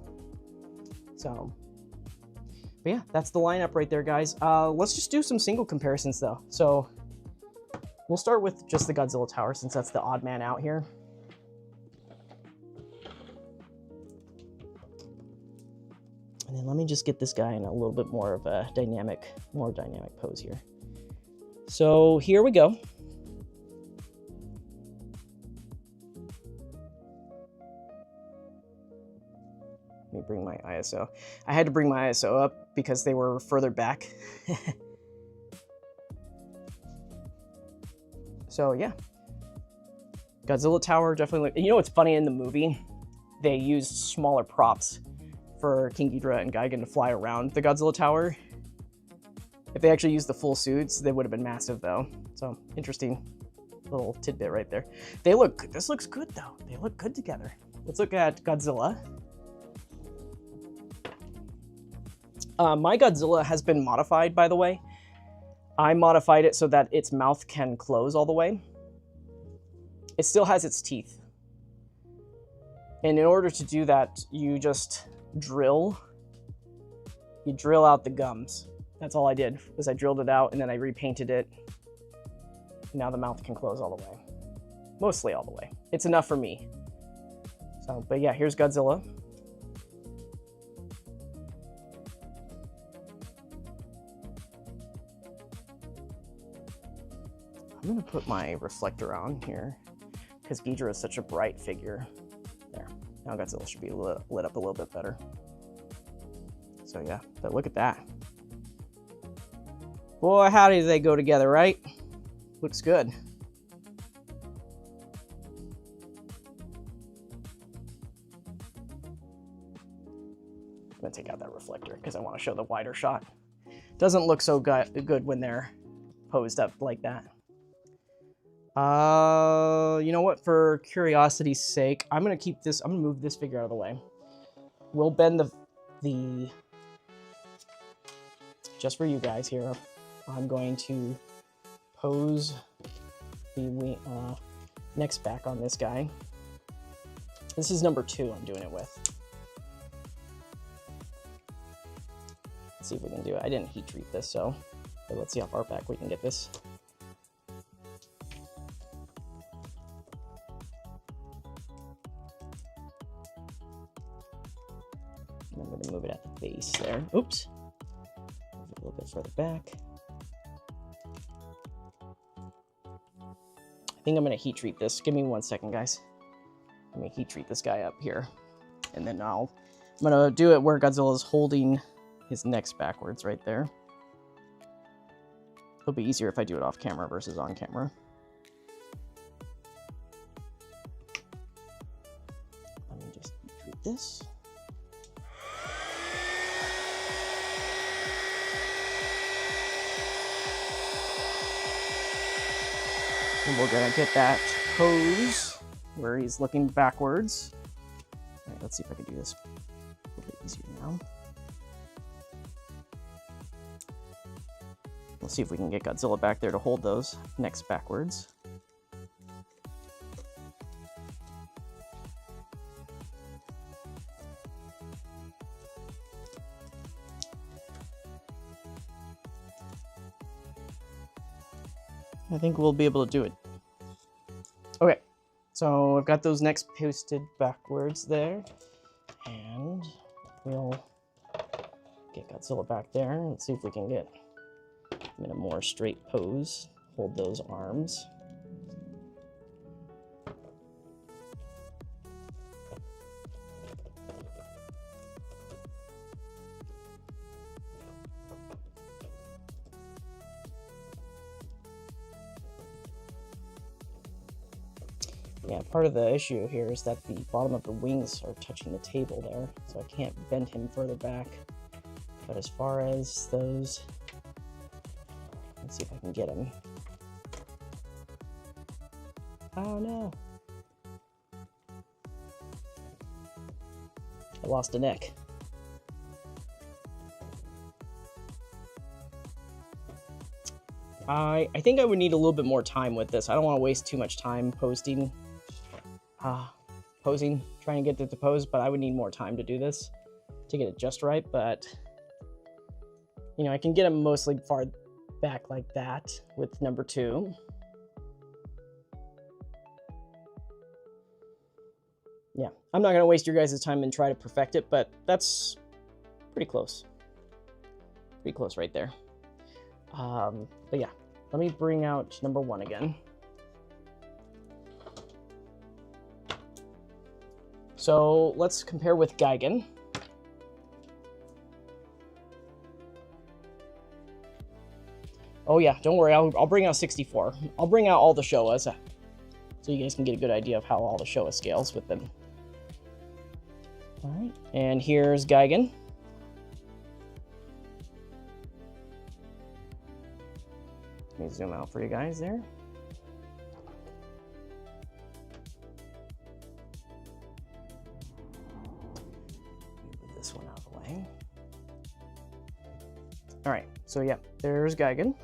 So, but yeah, that's the lineup right there, guys. Let's just do some single comparisons, though. So, we'll start with just the Godzilla Tower, since that's the odd man out here. And then let me just get this guy in a little bit more of a more dynamic pose here. So here we go. Let me bring my ISO. I had to bring my ISO up because they were further back. So yeah, Godzilla Tower definitely. You know what's funny, in the movie, they used smaller props for King Ghidorah and Gigan to fly around the Godzilla Tower. If they actually used the full suits, they would have been massive, though. So interesting little tidbit right there. This looks good, though. They look good together. Let's look at Godzilla. My Godzilla has been modified, by the way. I modified it so that its mouth can close all the way. It still has its teeth. And in order to do that, you just drill. You drill out the gums. That's all I did, was I drilled it out and then I repainted it. Now the mouth can close all the way. Mostly all the way. It's enough for me. So, but yeah, here's Godzilla. I'm gonna put my reflector on here because Ghidorah is such a bright figure. There, now Godzilla should be lit up a little bit better. So yeah, but look at that. Boy, how do they go together, right? Looks good. I'm gonna take out that reflector because I want to show the wider shot. Doesn't look so good when they're posed up like that. You know what? For curiosity's sake, I'm gonna move this figure out of the way. We'll bend the just for you guys here. I'm going to pose the next back on this guy. This is number 2 I'm doing it with. Let's see if we can do it. I didn't heat treat this, so let's see how far back we can get this. I'm going to move it at the base there. Oops. Move it a little bit further back. I think I'm going to heat treat this. Give me 1 second, guys. Let me heat treat this guy up here. And then I'm going to do it where Godzilla is holding his necks backwards right there. It'll be easier if I do it off camera versus on camera. this. And we're gonna get that pose where he's looking backwards. All right, let's see if I can do this a little bit easier now. We'll see if we can get Godzilla back there to hold those necks backwards. I think we'll be able to do it. Okay, so I've got those necks posted backwards there, and we'll get Godzilla back there and see if we can get him in a more straight pose. Hold those arms. Yeah, part of the issue here is that the bottom of the wings are touching the table there, so I can't bend him further back. But as far as those, let's see if I can get him. Oh no! I lost a neck. I think I would need a little bit more time with this. I don't want to waste too much time posing, trying to get it to pose, but I would need more time to do this to get it just right. But, you know, I can get him mostly far back like that with number 2. Yeah, I'm not going to waste your guys' time and try to perfect it, but that's pretty close. Pretty close right there. But yeah, let me bring out number 1 again. So let's compare with Gigan. Oh yeah, don't worry, I'll bring out 64. I'll bring out all the Showas, so you guys can get a good idea of how all the Showa scales with them. All right, and here's Gigan. Let me zoom out for you guys there. Move this one out of the way. All right, so yeah, there's Gigan.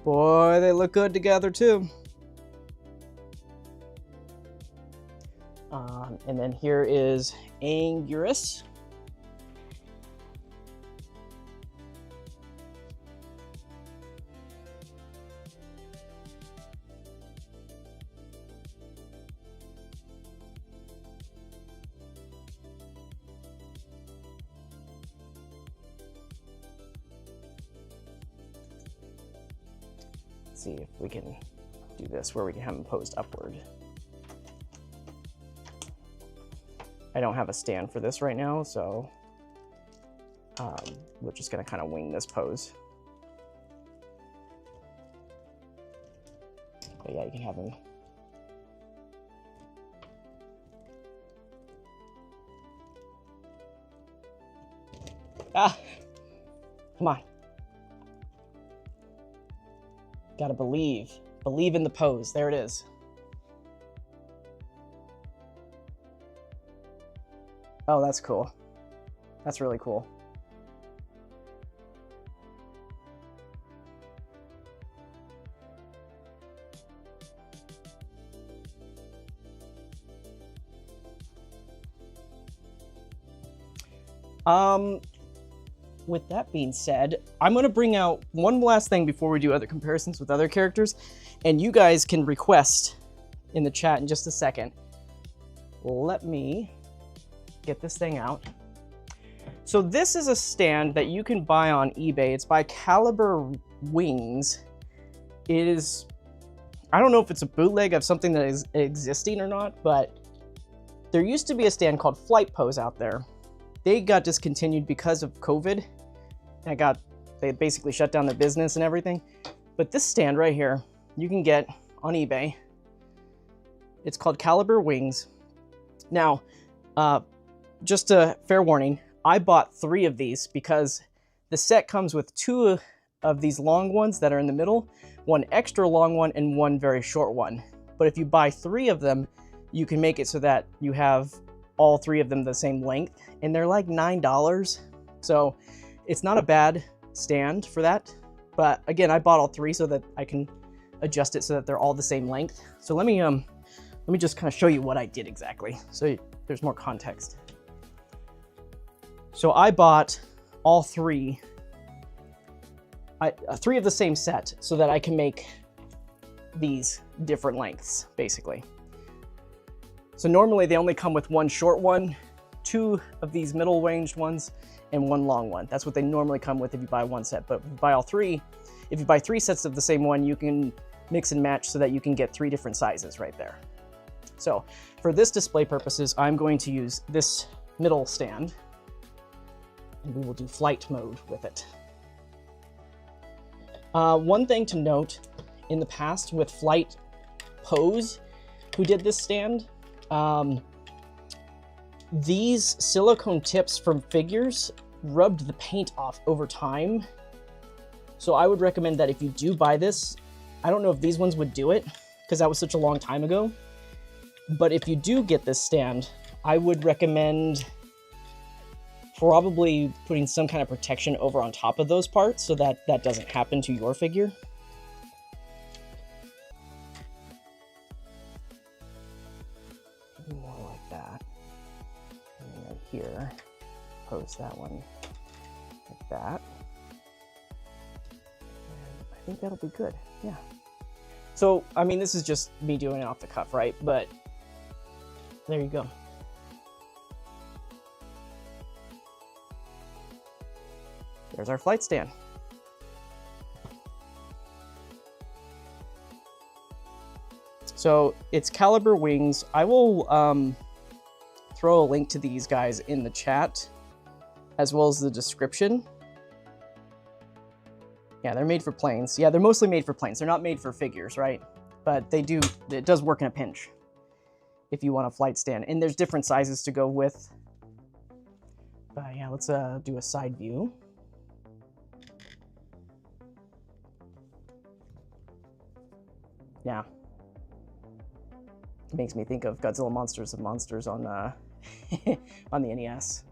Boy, they look good together too. And then here is Anguirus. Let's see if we can do this where we can have them posed upward. I don't have a stand for this right now, so we're just gonna kind of wing this pose. But yeah, you can have him. Ah, come on. Gotta believe. Believe in the pose. There it is. Oh, that's cool. That's really cool. With that being said, I'm going to bring out one last thing before we do other comparisons with other characters, and you guys can request in the chat in just a second. Let me get this thing out. So this is a stand that you can buy on eBay. It's by Caliber Wings. It is, I don't know if it's a bootleg of something that is existing or not, but there used to be a stand called Flight Pose out there. they got discontinued because of COVID. They basically shut down their business and everything. But this stand right here, you can get on eBay. It's called Caliber Wings. Now, just a fair warning, I bought 3 of these because the set comes with 2 of these long ones that are in the middle, 1 extra long one and 1 very short one. But if you buy 3 of them, you can make it so that you have all 3 of them the same length, and they're like $9. So it's not a bad stand for that. But again, I bought all 3 so that I can adjust it so that they're all the same length. So let me just kind of show you what I did exactly, so there's more context. So I bought all 3 of the same set so that I can make these different lengths, basically. So normally they only come with 1 short one, 2 of these middle ranged ones, and 1 long one. That's what they normally come with if you buy 1 set. But if you buy all 3, if you buy 3 sets of the same one, you can mix and match so that you can get 3 different sizes right there. So for this display purposes, I'm going to use this middle stand, and we will do flight mode with it. One thing to note, in the past with Flight Pose, who did this stand, these silicone tips from figures rubbed the paint off over time. So I would recommend that if you do buy this, I don't know if these ones would do it because that was such a long time ago, but if you do get this stand, I would recommend probably putting some kind of protection over on top of those parts so that that doesn't happen to your figure. Maybe more like that. And then right here, pose that one like that. And I think that'll be good, yeah. So, I mean, this is just me doing it off the cuff, right? But there you go. There's our flight stand. So it's Caliber Wings. I will throw a link to these guys in the chat, as well as the description. Yeah, they're made for planes. Yeah, they're mostly made for planes. They're not made for figures, right? But they do, it does work in a pinch if you want a flight stand. And there's different sizes to go with. But yeah, let's do a side view. Yeah. It makes me think of Godzilla Monsters of Monsters on on the NES.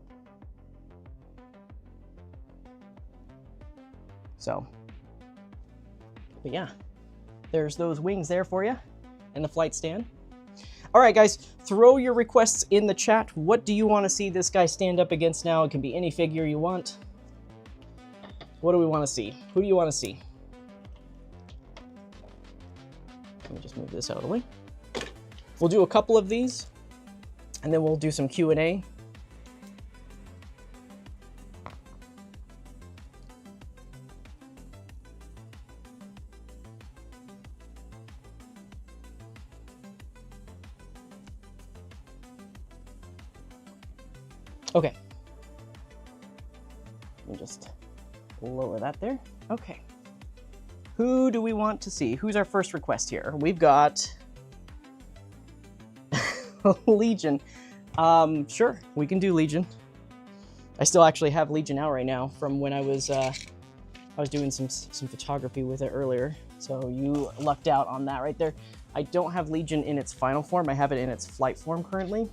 So, but yeah, there's those wings there for you and the flight stand. All right, guys, throw your requests in the chat. What do you want to see this guy stand up against now? It can be any figure you want. What do we want to see? Who do you want to see? Let me just move this out of the way. We'll do a couple of these, and then we'll do some Q&A. Okay. Let me just lower that there. Okay. Who do we want to see? Who's our first request here? We've got Legion. Sure, we can do Legion. I still actually have Legion out right now from when I was doing some photography with it earlier. So you lucked out on that right there. I don't have Legion in its final form. I have it in its flight form currently.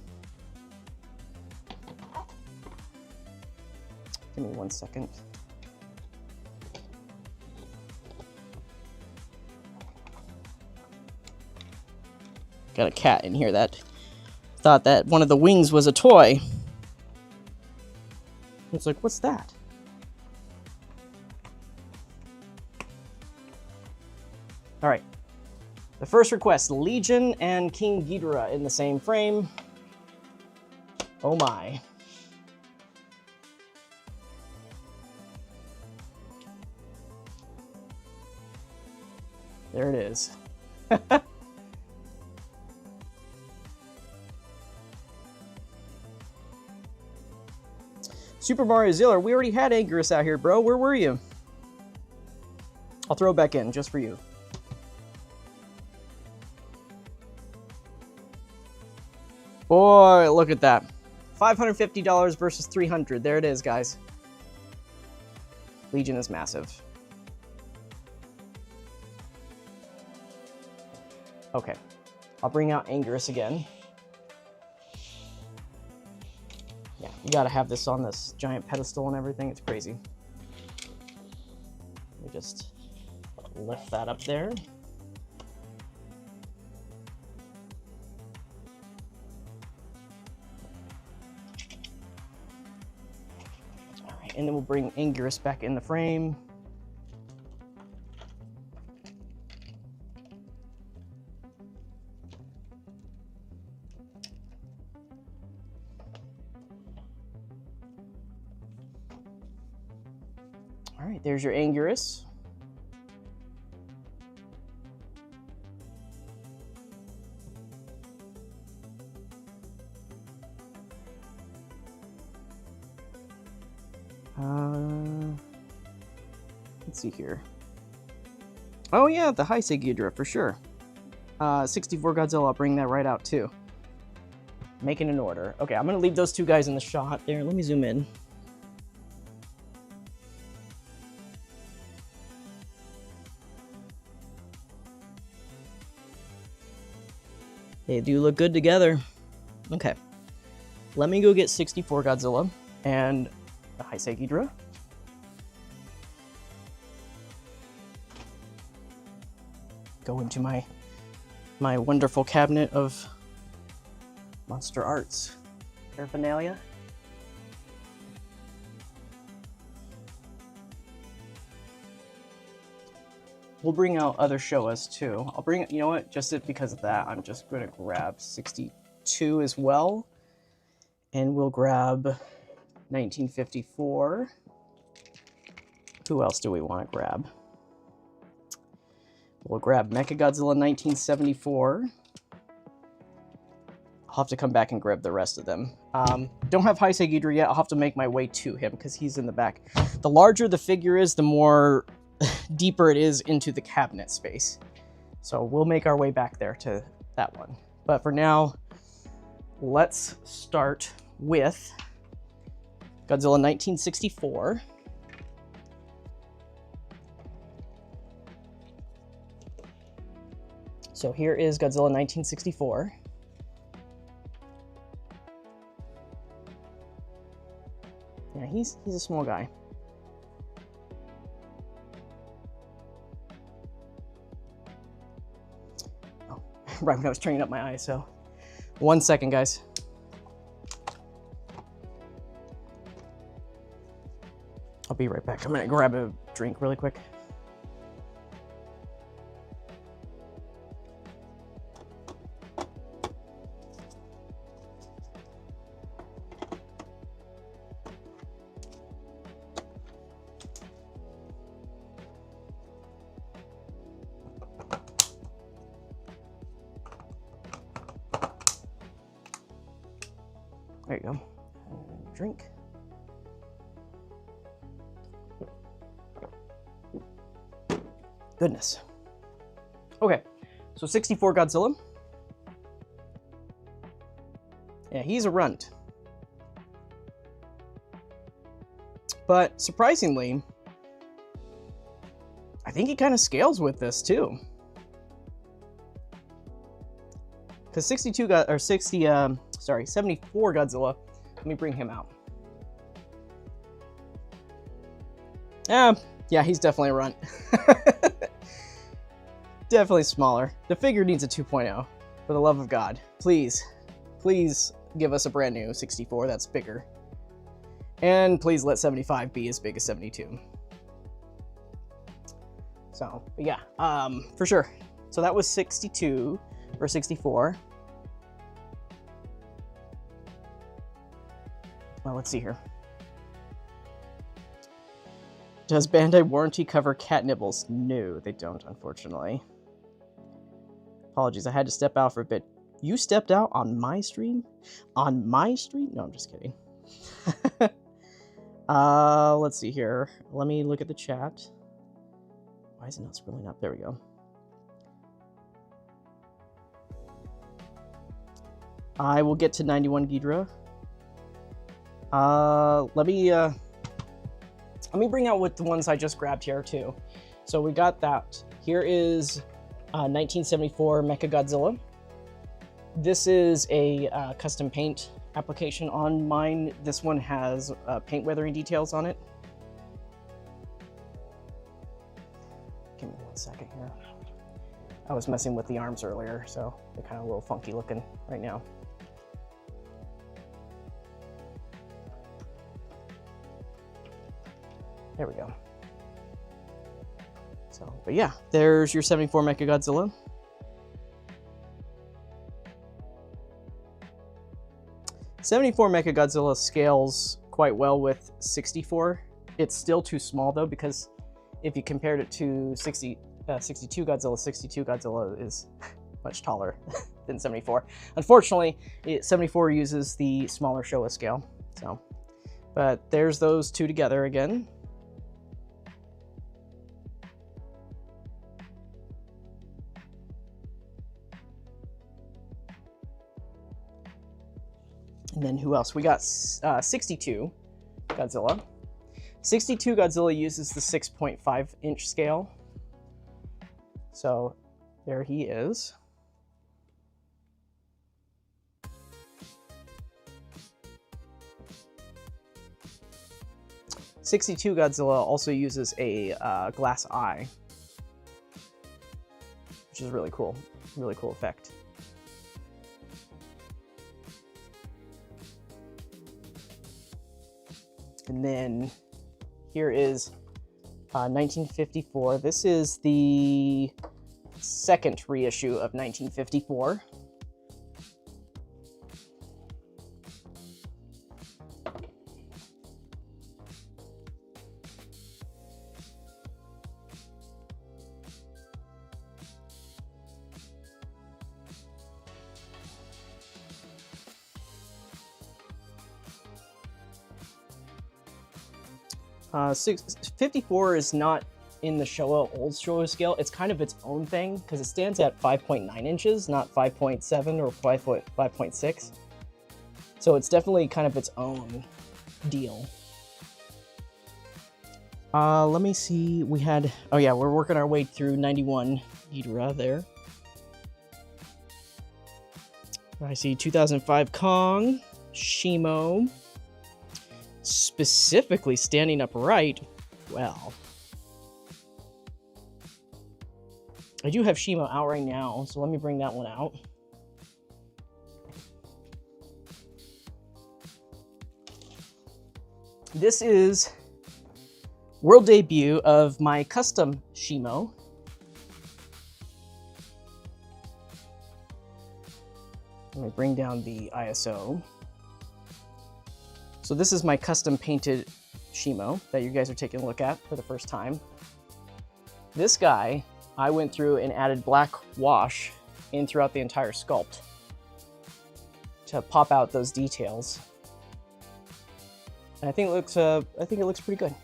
Give me 1 second. Got a cat in here that thought that one of the wings was a toy. It's like, what's that? All right. The first request, Legion and King Ghidorah in the same frame. Oh my. There it is. Super Mario Ziller, we already had Anguirus out here, bro. Where were you? I'll throw it back in just for you. Boy, look at that. $550 versus $300. There it is, guys. Legion is massive. Okay. I'll bring out Anguirus again. Yeah, you gotta have this on this giant pedestal and everything. It's crazy. Let me just lift that up there. All right, and then we'll bring Anguirus back in the frame. All right, there's your Anguirus. Let's see here. Oh yeah, the Heisei Ghidorah for sure. 64 Godzilla, I'll bring that right out too. Making an order. Okay, I'm gonna leave those two guys in the shot there. Let me zoom in. They do look good together. Okay. Let me go get 64 Godzilla and the Heisei Ghidorah. Go into my wonderful cabinet of Monster Arts paraphernalia. We'll bring out other Showas too. I'll bring, you know what, just because of that, I'm just going to grab 62 as well. And we'll grab 1954. Who else do we want to grab? We'll grab Mechagodzilla 1974. I'll have to come back and grab the rest of them. Don't have Heisei Ghidorah yet. I'll have to make my way to him because he's in the back. The larger the figure is, the more deeper it is into the cabinet space. So we'll make our way back there to that one. But for now, let's start with Godzilla 1964. So here is Godzilla 1964. Yeah, he's a small guy. Oh, right when I was turning up my ISO. 1 second, guys. I'll be right back. I'm gonna grab a drink really quick. There you go. Drink. Goodness. Okay, so 64 Godzilla. Yeah, he's a runt. But surprisingly, I think he kind of scales with this too. Because 74 Godzilla. Let me bring him out. Yeah, he's definitely a runt. Definitely smaller. The figure needs a 2.0. For the love of God, please give us a brand new 64 that's bigger. And please let 75 be as big as 72. So, but yeah, for sure. So that was 62 or 64. Well, let's see here. Does Bandai warranty cover cat nibbles? No, they don't, unfortunately. Apologies, I had to step out for a bit. You stepped out on my stream? On my stream? No, I'm just kidding. Let's see here. Let me look at the chat. Why is it not scrolling up? There we go. I will get to 91 Ghidorah. Let me bring out what the ones I just grabbed here too. So we got that. Here is 1974 Mechagodzilla. This is a custom paint application on mine. This one has paint weathering details on it. Give me 1 second here. I was messing with the arms earlier, so they're kind of a little funky looking right now. There we go. So, but yeah, there's your 74 Mechagodzilla. '74 Mechagodzilla scales quite well with 64. It's still too small though, because if you compared it to 62 Godzilla, 62 Godzilla is much taller than 74. Unfortunately, 74 uses the smaller Showa scale. So, but there's those two together again. And then who else? We got 62 Godzilla. 62 Godzilla uses the 6.5 inch scale. So there he is. '62 Godzilla also uses a glass eye, which is really cool effect. And then here is 1954. This is the second reissue of 1954. Uh, 54 is not in the Showa old Showa scale. It's kind of its own thing because it stands at 5.9 inches, not 5.7 or 5.6. So it's definitely kind of its own deal. Let me see. We had, oh yeah, we're working our way through 91 Ghidorah there. I see 2005 Kong, Shimo. Specifically standing upright, well. I do have Shimo out right now, so let me bring that one out. This is world debut of my custom Shimo. Let me bring down the ISO. So this is my custom painted Shimo that you guys are taking a look at for the first time. This guy, I went through and added black wash in throughout the entire sculpt to pop out those details. And I think it looks pretty good.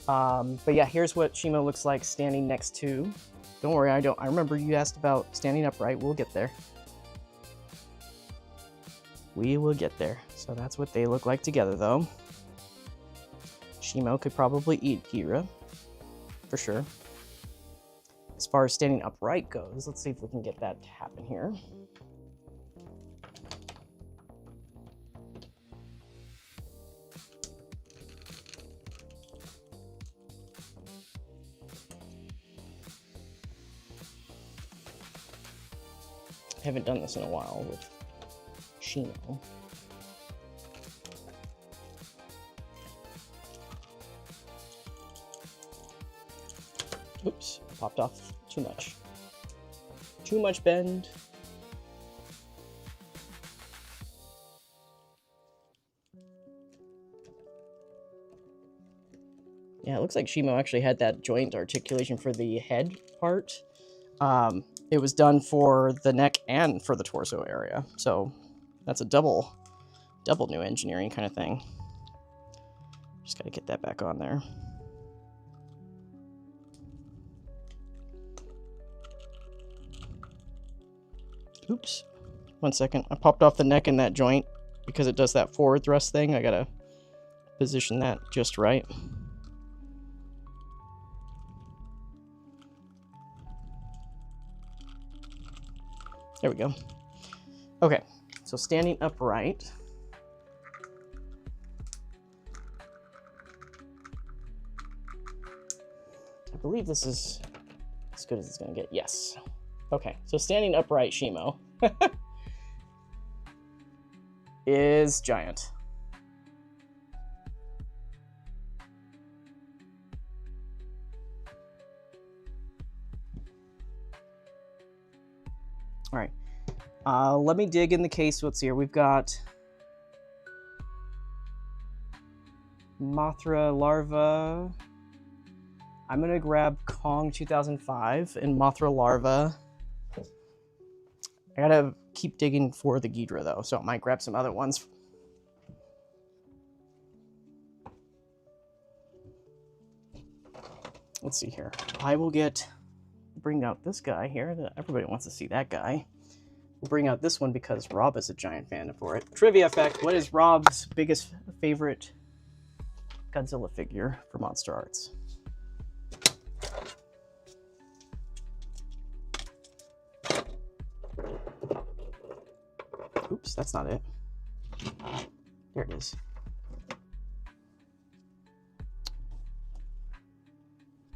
But yeah, here's what Shimo looks like standing next to. Don't worry, I remember you asked about standing upright. We'll get there. We will get there. So that's what they look like together, though. Shimo could probably eat Ghidorah, for sure. As far as standing upright goes, let's see if we can get that to happen here. I haven't done this in a while with Shimo. Oops, popped off too much. Too much bend. Yeah, it looks like Shimo actually had that joint articulation for the head part. It was done for the neck and for the torso area. So that's a double double new engineering kind of thing. Just got to get that back on there. Oops. 1 second. I popped off the neck in that joint because it does that forward thrust thing. I got to position that just right. There we go. Okay, so standing upright. I believe this is as good as it's going to get. Yes. Okay, so standing upright Shimo is giant. All right, let me dig in the case. Let's see here. We've got Mothra larva. I'm gonna grab Kong 2005 and Mothra larva. I gotta keep digging for the Ghidorah though, so I might grab some other ones. Let's see here. I will bring out this guy here. Everybody wants to see that guy. We'll bring out this one because Rob is a giant fan for it. Trivia fact, what is Rob's biggest favorite Godzilla figure for Monster Arts? Oops, that's not it. There it is.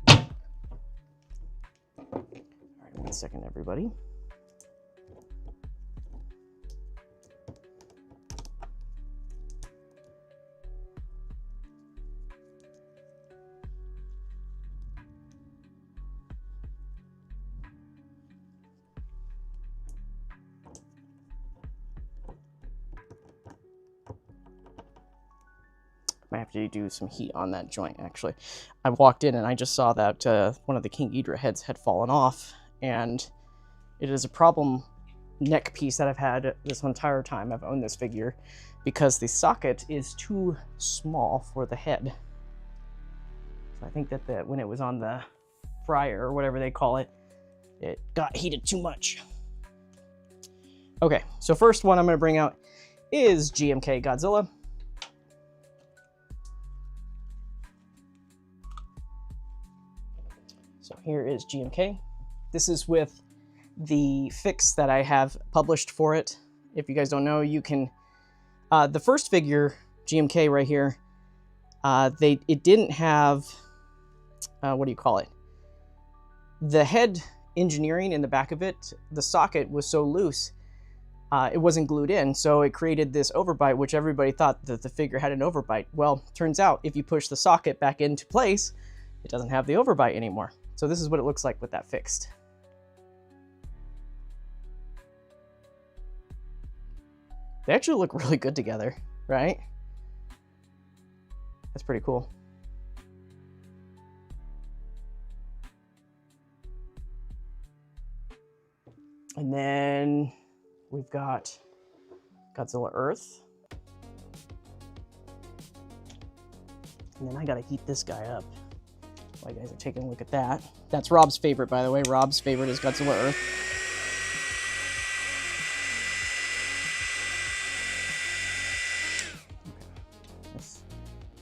All right, 1 second, everybody. I have to do some heat on that joint, actually. I walked in and I just saw that one of the King Ghidorah heads had fallen off, and it is a problem neck piece that I've had this entire time I've owned this figure, because the socket is too small for the head. So I think that when it was on the fryer, or whatever they call it, it got heated too much. Okay, so first one I'm going to bring out is GMK Godzilla. So here is GMK. This is with the fix that I have published for it. If you guys don't know, you can, the first figure, GMK right here, it didn't have, what do you call it? The head engineering in the back of it, the socket was so loose, it wasn't glued in, so it created this overbite, which everybody thought that the figure had an overbite. Well, turns out if you push the socket back into place, it doesn't have the overbite anymore. So this is what it looks like with that fixed. They actually look really good together, right? That's pretty cool. And then we've got Godzilla Earth. And then I gotta heat this guy up. While you guys are taking a look at that. That's Rob's favorite, by the way. Rob's favorite is Godzilla Earth. Okay.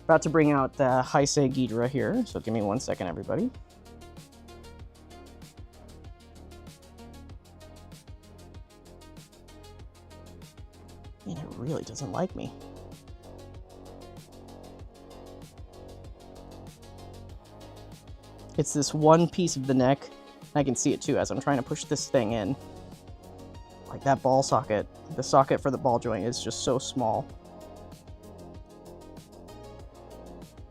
About to bring out the Heisei Ghidorah here, so give me 1 second, everybody. Man, it really doesn't like me. It's this one piece of the neck. I can see it too as I'm trying to push this thing in. Like that ball socket. The socket for the ball joint is just so small.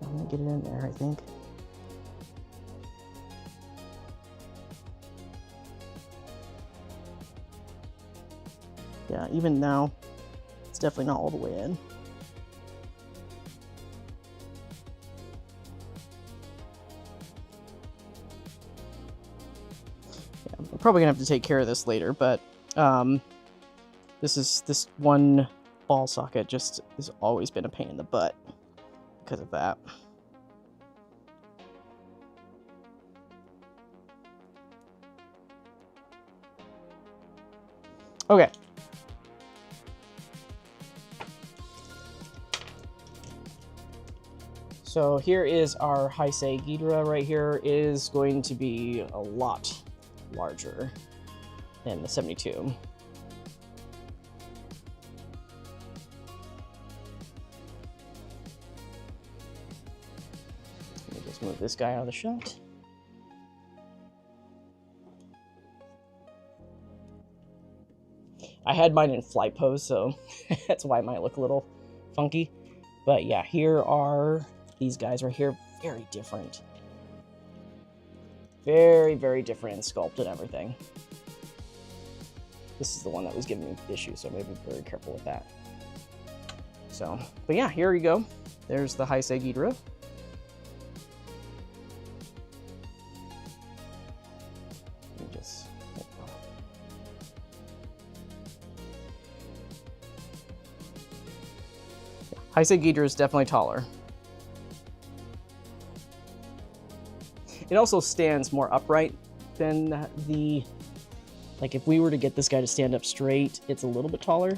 I'm gonna get it in there, I think. Yeah, even now, it's definitely not all the way in. I'm probably gonna have to take care of this later, but this one ball socket just has always been a pain in the butt because of that. Okay. So here is our Heisei Ghidorah right here. It is going to be a lot larger than the 72. Let me just move this guy out of the shot. I had mine in flight pose, so that's why it might look a little funky. But yeah, here are these guys right here. Very different. Very, very different in sculpt and everything. This is the one that was giving me issues, so maybe be very careful with that. So, but yeah, here you go. There's the Heisei Ghidorah. Heisei Ghidorah is definitely taller. It also stands more upright than the, like if we were to get this guy to stand up straight, it's a little bit taller.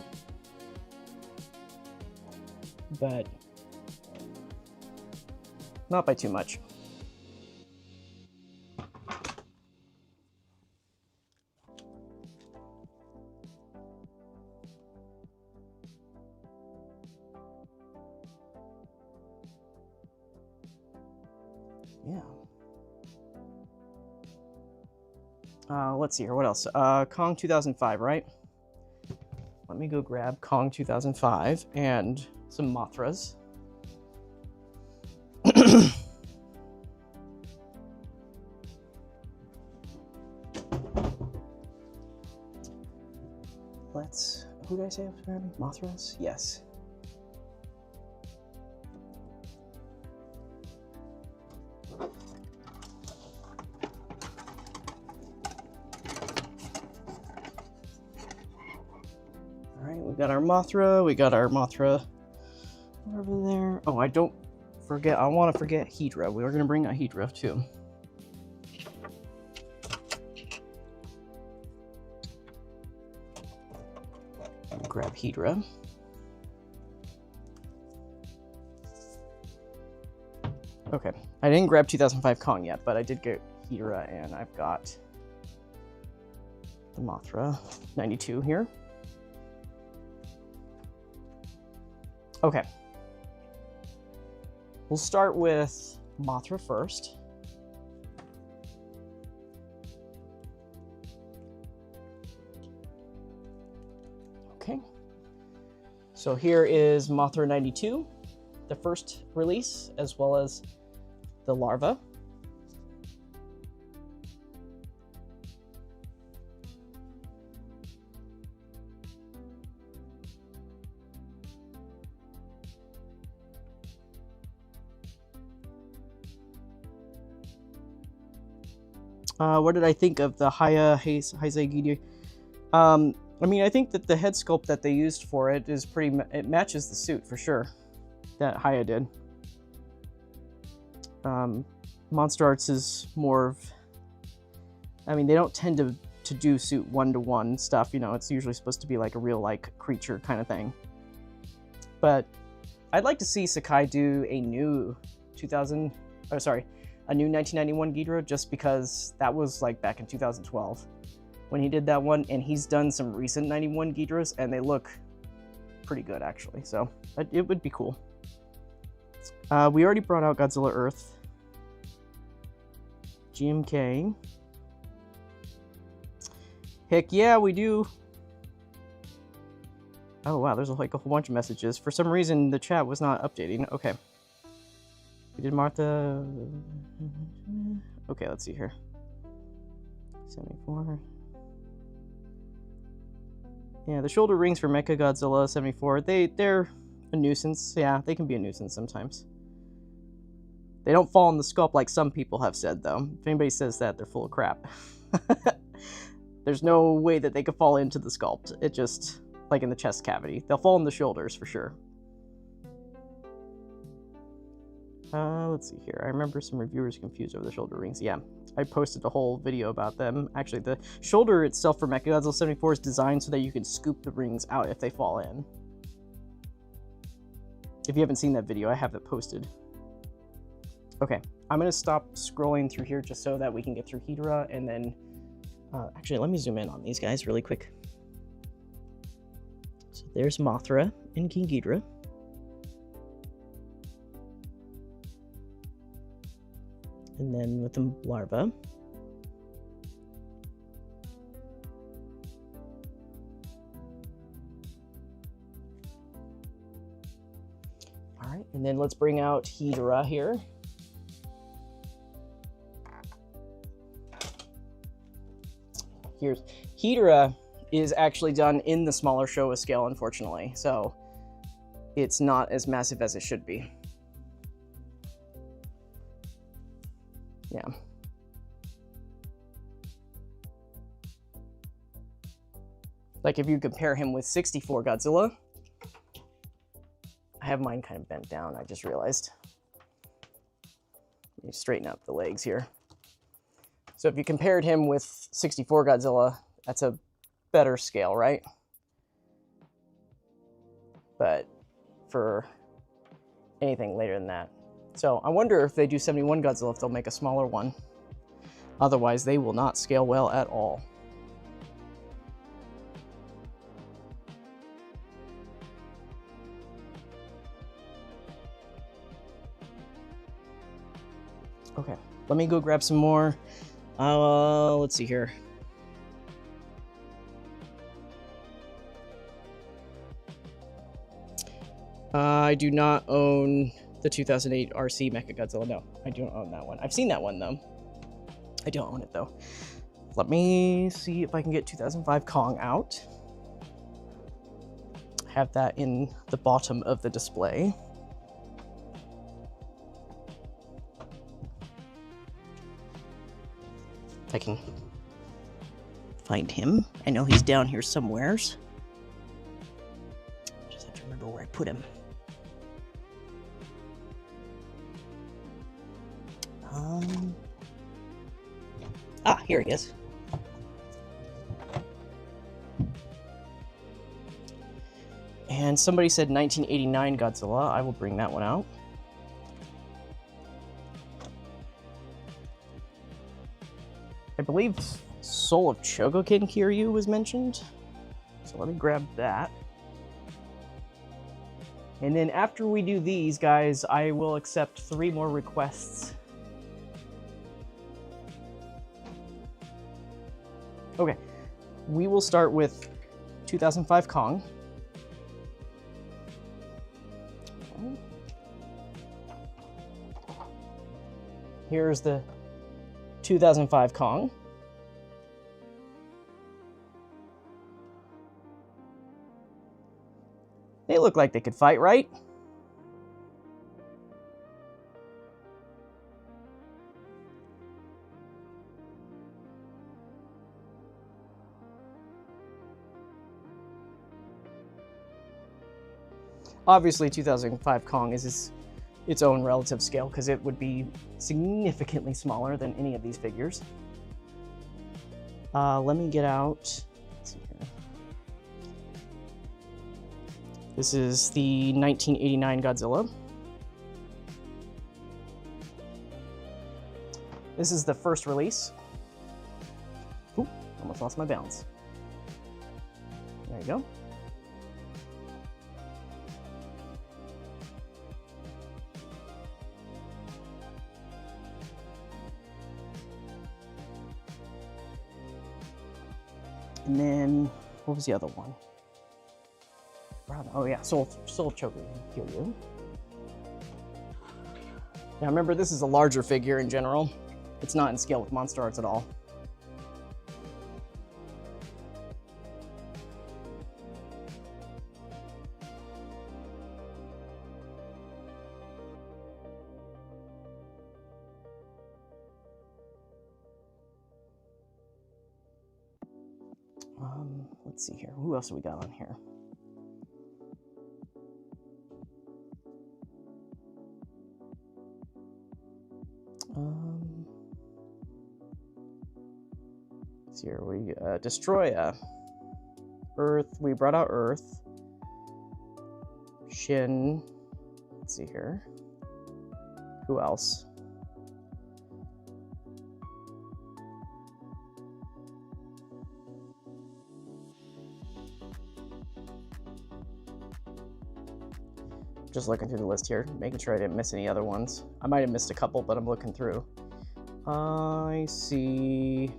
But not by too much. Yeah. Let's see here. What else? Kong 2005, right? Let me go grab Kong 2005 and some Mothras. Who did I say I was grabbing? Mothras? Yes. Got our Mothra, we got our Mothra over there. Oh, I want to forget Hydra. We were going to bring a Hydra too. Grab Hydra. Okay, I didn't grab 2005 Kong yet, but I did get Ghidorah, and I've got the Mothra 92 here. Okay. We'll start with Mothra first. Okay. So here is Mothra 92, the first release, as well as the larva. What did I think of the Heisei Ghidorah? I mean, I think that the head sculpt that they used for it is it matches the suit for sure, that Haya did. MonsterArts is more of, I mean, they don't tend to do suit one-to-one stuff, you know, it's usually supposed to be like a real, like, creature kind of thing. But I'd like to see Sakai do a new a new 1991 Ghidorah, just because that was like back in 2012 when he did that one, and he's done some recent 91 Ghidorahs and they look pretty good actually, so it would be cool. We already brought out Godzilla Earth. GMK. Heck yeah, we do. Oh wow, there's like a whole bunch of messages. For some reason the chat was not updating. Okay. We did Martha. Okay, let's see here. 74. Yeah, the shoulder rings for Mechagodzilla 74. They're a nuisance. Yeah, they can be a nuisance sometimes. They don't fall in the sculpt like some people have said, though. If anybody says that, they're full of crap. There's no way that they could fall into the sculpt. like in the chest cavity. They'll fall in the shoulders for sure. Let's see here. I remember some reviewers confused over the shoulder rings. Yeah, I posted a whole video about them. Actually, the shoulder itself for Mechagodzilla 74 is designed so that you can scoop the rings out if they fall in. If you haven't seen that video, I have that posted. Okay, I'm going to stop scrolling through here just so that we can get through Ghidorah, and then... actually, let me zoom in on these guys really quick. So there's Mothra and King Ghidorah. And then with the larva. All right, and then let's bring out Ghidorah here. Here's Ghidorah is actually done in the smaller Showa scale, unfortunately, so it's not as massive as it should be. Yeah. Like if you compare him with 64 Godzilla, I have mine kind of bent down, I just realized. Let me straighten up the legs here. So if you compared him with 64 Godzilla, that's a better scale, right? But for anything later than that. So I wonder if they do 71 Godzilla, if they'll make a smaller one. Otherwise, they will not scale well at all. Okay, let me go grab some more. Let's see here. I do not own the 2008 RC Mechagodzilla. No, I don't own that one. I've seen that one, though. I don't own it, though. Let me see if I can get 2005 Kong out. Have that in the bottom of the display. If I can find him. I know he's down here somewheres. Just have to remember where I put him. Here he is. And somebody said 1989 Godzilla. I will bring that one out. I believe Soul of Chogokin Kiryu was mentioned. So let me grab that. And then after we do these, guys, I will accept 3 more requests. Okay, we will start with 2005 Kong. Here's the 2005 Kong. They look like they could fight, right? Obviously, 2005 Kong is its own relative scale because it would be significantly smaller than any of these figures. Let me get out. Let's see here. This is the 1989 Godzilla. This is the first release. Ooh, almost lost my balance. There you go. And then, what was the other one? Oh yeah, Soul Choker Kiryu. Now remember, this is a larger figure in general. It's not in scale with Monster Arts at all. Let's see here. Who else have we got on here? Destroya. Earth. We brought out Earth. Shin. Let's see here. Who else? Just looking through the list here, making sure I didn't miss any other ones. I might have missed a couple, but I'm looking through. I see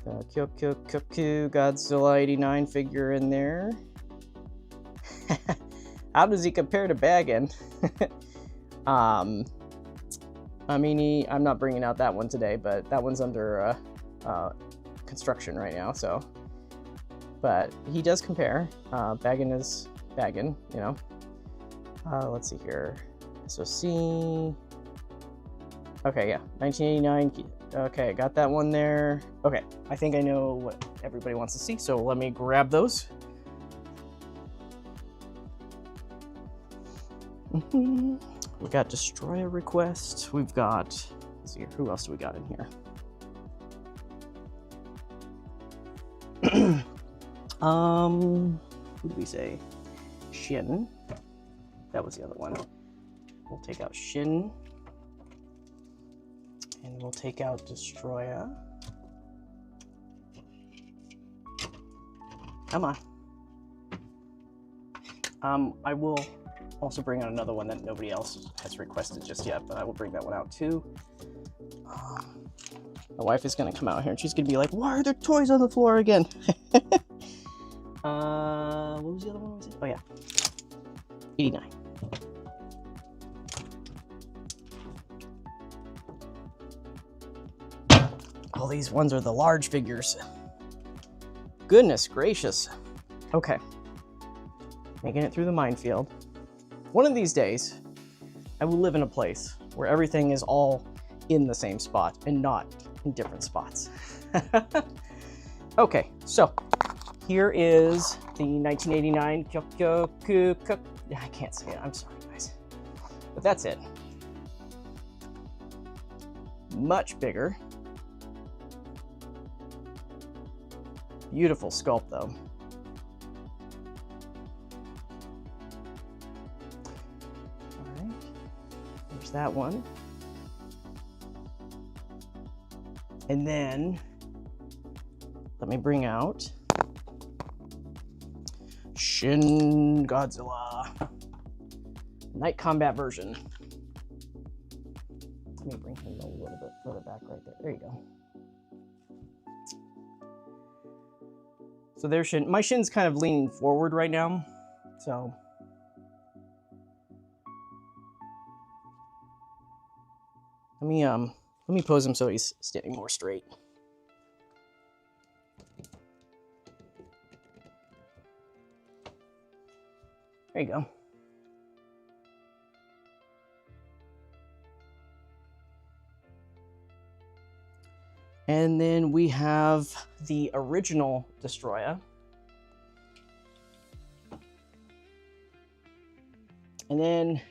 the Kyoku Godzilla 89 figure in there. How does he compare to Baggin? I mean, I'm not bringing out that one today, but that one's under construction right now, so. But he does compare. Baggin is Baggin, you know. Let's see here. SOC. Okay, yeah, 1989. Okay, got that one there. Okay, I think I know what everybody wants to see, so let me grab those. We got Destroy a Request. We've got, let's see here, who else do we got in here? Who did we say? Shin. That was the other one. We'll take out Shin. And we'll take out Destroya. Come on. I will also bring out another one that nobody else has requested just yet, but I will bring that one out too. My wife is gonna come out here and she's gonna be like, why are there toys on the floor again? What was the other one? Oh yeah, 89. All these ones are the large figures. Goodness gracious. Okay, making it through the minefield. One of these days, I will live in a place where everything is all in the same spot and not in different spots. Okay, so here is the 1989 Kyoku. I can't say it, I'm sorry guys. But that's it. Much bigger. Beautiful sculpt though. Alright, there's that one. And then, let me bring out Shin Godzilla. Night Combat version. Let me bring him a little bit further back right there. There you go. So there's Shin. My Shin's kind of leaning forward right now, so. Let me pose him so he's standing more straight. There you go. And then we have the original Destroya. And then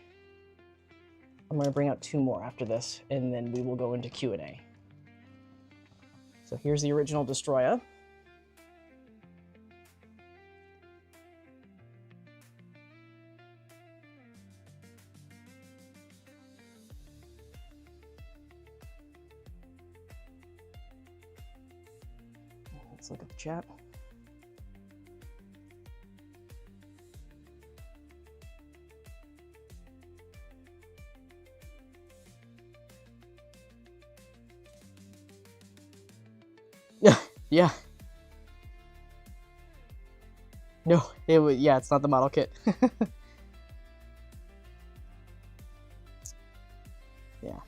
I'm going to bring out two more after this, and then we will go into Q&A. So here's the original Destroya. Let's look at the chat. Yeah. No, it was, yeah, it's not the model kit. Yeah,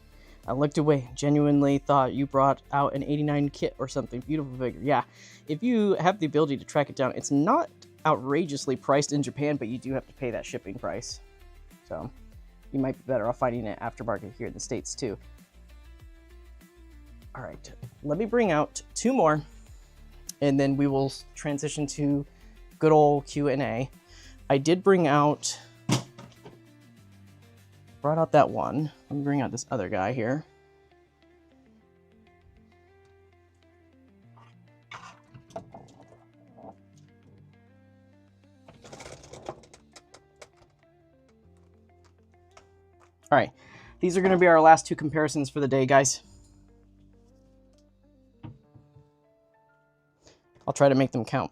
I looked away, genuinely thought you brought out an 89 kit or something. Beautiful figure. Yeah, if you have the ability to track it down, it's not outrageously priced in Japan, but you do have to pay that shipping price. So you might be better off finding it aftermarket here in the States too. All right, let me bring out two more, and then we will transition to good old Q&A. I did brought out that one. Let me bring out this other guy here. All right, these are going to be our last two comparisons for the day, guys. I'll try to make them count.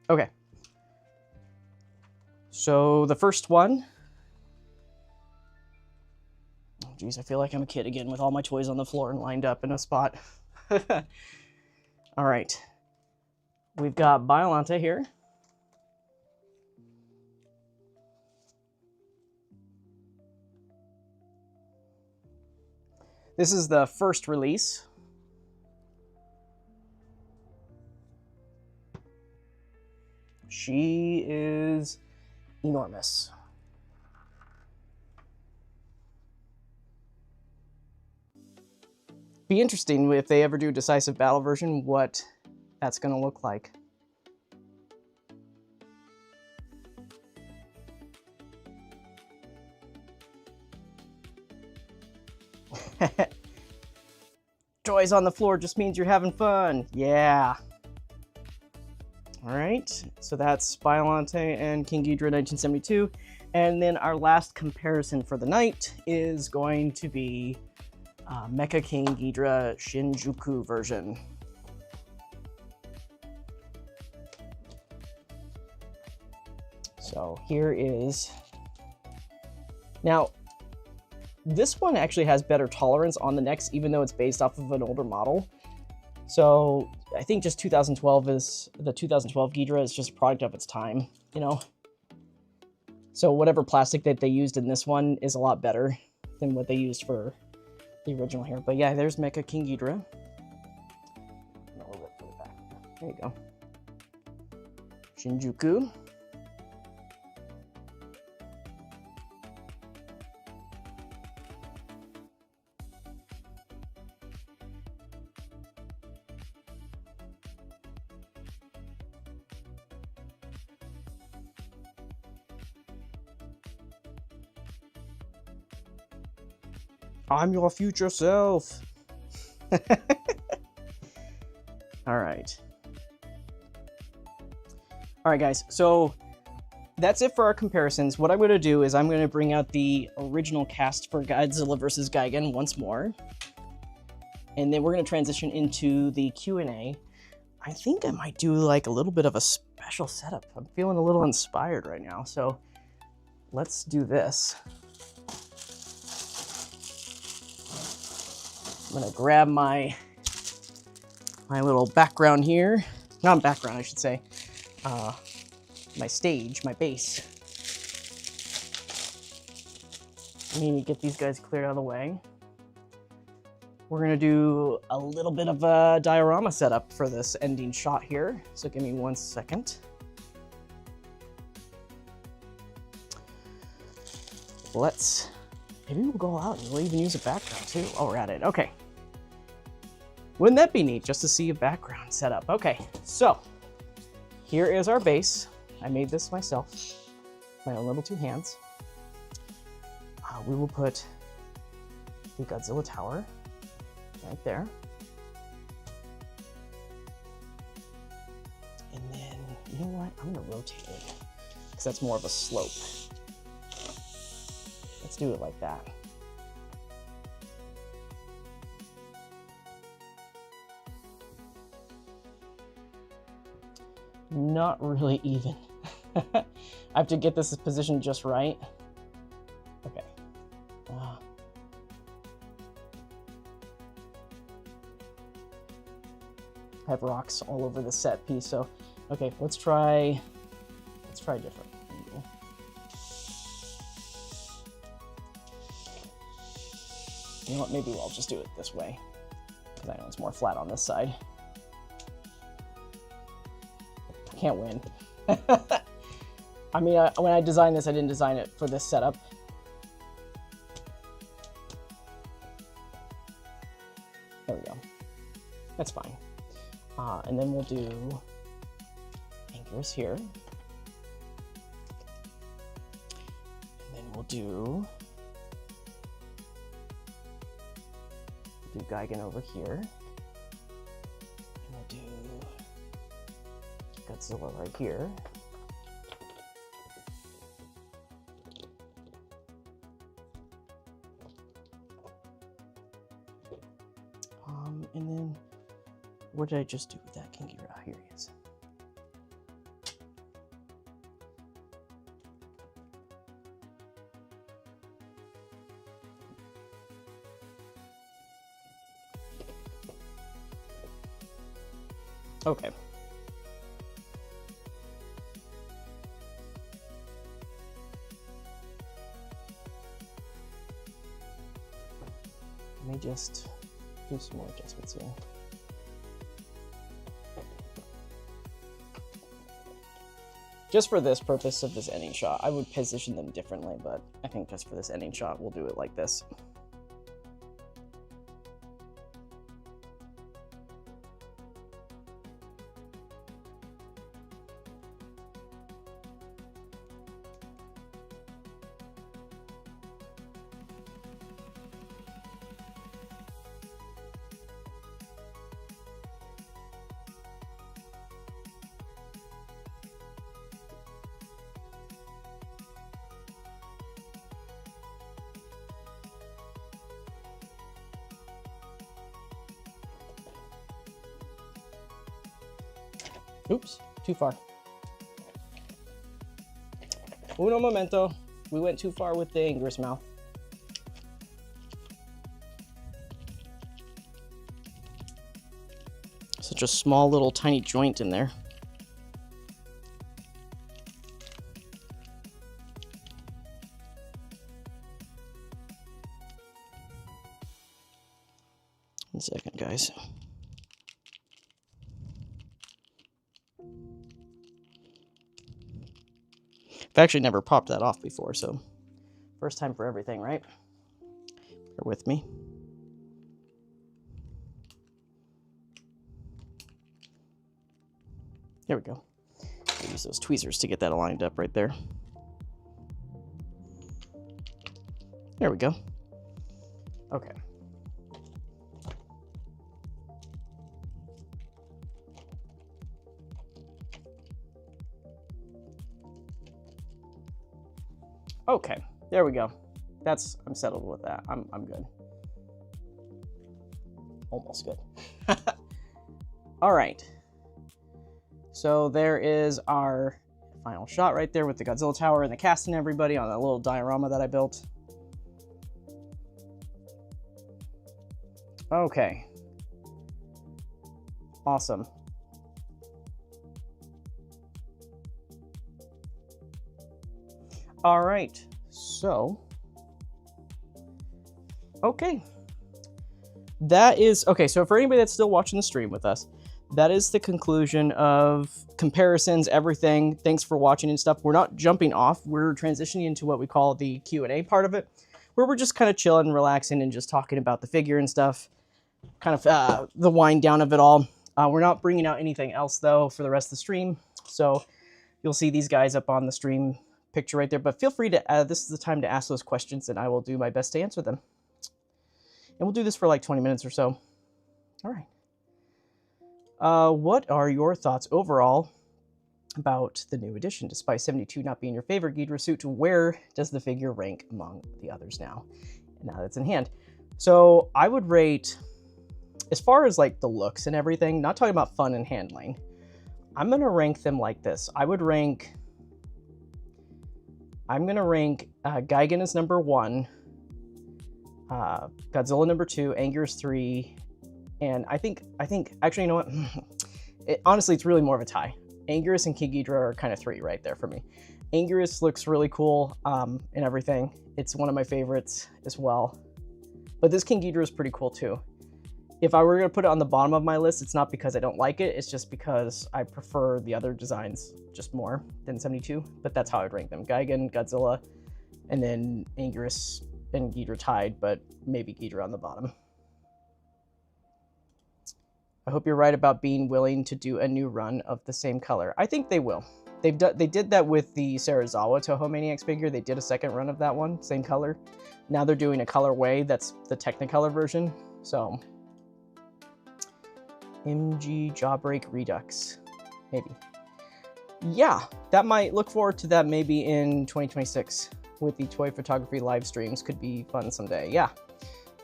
Okay. So the first one. Oh, geez, I feel like I'm a kid again with all my toys on the floor and lined up in a spot. All right. We've got Biollante here. This is the first release. She is enormous. Be interesting if they ever do Decisive Battle version, what that's going to look like. Toys on the floor just means you're having fun. Yeah. All right, so that's Biollante and King Ghidorah 1972. And then our last comparison for the night is going to be Mecha King Ghidorah Shinjuku version. So here is... Now, this one actually has better tolerance on the necks, even though it's based off of an older model. So I think just 2012 is, the 2012 Ghidorah is just a product of its time, you know? So whatever plastic that they used in this one is a lot better than what they used for the original here. But yeah, there's Mecha King Ghidorah. There you go. Shinjuku. I'm your future self. All right. All right, guys. So that's it for our comparisons. What I'm going to do is I'm going to bring out the original cast for Godzilla vs. Gigan once more. And then we're going to transition into the Q&A. I think I might do like a little bit of a special setup. I'm feeling a little inspired right now. So let's do this. I'm gonna grab my little background here. Not background, I should say. My stage, my base. I need to get these guys cleared out of the way. We're gonna do a little bit of a diorama setup for this ending shot here. So give me 1 second. Maybe we'll go out and we'll even use a background too while we're at it. Okay. Wouldn't that be neat just to see a background setup? Okay, so here is our base. I made this myself, my own little two hands. We will put the Godzilla tower right there. And then, you know what? I'm gonna rotate it because that's more of a slope. Let's do it like that. Not really even. I have to get this positioned just right. Okay. I have rocks all over the set piece, so okay, let's try different. You know what, maybe I'll just do it this way, because I know it's more flat on this side. I can't win. I mean, when I designed this, I didn't design it for this setup. There we go. That's fine. And then we'll do anchors here. And then we'll do Gigan over here. And we'll do Godzilla right here. What did I just do with that King Ghidorah? Here he is. Okay. Let me just do some more adjustments here. Just for this purpose of this ending shot, I would position them differently, but I think just for this ending shot, we'll do it like this. Oops, too far. Uno momento. We went too far with the Anger's mouth. Such a small little tiny joint in there. One second, guys. I've actually never popped that off before, so first time for everything, right? Bear with me. There we go. I'll use those tweezers to get that aligned up right there. There we go. Okay. Okay, there we go. I'm settled with that. I'm good. Almost good. All right. So there is our final shot right there with the Godzilla tower and the cast and everybody on that little diorama that I built. Okay. Awesome. All right, so, okay. That is, okay, so for anybody that's still watching the stream with us, that is the conclusion of comparisons, everything. Thanks for watching and stuff. We're not jumping off. We're transitioning into what we call the Q&A part of it, where we're just kind of chilling, relaxing, and just talking about the figure and stuff. Kind of the wind down of it all. We're not bringing out anything else, though, for the rest of the stream. So you'll see these guys up on the stream picture right there, but feel free to this is the time to ask those questions and I will do my best to answer them. And we'll do this for like 20 minutes or so. All right. What are your thoughts overall about the new edition? Despite 72 not being your favorite Ghidorah suit, where does the figure rank among the others now? And now that it's in hand. So I would rate, as far as like the looks and everything, not talking about fun and handling, I'm gonna rank them like this. I'm gonna rank Gigan as number 1, Godzilla number 2, Anger's 3, and I think actually, you know what? Honestly, it's really more of a tie. Anger's and King Ghidorah are kind of 3 right there for me. Anger's looks really cool and everything. It's one of my favorites as well. But this King Ghidorah is pretty cool too. If I were going to put it on the bottom of my list, it's not because I don't like it. It's just because I prefer the other designs just more than 72. But that's how I'd rank them. Gigan, Godzilla, and then Anger's and Ghidorah tied, but maybe Ghidorah on the bottom. I hope you're right about being willing to do a new run of the same color. I think they will. They did that with the Serizawa Toho Maniacs figure. They did a second run of that one, same color. Now they're doing a colorway that's the Technicolor version. So MG Jawbreak Redux, maybe. Yeah, that might look forward to that maybe in 2026 with the toy photography live streams. Could be fun someday. Yeah.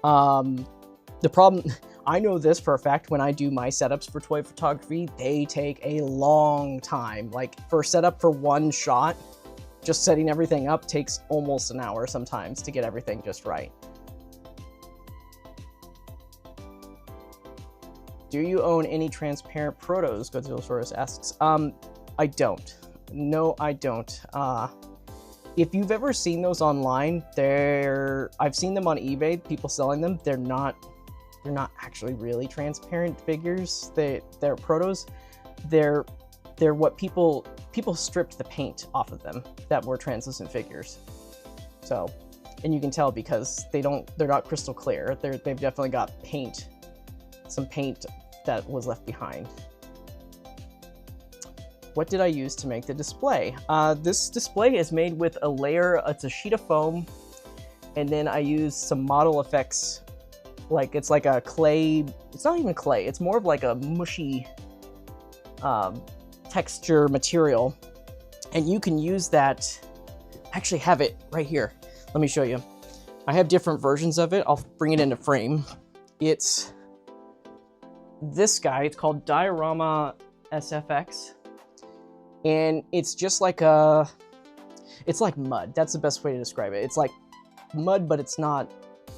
The problem, I know this for a fact. When I do my setups for toy photography, they take a long time. Like for setup for one shot, just setting everything up takes almost an hour sometimes to get everything just right. Do you own any transparent protos? Godzillasaurus asks. I don't. No, I don't. If you've ever seen those online, I've seen them on eBay, people selling them. They're not actually really transparent figures. They're protos. They're what people stripped the paint off of them that were translucent figures. So, and you can tell because they're not crystal clear. They've definitely got paint, some paint that was left behind. What did I use to make the display? This display is made with a layer, it's a sheet of foam, and then I used some model effects. Like it's like a clay, it's not even clay, it's more of like a mushy texture material. And you can use that, I actually have it right here. Let me show you. I have different versions of it. I'll bring it into frame. It's this guy, it's called Diorama SFX. And it's just like it's like mud. That's the best way to describe it. It's like mud, but it's not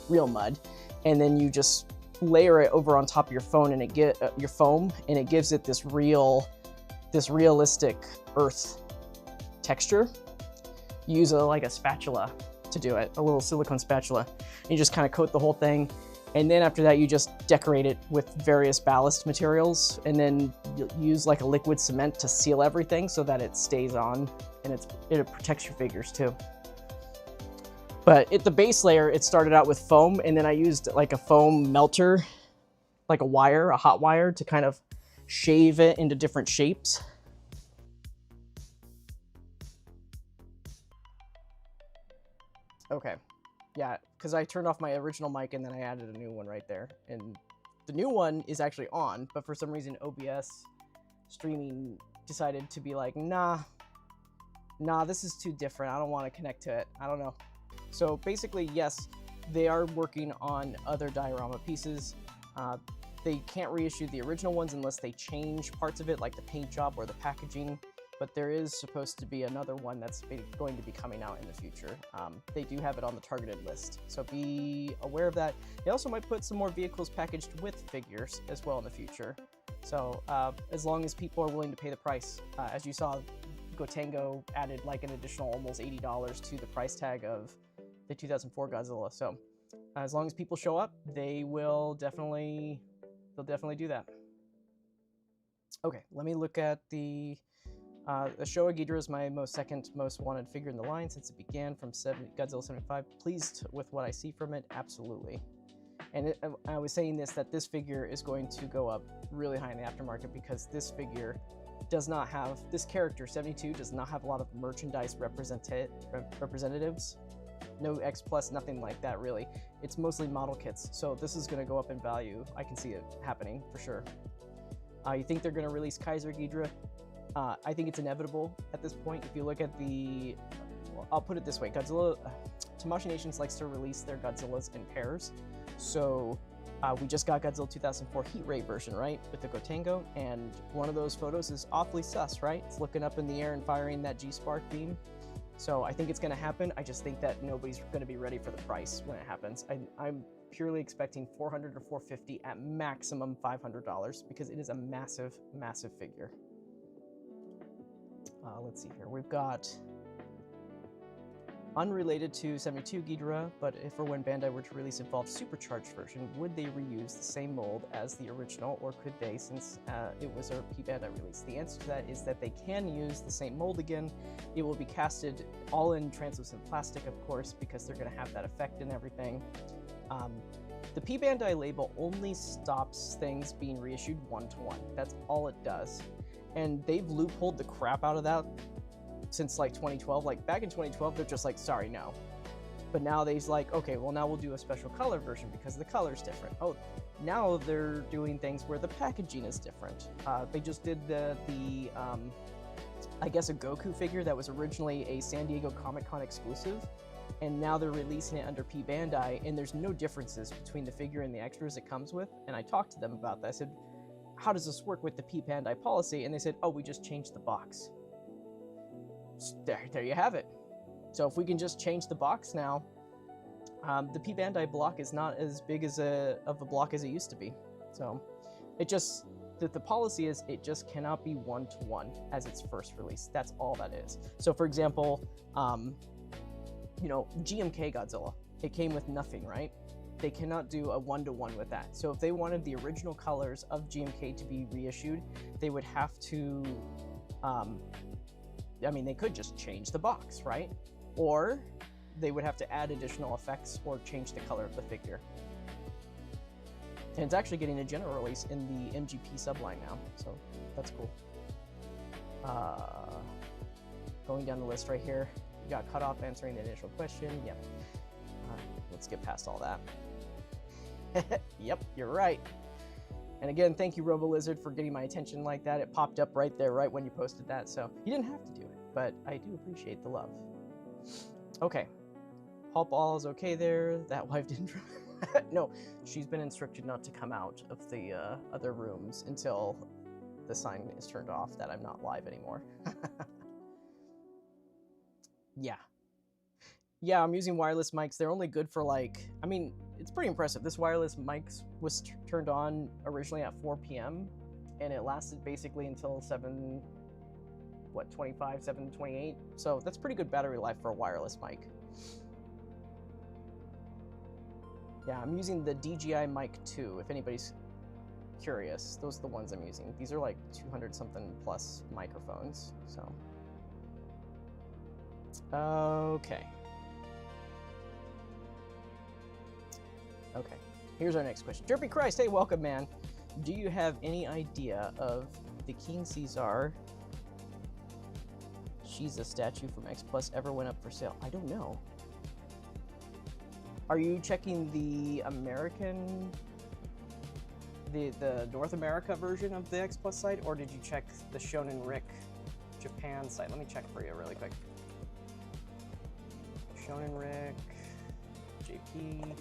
real mud. And then you just layer it over on top of your phone, and your foam, and it gives it this realistic earth texture. You use like a spatula to do it, a little silicone spatula. And you just kind of coat the whole thing. And then after that, you just decorate it with various ballast materials, and then you use like a liquid cement to seal everything so that it stays on, and it protects your figures too. But at the base layer, it started out with foam, and then I used like a foam melter, like a hot wire, to kind of shave it into different shapes. Okay. Yeah, because I turned off my original mic and then I added a new one right there. And the new one is actually on, but for some reason OBS streaming decided to be like, nah, this is too different. I don't want to connect to it. I don't know. So basically, yes, they are working on other diorama pieces. They can't reissue the original ones unless they change parts of it, like the paint job or the packaging. But there is supposed to be another one that's going to be coming out in the future. They do have it on the targeted list, so be aware of that. They also might put some more vehicles packaged with figures as well in the future. So as long as people are willing to pay the price. As you saw, Gotengo added like an additional almost $80 to the price tag of the 2004 Godzilla. So as long as people show up, they'll definitely do that. Okay, let me look at the Showa Ghidorah is my second most wanted figure in the line since it began from Godzilla 75. Pleased with what I see from it? Absolutely. And I was saying that this figure is going to go up really high in the aftermarket because this figure does not have, this character, 72, does not have a lot of merchandise representatives. No X Plus, nothing like that really. It's mostly model kits, so this is going to go up in value. I can see it happening for sure. You think they're going to release Kaiser Ghidorah? I think it's inevitable at this point. If you look at I'll put it this way, Tamashii Nations likes to release their Godzillas in pairs. So we just got Godzilla 2004 Heat Ray version, right? With the Gotengo, and one of those photos is awfully sus, right? It's looking up in the air and firing that G-Spark beam. So I think it's gonna happen. I just think that nobody's gonna be ready for the price when it happens. I'm purely expecting $400 or $450 at maximum $500 because it is a massive, massive figure. Let's see here. We've got unrelated to 72 Ghidorah, but if or when Bandai were to release a Evolved Supercharged version, would they reuse the same mold as the original, or could they, since it was a Bandai release? The answer to that is that they can use the same mold again. It will be casted all in translucent plastic, of course, because they're going to have that effect and everything. The Bandai label only stops things being reissued one-to-one. That's all it does. And they've loopholed the crap out of that since like 2012. Like back in 2012, they're just like, sorry, no. But now they're like, okay, well now we'll do a special color version because the color's different. Oh, now they're doing things where the packaging is different. They just did I guess a Goku figure that was originally a San Diego Comic-Con exclusive. and now they're releasing it under P Bandai, and there's no differences between the figure and the extras it comes with. And I talked to them about that. I said, how does this work with the P Bandai policy? And they said, oh, we just changed the box. There you have it. So if we can just change the box now, the P Bandai block is not as big of a block as it used to be. So it just, the policy is it just cannot be one-to-one as its first release. That's all that is. So for example, you know, GMK Godzilla, it came with nothing, right? They cannot do a one-to-one with that. So if they wanted the original colors of GMK to be reissued, they would have to, I mean, they could just change the box, right? Or they would have to add additional effects or change the color of the figure. And it's actually getting a general release in the MGP subline now, so that's cool. Going down the list right here, you got cut off answering the initial question. Yep. Let's get past all that. Yep, you're right. And again, thank you, RoboLizard, for getting my attention like that. It popped up right there, right when you posted that, so you didn't have to do it, but I do appreciate the love. Okay. Pulp All is okay there. That wife didn't... No, she's been instructed not to come out of the other rooms until the sign is turned off that I'm not live anymore. Yeah. Yeah, I'm using wireless mics. They're only good for like, I mean, it's pretty impressive. This wireless mic was turned on originally at 4 p.m. and it lasted basically until 7:28. So that's pretty good battery life for a wireless mic. Yeah, I'm using the DJI Mic 2, if anybody's curious. Those are the ones I'm using. These are like 200-something plus microphones, so. Okay. Okay, here's our next question. Derpy Christ, hey, welcome, man. Do you have any idea of the King Caesar Shiza statue from X Plus ever went up for sale? I don't know. Are you checking the American, the North America version of the X Plus site, or did you check the Shonen Rick Japan site? Let me check for you really quick. Shonen Rick, JP.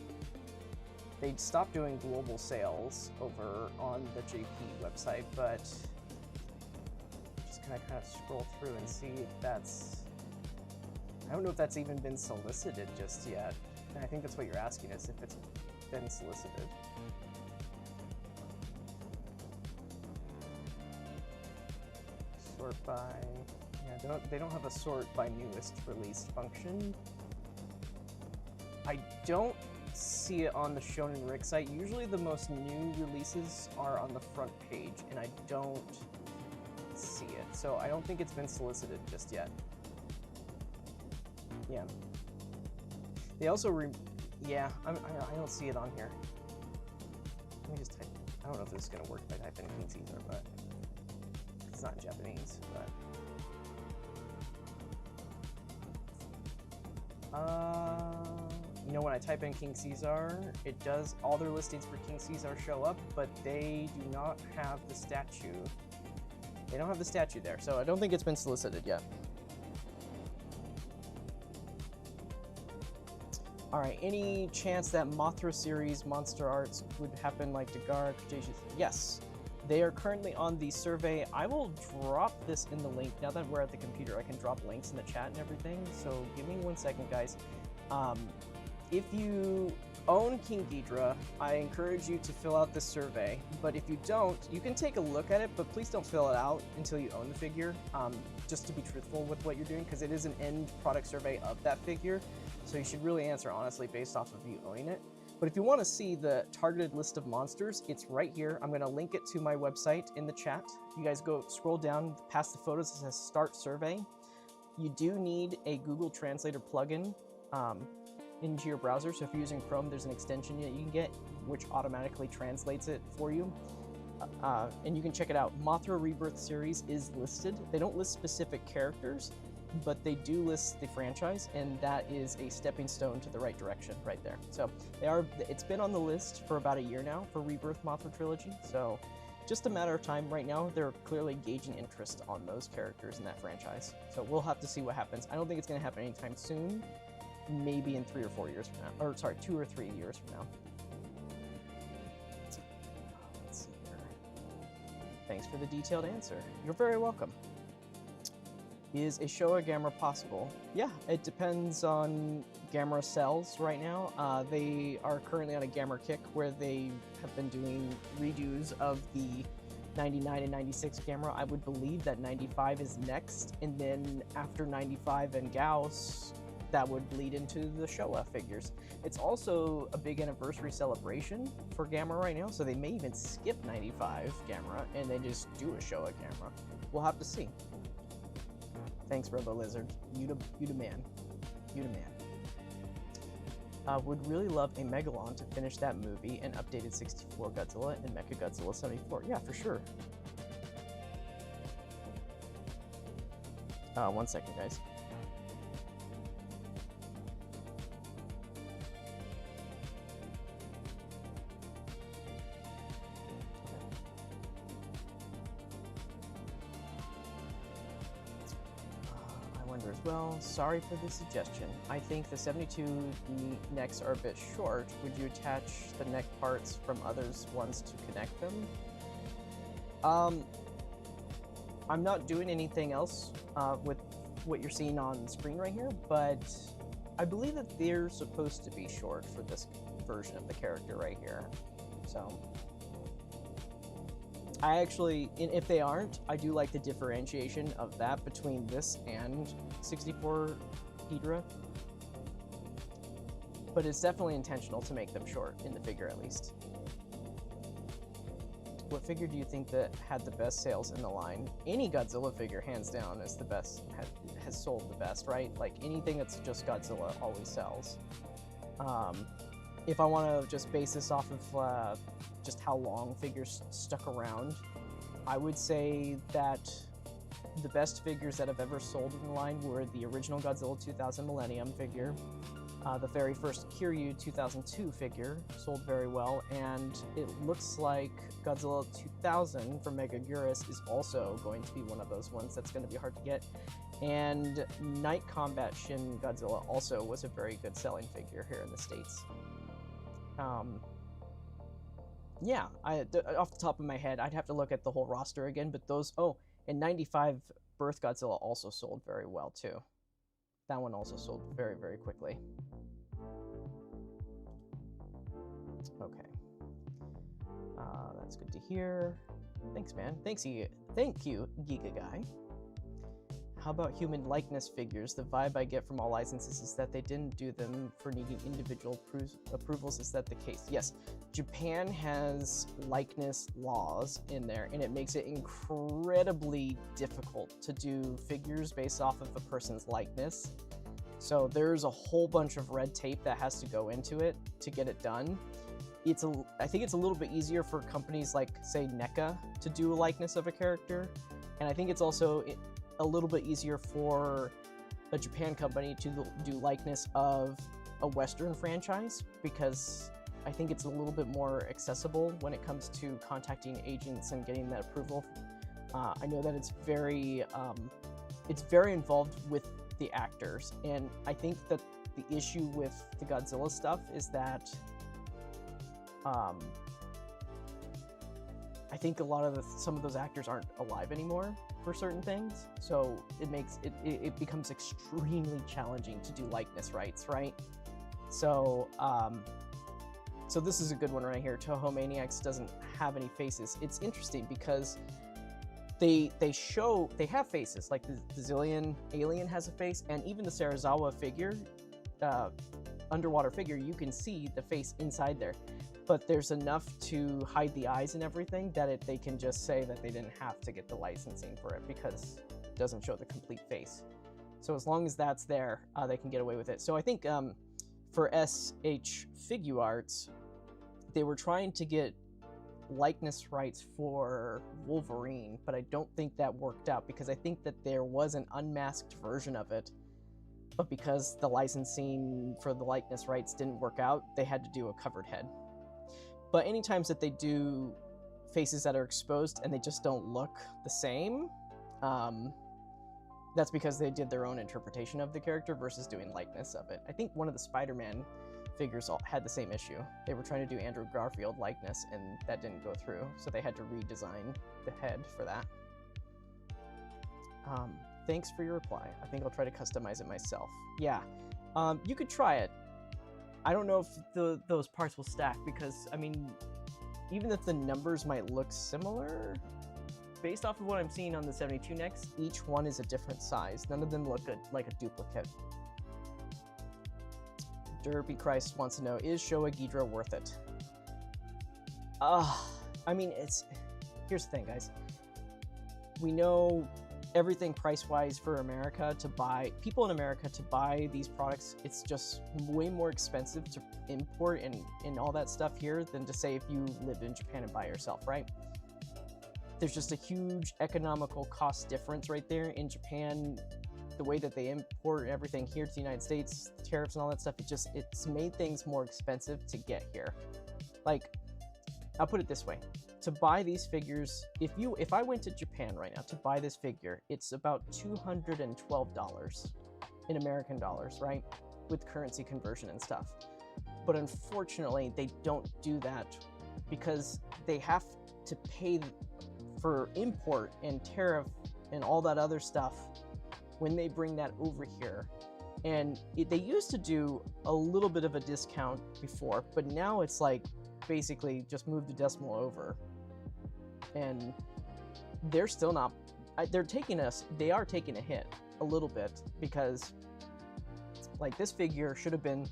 They stopped doing global sales over on the JP website, but just gonna kind of scroll through and see if that's, I don't know if that's even been solicited just yet. And I think that's what you're asking is if it's been solicited. Sort by, yeah, they don't have a sort by newest released function. I don't see it on the Shonen Rick site. Usually the most new releases are on the front page, and I don't see it. So I don't think it's been solicited just yet. Yeah. They also yeah, I don't see it on here. Let me just type, I don't know if this is gonna work if I type in King Caesar, but it's not in Japanese, but. You know, when I type in King Caesar, it does, all their listings for King Caesar show up, but they do not have the statue. They don't have the statue there, so I don't think it's been solicited yet. All right, any chance that Mothra series Monster Arts would happen like Dagara, Cretaceous? Yes, they are currently on the survey. I will drop this in the link. Now that we're at the computer, I can drop links in the chat and everything. So give me 1 second, guys. If you own King Ghidorah, I encourage you to fill out this survey. But if you don't, you can take a look at it, but please don't fill it out until you own the figure, just to be truthful with what you're doing, because it is an end product survey of that figure. So you should really answer honestly based off of you owning it. But if you want to see the targeted list of monsters, it's right here. I'm going to link it to my website in the chat. You guys go scroll down past the photos. It says Start Survey. You do need a Google Translator plugin into your browser. So if you're using Chrome, there's an extension that you can get which automatically translates it for you. And you can check it out. Mothra Rebirth series is listed. They don't list specific characters, but they do list the franchise, and that is a stepping stone to the right direction right there. So it's been on the list for about a year now for Rebirth Mothra Trilogy, so just a matter of time. Right now, they're clearly gauging interest on those characters in that franchise. So we'll have to see what happens. I don't think it's going to happen anytime soon, maybe in 3 or 4 years from now. Or sorry, 2 or 3 years from now. Let's see here. Thanks for the detailed answer. You're very welcome. Is a Showa Gamera possible? Yeah, it depends on Gamera cells right now. They are currently on a Gamera kick where they have been doing redos of the 99 and 96 Gamera. I would believe that 95 is next, and then after 95 and Gauss, that would lead into the Showa figures. It's also a big anniversary celebration for Gamera right now, so they may even skip 95 Gamera and then just do a Showa Gamera. We'll have to see. Thanks, Robo Lizard. You the man. You the man. Would really love a Megalon to finish that movie and updated 64 Godzilla and Mecha Godzilla 74. Yeah, for sure. 1 second, guys. As well. Sorry for the suggestion. I think the 72 necks are a bit short. Would you attach the neck parts from others ones to connect them? I'm not doing anything else with what you're seeing on screen right here, but I believe that they're supposed to be short for this version of the character right here. So I actually, if they aren't, I do like the differentiation of that between this and 64 Ghidorah. But it's definitely intentional to make them short, in the figure at least. What figure do you think that had the best sales in the line? Any Godzilla figure, hands down, is the best, has sold the best, right? Like anything that's just Godzilla always sells. If I want to just base this off of just how long figures stuck around, I would say that the best figures that have ever sold in the line were the original Godzilla 2000 Millennium figure, the very first Kiryu 2002 figure sold very well, and it looks like Godzilla 2000 from Megaguirus is also going to be one of those ones that's going to be hard to get. And Night Combat Shin Godzilla also was a very good selling figure here in the States. Yeah, off the top of my head, I'd have to look at the whole roster again, but those, oh, and 95 Birth Godzilla also sold very well too. That one also sold very, very quickly. Okay. That's good to hear. Thanks, man. Thank you, Giga Guy. How about human likeness figures? The vibe I get from all licenses is that they didn't do them for needing individual approvals. Is that the case? Yes. Japan has likeness laws in there, and it makes it incredibly difficult to do figures based off of a person's likeness. So there's a whole bunch of red tape that has to go into it to get it done. I think it's a little bit easier for companies like, say, NECA to do a likeness of a character, and I think it's also a little bit easier for a Japan company to do likeness of a Western franchise, because I think it's a little bit more accessible when it comes to contacting agents and getting that approval. I know that it's very involved with the actors, and I think that the issue with the Godzilla stuff is that I think a lot of some of those actors aren't alive anymore for certain things, so it becomes extremely challenging to do likeness rights, right? So so this is a good one right here. Toho Maniacs doesn't have any faces. It's interesting because they have faces, like the Zillion Alien has a face, and even the Serizawa figure, underwater figure, you can see the face inside there. But there's enough to hide the eyes and everything that they can just say that they didn't have to get the licensing for it because it doesn't show the complete face. So as long as that's there, they can get away with it. So I think for S.H. Figuarts, they were trying to get likeness rights for Wolverine, but I don't think that worked out because I think that there was an unmasked version of it, but because the licensing for the likeness rights didn't work out, they had to do a covered head. But any times that they do faces that are exposed and they just don't look the same, that's because they did their own interpretation of the character versus doing likeness of it. I think one of the Spider-Man figures had the same issue. They were trying to do Andrew Garfield likeness, and that didn't go through, so they had to redesign the head for that. Thanks for your reply. I think I'll try to customize it myself. Yeah, you could try it. I don't know if those parts will stack, because, I mean, even if the numbers might look similar, based off of what I'm seeing on the 72 necks, each one is a different size. None of them look like a duplicate. Derby Christ wants to know, is Showa Ghidorah worth it? I mean, here's the thing, guys. We know everything price-wise for America to buy, people in America to buy these products, it's just way more expensive to import and all that stuff here than to say if you lived in Japan and buy it yourself, right? There's just a huge economical cost difference right there. In Japan, the way that they import everything here to the United States, the tariffs and all that stuff, it's made things more expensive to get here. Like, I'll put it this way. To buy these figures, if I went to Japan right now to buy this figure, it's about $212 in American dollars, right? With currency conversion and stuff. But unfortunately, they don't do that because they have to pay for import and tariff and all that other stuff when they bring that over here. And they used to do a little bit of a discount before, but now it's like basically just move the decimal over. And they're still not, they are taking a hit a little bit, because like this figure should have been,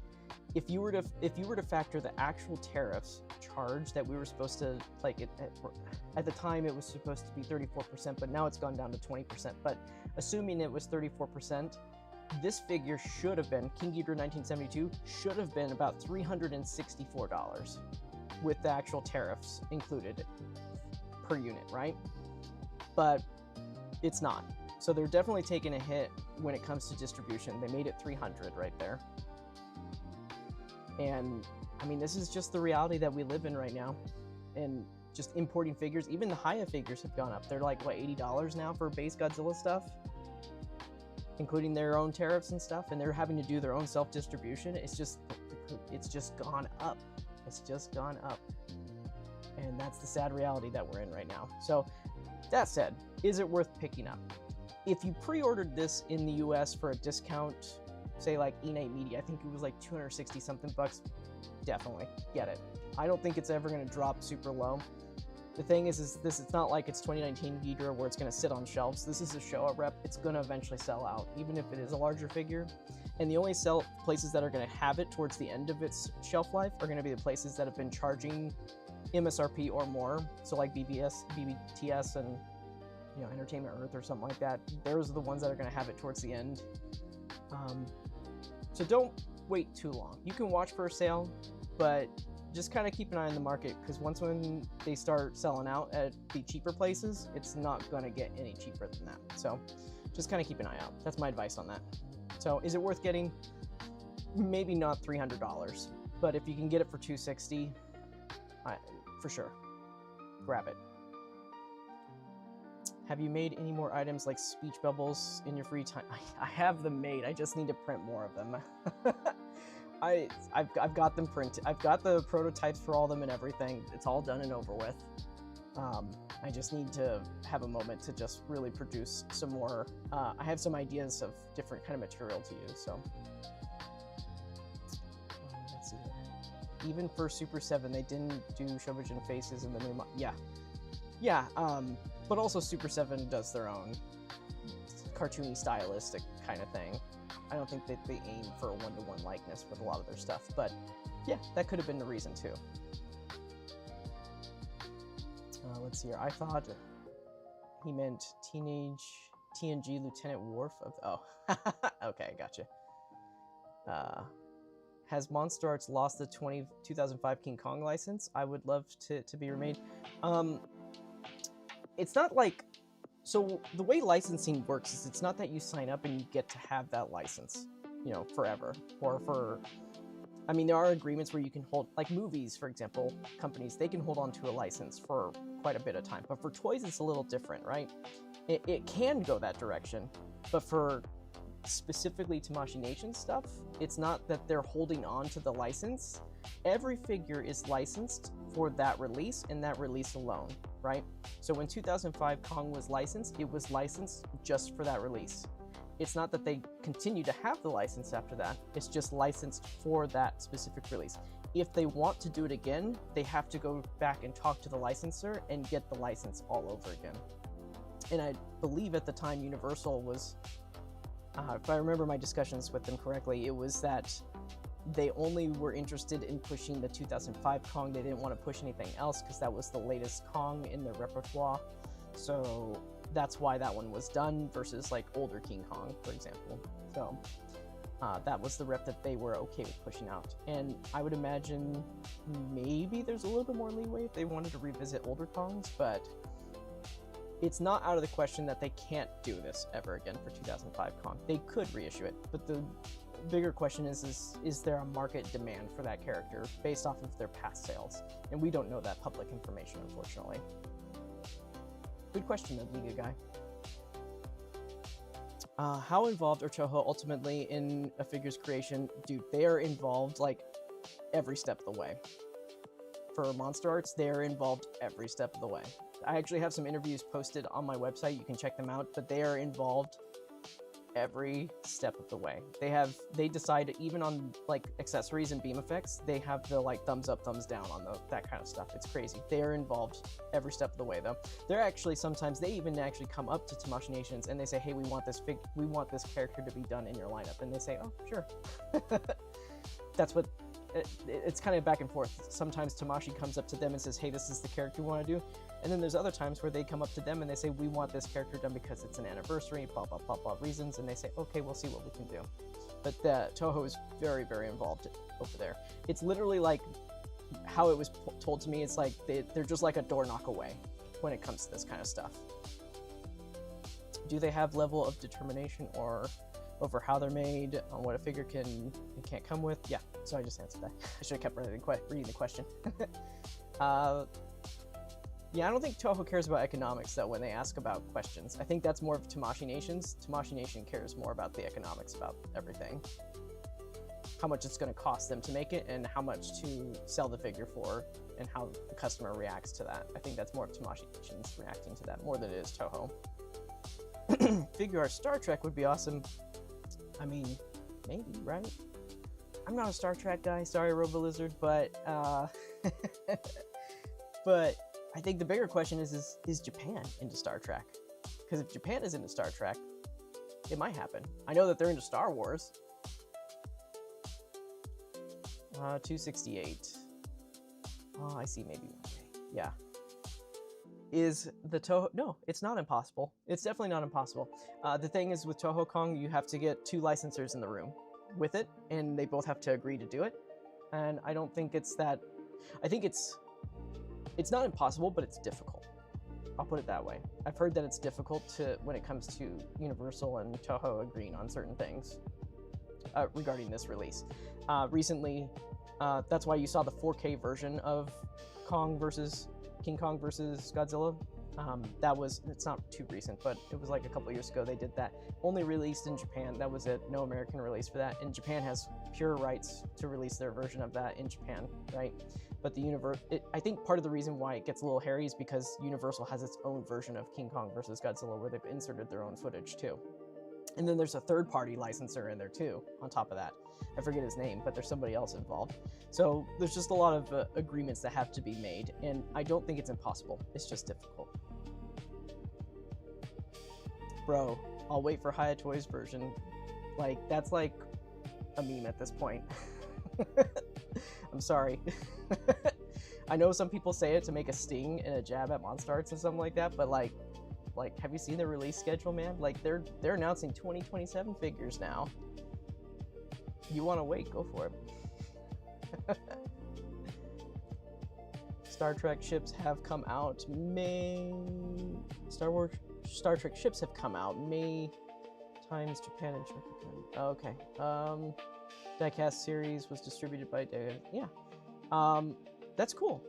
if you were to factor the actual tariffs charge that we were supposed to, like at the time it was supposed to be 34%, but now it's gone down to 20%. But assuming it was 34%, this figure should have been, King Ghidorah 1972, should have been about $364 with the actual tariffs included per unit, right? But it's not. So they're definitely taking a hit when it comes to distribution. They made it 300 right there. And I mean, this is just the reality that we live in right now. And just importing figures, even the Haya figures have gone up. They're like, what, $80 now for base Godzilla stuff? Including their own tariffs and stuff, and they're having to do their own self-distribution. It's just gone up. It's just gone up. And that's the sad reality that we're in right now. So that said, is it worth picking up? If you pre-ordered this in the US for a discount, say like Innate Media, I think it was like 260 something bucks, definitely get it. I don't think it's ever going to drop super low. The thing is this, it's not like it's 2019 Ghidorah where it's going to sit on shelves. This is a Showa rep. It's going to eventually sell out, even if it is a larger figure. And the only places that are going to have it towards the end of its shelf life are going to be the places that have been charging MSRP or more. So like BBTS and, you know, Entertainment Earth or something like that. Those are the ones that are going to have it towards the end. So don't wait too long. You can watch for a sale, but just kind of keep an eye on the market, because when they start selling out at the cheaper places, it's not going to get any cheaper than that. So just kind of keep an eye out. That's my advice on that. So is it worth getting? Maybe not $300, but if you can get it for $260, for sure, grab it. Have you made any more items like speech bubbles in your free time? I have them made. I just need to print more of them. I've got them printed. I've got the prototypes for all of them and everything. It's all done and over with. I just need to have a moment to just really produce some more. I have some ideas of different kind of material to use. So let's see. Even for Super 7, they didn't do Shobijin faces in the new yeah. But also Super 7 does their own cartoony, stylistic kind of thing. I don't think that they aim for a one-to-one likeness with a lot of their stuff, but yeah, that could have been the reason too. Let's see here. I thought he meant teenage TNG Lieutenant Worf of, oh, okay, gotcha. Has MonsterArts lost the 2005 King Kong license? I would love to be remade. It's not like, so the way licensing works is it's not that you sign up and you get to have that license, you know, forever. Or for, I mean, there are agreements where you can hold, like movies, for example, companies, they can hold on to a license for quite a bit of time. But for toys, it's a little different, right? it can go that direction, but for specifically Tamashii Nation stuff, it's not that they're holding on to the license. Every figure is licensed for that release and that release alone, right? So when 2005 Kong was licensed, it was licensed just for that release. It's not that they continue to have the license after that, it's just licensed for that specific release. If they want to do it again, they have to go back and talk to the licensor and get the license all over again. And I believe at the time Universal was, if I remember my discussions with them correctly, it was that they only were interested in pushing the 2005 Kong. They didn't want to push anything else because that was the latest Kong in their repertoire. So that's why that one was done versus like older King Kong, for example. So that was the rep that they were okay with pushing out. And I would imagine maybe there's a little bit more leeway if they wanted to revisit older Kongs, but it's not out of the question that they can't do this ever again for 2005 Kong. They could reissue it, but the bigger question is there a market demand for that character based off of their past sales? And we don't know that public information, unfortunately. Good question, Amiga guy. How involved are Toho ultimately in a figure's creation? Dude, they are involved like every step of the way. For MonsterArts, they're involved every step of the way. I actually have some interviews posted on my website, you can check them out, but they are involved every step of the way. They decide even on like accessories and beam effects, they have the like thumbs up, thumbs down on that kind of stuff. It's crazy. They are involved every step of the way though. They're actually sometimes, they even actually come up to Tamashii Nations and they say, hey, we want this character to be done in your lineup. And they say, oh, sure. That's what, it's kind of back and forth. Sometimes Tamashii comes up to them and says, hey, this is the character we want to do. And then there's other times where they come up to them and they say, we want this character done because it's an anniversary, blah, blah, blah, blah reasons. And they say, okay, we'll see what we can do. But Toho is very, very involved over there. It's literally like how it was told to me. It's like they're just like a door knock away when it comes to this kind of stuff. Do they have level of determination or over how they're made, on what a figure can and can't come with? Yeah, so I just answered that. I should have kept reading the question. Yeah, I don't think Toho cares about economics, though, when they ask about questions. I think that's more of Tamashii Nation's. Tamashii Nation cares more about the economics, about everything. How much it's going to cost them to make it, and how much to sell the figure for, and how the customer reacts to that. I think that's more of Tamashii Nation's reacting to that, more than it is Toho. Figure art Star Trek would be awesome. I mean, maybe, right? I'm not a Star Trek guy, sorry, RoboLizard, but but I think the bigger question is Japan into Star Trek? Because if Japan is into Star Trek, it might happen. I know that they're into Star Wars. 268. Oh, I see, maybe. Yeah. Is the Toho... No, it's not impossible. It's definitely not impossible. The thing is, with Toho Kong, you have to get 2 licensors in the room with it, and they both have to agree to do it. And I don't think it's that... I think it's not impossible, but it's difficult. I'll put it that way. I've heard that it's difficult when it comes to Universal and Toho agreeing on certain things regarding this release. Recently, that's why you saw the 4K version of King Kong versus Godzilla. It's not too recent, but it was like a couple years ago they did that. Only released in Japan, that was it, no American release for that. And Japan has pure rights to release their version of that in Japan, right? But I think part of the reason why it gets a little hairy is because Universal has its own version of King Kong versus Godzilla where they've inserted their own footage too. And then there's a third-party licensor in there too, on top of that. I forget his name, but there's somebody else involved. So there's just a lot of agreements that have to be made, and I don't think it's impossible. It's just difficult. Bro, I'll wait for Hayatoy's version. Like, that's like a meme at this point. I'm sorry. I know some people say it to make a sting and a jab at MonsterArts and something like that, but like, have you seen the release schedule, man? Like, they're announcing 2027 figures now. You want to wait? Go for it. Star Trek ships have come out May. Star Trek ships have come out May times Japan and Japan. Okay. Diecast series was distributed by yeah. That's cool.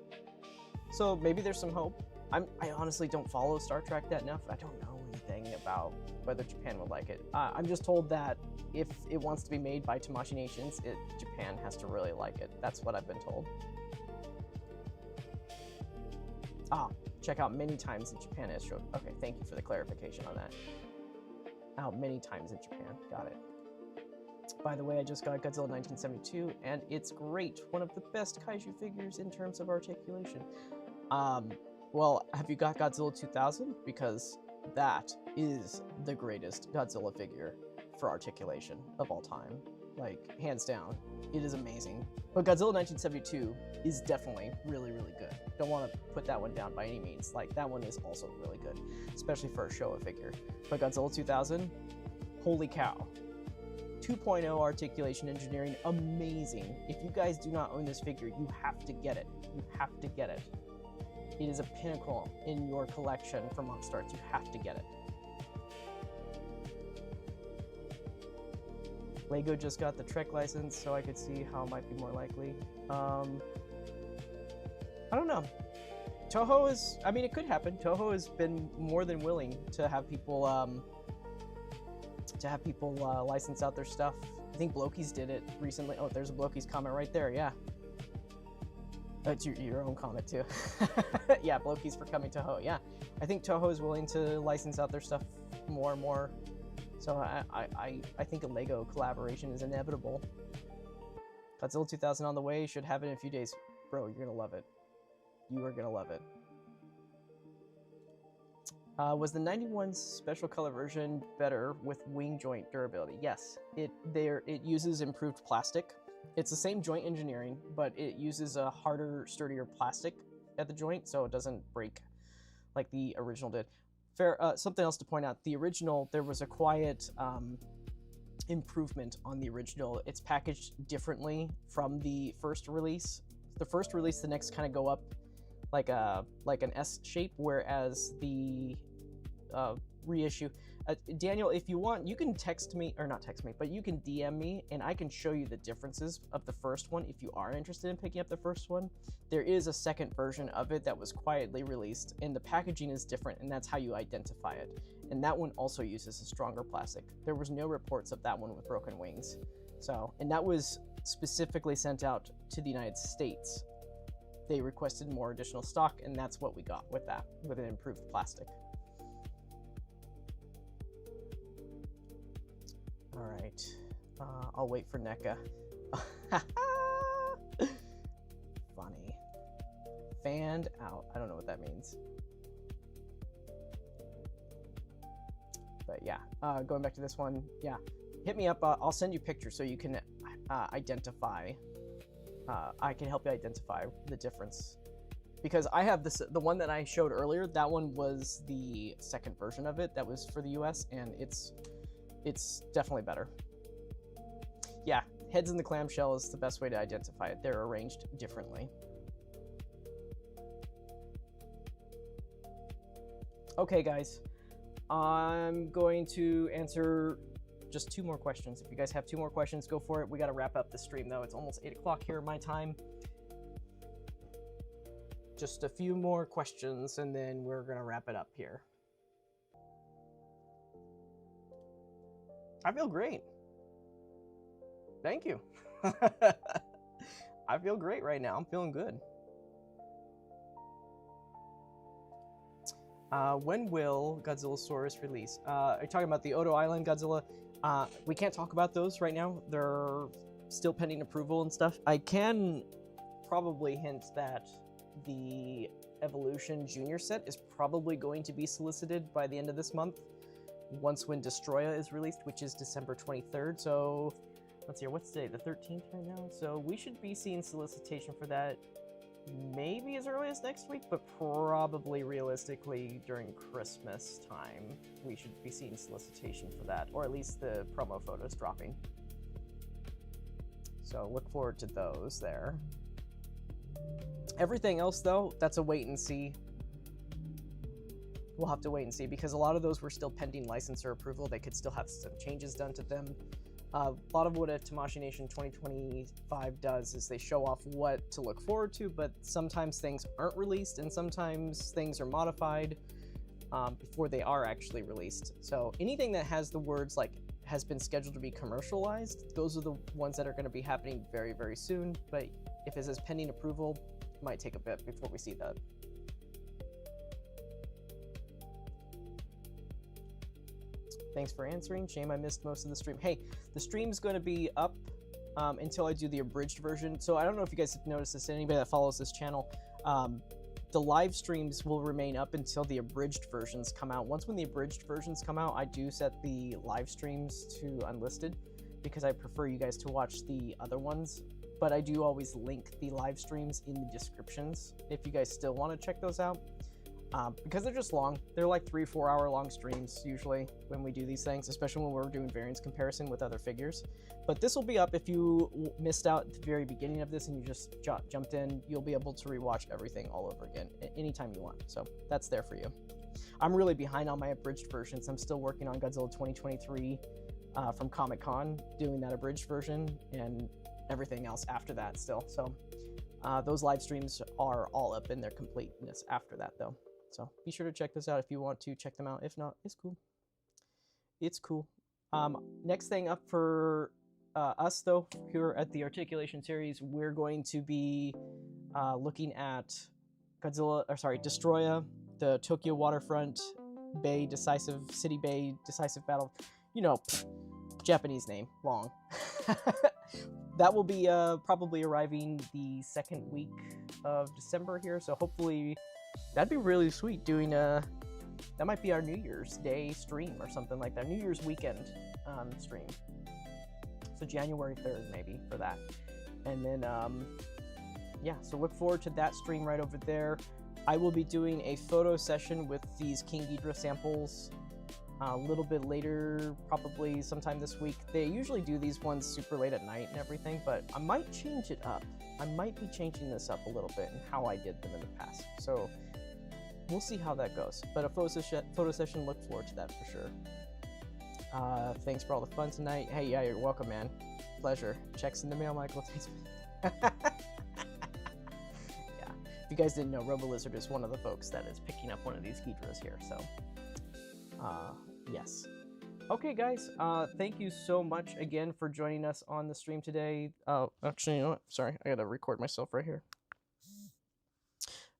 So maybe there's some hope. I honestly don't follow Star Trek that enough. I don't know anything anything about whether Japan would like it. I'm just told that if it wants to be made by Tamashii Nations, Japan has to really like it. That's what I've been told. Check out many times in Japan as shown. Okay, thank you for the clarification on that. Out many times in Japan. Got it. By the way, I just got Godzilla 1972, and it's great. One of the best kaiju figures in terms of articulation. Well, have you got Godzilla 2000? Because that is the greatest Godzilla figure for articulation of all time. Like, hands down. It is amazing. But Godzilla 1972 is definitely really, really good. Don't want to put that one down by any means. Like, that one is also really good, especially for a Showa figure. But Godzilla 2000, holy cow. 2.0 articulation engineering, amazing. If you guys do not own this figure, you have to get it. You have to get it. It is a pinnacle in your collection for MonsterArts. You have to get it. Lego just got the Trek license, so I could see how it might be more likely. I don't know. Toho is, I mean, it could happen. Toho has been more than willing to have people license out their stuff. I think Bloki's did it recently. Oh, there's a Bloki's comment right there, yeah. That's your own comment too. Yeah, Bloki's for coming Toho, yeah. I think Toho is willing to license out their stuff more and more. So I think a Lego collaboration is inevitable. Godzilla 2000 on the way, should have it in a few days. Bro, you're gonna love it. You are gonna love it. Was the 91 special color version better with wing joint durability? Yes, it uses improved plastic. It's the same joint engineering, but it uses a harder, sturdier plastic at the joint, so it doesn't break like the original did. Something else to point out, the original, there was a quiet improvement on the original. It's packaged differently from the first release. The first release, the necks kind of go up like an S shape, whereas the reissue, Daniel, if you want, you can text me, or not text me, but you can DM me and I can show you the differences of the first one if you are interested in picking up the first one. There is a second version of it that was quietly released, and the packaging is different, and that's how you identify it. And that one also uses a stronger plastic. There was no reports of that one with broken wings. So, and that was specifically sent out to the United States. They requested more additional stock, and that's what we got with that, with an improved plastic. All right, I'll wait for NECA. Funny. Fanned out. I don't know what that means. But yeah, going back to this one, yeah, hit me up. I'll send you pictures so you can identify. I can help you identify the difference. Because I have the one that I showed earlier, that one was the second version of it that was for the US, and it's definitely better. Yeah, heads in the clamshell is the best way to identify it. They're arranged differently. Okay, guys. I'm going to answer just 2 more questions. If you guys have 2 more questions, go for it. We got to wrap up the stream, though. It's almost 8 o'clock here my time. Just a few more questions, and then we're going to wrap it up here. I feel great. Thank you. I feel great right now. I'm feeling good. When will Godzillasaurus release? Are you talking about the Odo Island Godzilla? We can't talk about those right now. They're still pending approval and stuff. I can probably hint that the Evolution Junior set is probably going to be solicited by the end of this month, once when Destroya is released, which is December 23rd. So let's see, what's today? The 13th right now? So we should be seeing solicitation for that maybe as early as next week, but probably realistically during Christmas time, we should be seeing solicitation for that, or at least the promo photos dropping. So look forward to those there. Everything else, though, that's a wait and see. We'll have to wait and see, because a lot of those were still pending licensor approval. They could still have some changes done to them. A lot of what a Tamashii Nation 2025 does is they show off what to look forward to, but sometimes things aren't released and sometimes things are modified. before they are actually released. So anything that has the words like has been scheduled to be commercialized, those are the ones that are going to be happening very, very soon. But if it says pending approval, it might take a bit before we see that. Thanks for answering. Shame I missed most of the stream. Hey, the stream's going to be up until I do the abridged version. So I don't know if you guys have noticed this, anybody that follows this channel, the live streams will remain up until the abridged versions come out. When the abridged versions come out, I do set the live streams to unlisted because I prefer you guys to watch the other ones. But I do always link the live streams in the descriptions if you guys still want to check those out. Because they're just long. They're like 3-4 hour long streams usually when we do these things, especially when we're doing variance comparison with other figures. But this will be up if you missed out at the very beginning of this and you just jumped in. You'll be able to rewatch everything all over again anytime you want. So that's there for you. I'm really behind on my abridged versions. I'm still working on Godzilla 2023 from Comic-Con, doing that abridged version and everything else after that still. So those live streams are all up in their completeness after that though. So be sure to check this out if you want to check them out. If not, it's cool. It's cool. Next thing up for us, though, here at the Articulation series, we're going to be looking at Destroya, the Tokyo Waterfront Bay Decisive City Bay Decisive Battle. You know, Japanese name, long. That will be probably arriving the second week of December here. So hopefully. That'd be really sweet doing that might be our New Year's Day stream or something like that. New Year's weekend stream. So January 3rd maybe for that. And then, yeah, so look forward to that stream right over there. I will be doing a photo session with these King Ghidorah samples a little bit later, probably sometime this week. They usually do these ones super late at night and everything, but I might change it up. I might be changing this up a little bit in how I did them in the past. So we'll see how that goes. But a photo session, look forward to that for sure. Thanks for all the fun tonight. Hey, yeah, you're welcome, man. Pleasure. Checks in the mail, Michael. Thanks. Yeah. If you guys didn't know, RoboLizard is one of the folks that is picking up one of these Ghidorahs here. So, yes. Okay, guys, thank you so much again for joining us on the stream today. Actually, you know what? Sorry, I gotta record myself right here.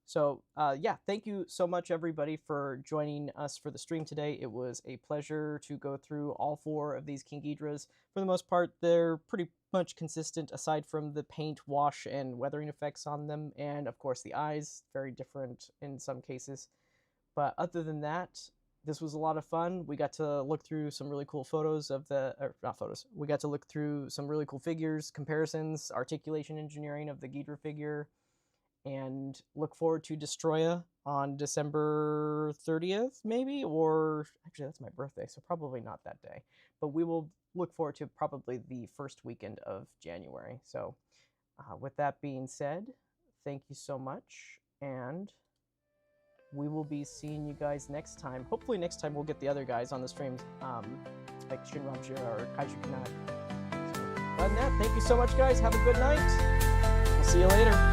So, yeah, thank you so much, everybody, for joining us for the stream today. It was a pleasure to go through all 4 of these King Ghidorahs. For the most part, they're pretty much consistent, aside from the paint, wash, and weathering effects on them, and, of course, the eyes, very different in some cases. But other than that, this was a lot of fun. We got to look through some really cool photos of we got to look through some really cool figures, comparisons, articulation engineering of the Ghidorah figure, and look forward to Destroya on December 30th, maybe, or actually that's my birthday, so probably not that day. But we will look forward to probably the first weekend of January. So with that being said, thank you so much, and we will be seeing you guys next time. Hopefully next time we'll get the other guys on the streams, like Shinramjira or Kaiju Kanai. So, other than that, thank you so much, guys. Have a good night. We'll see you later.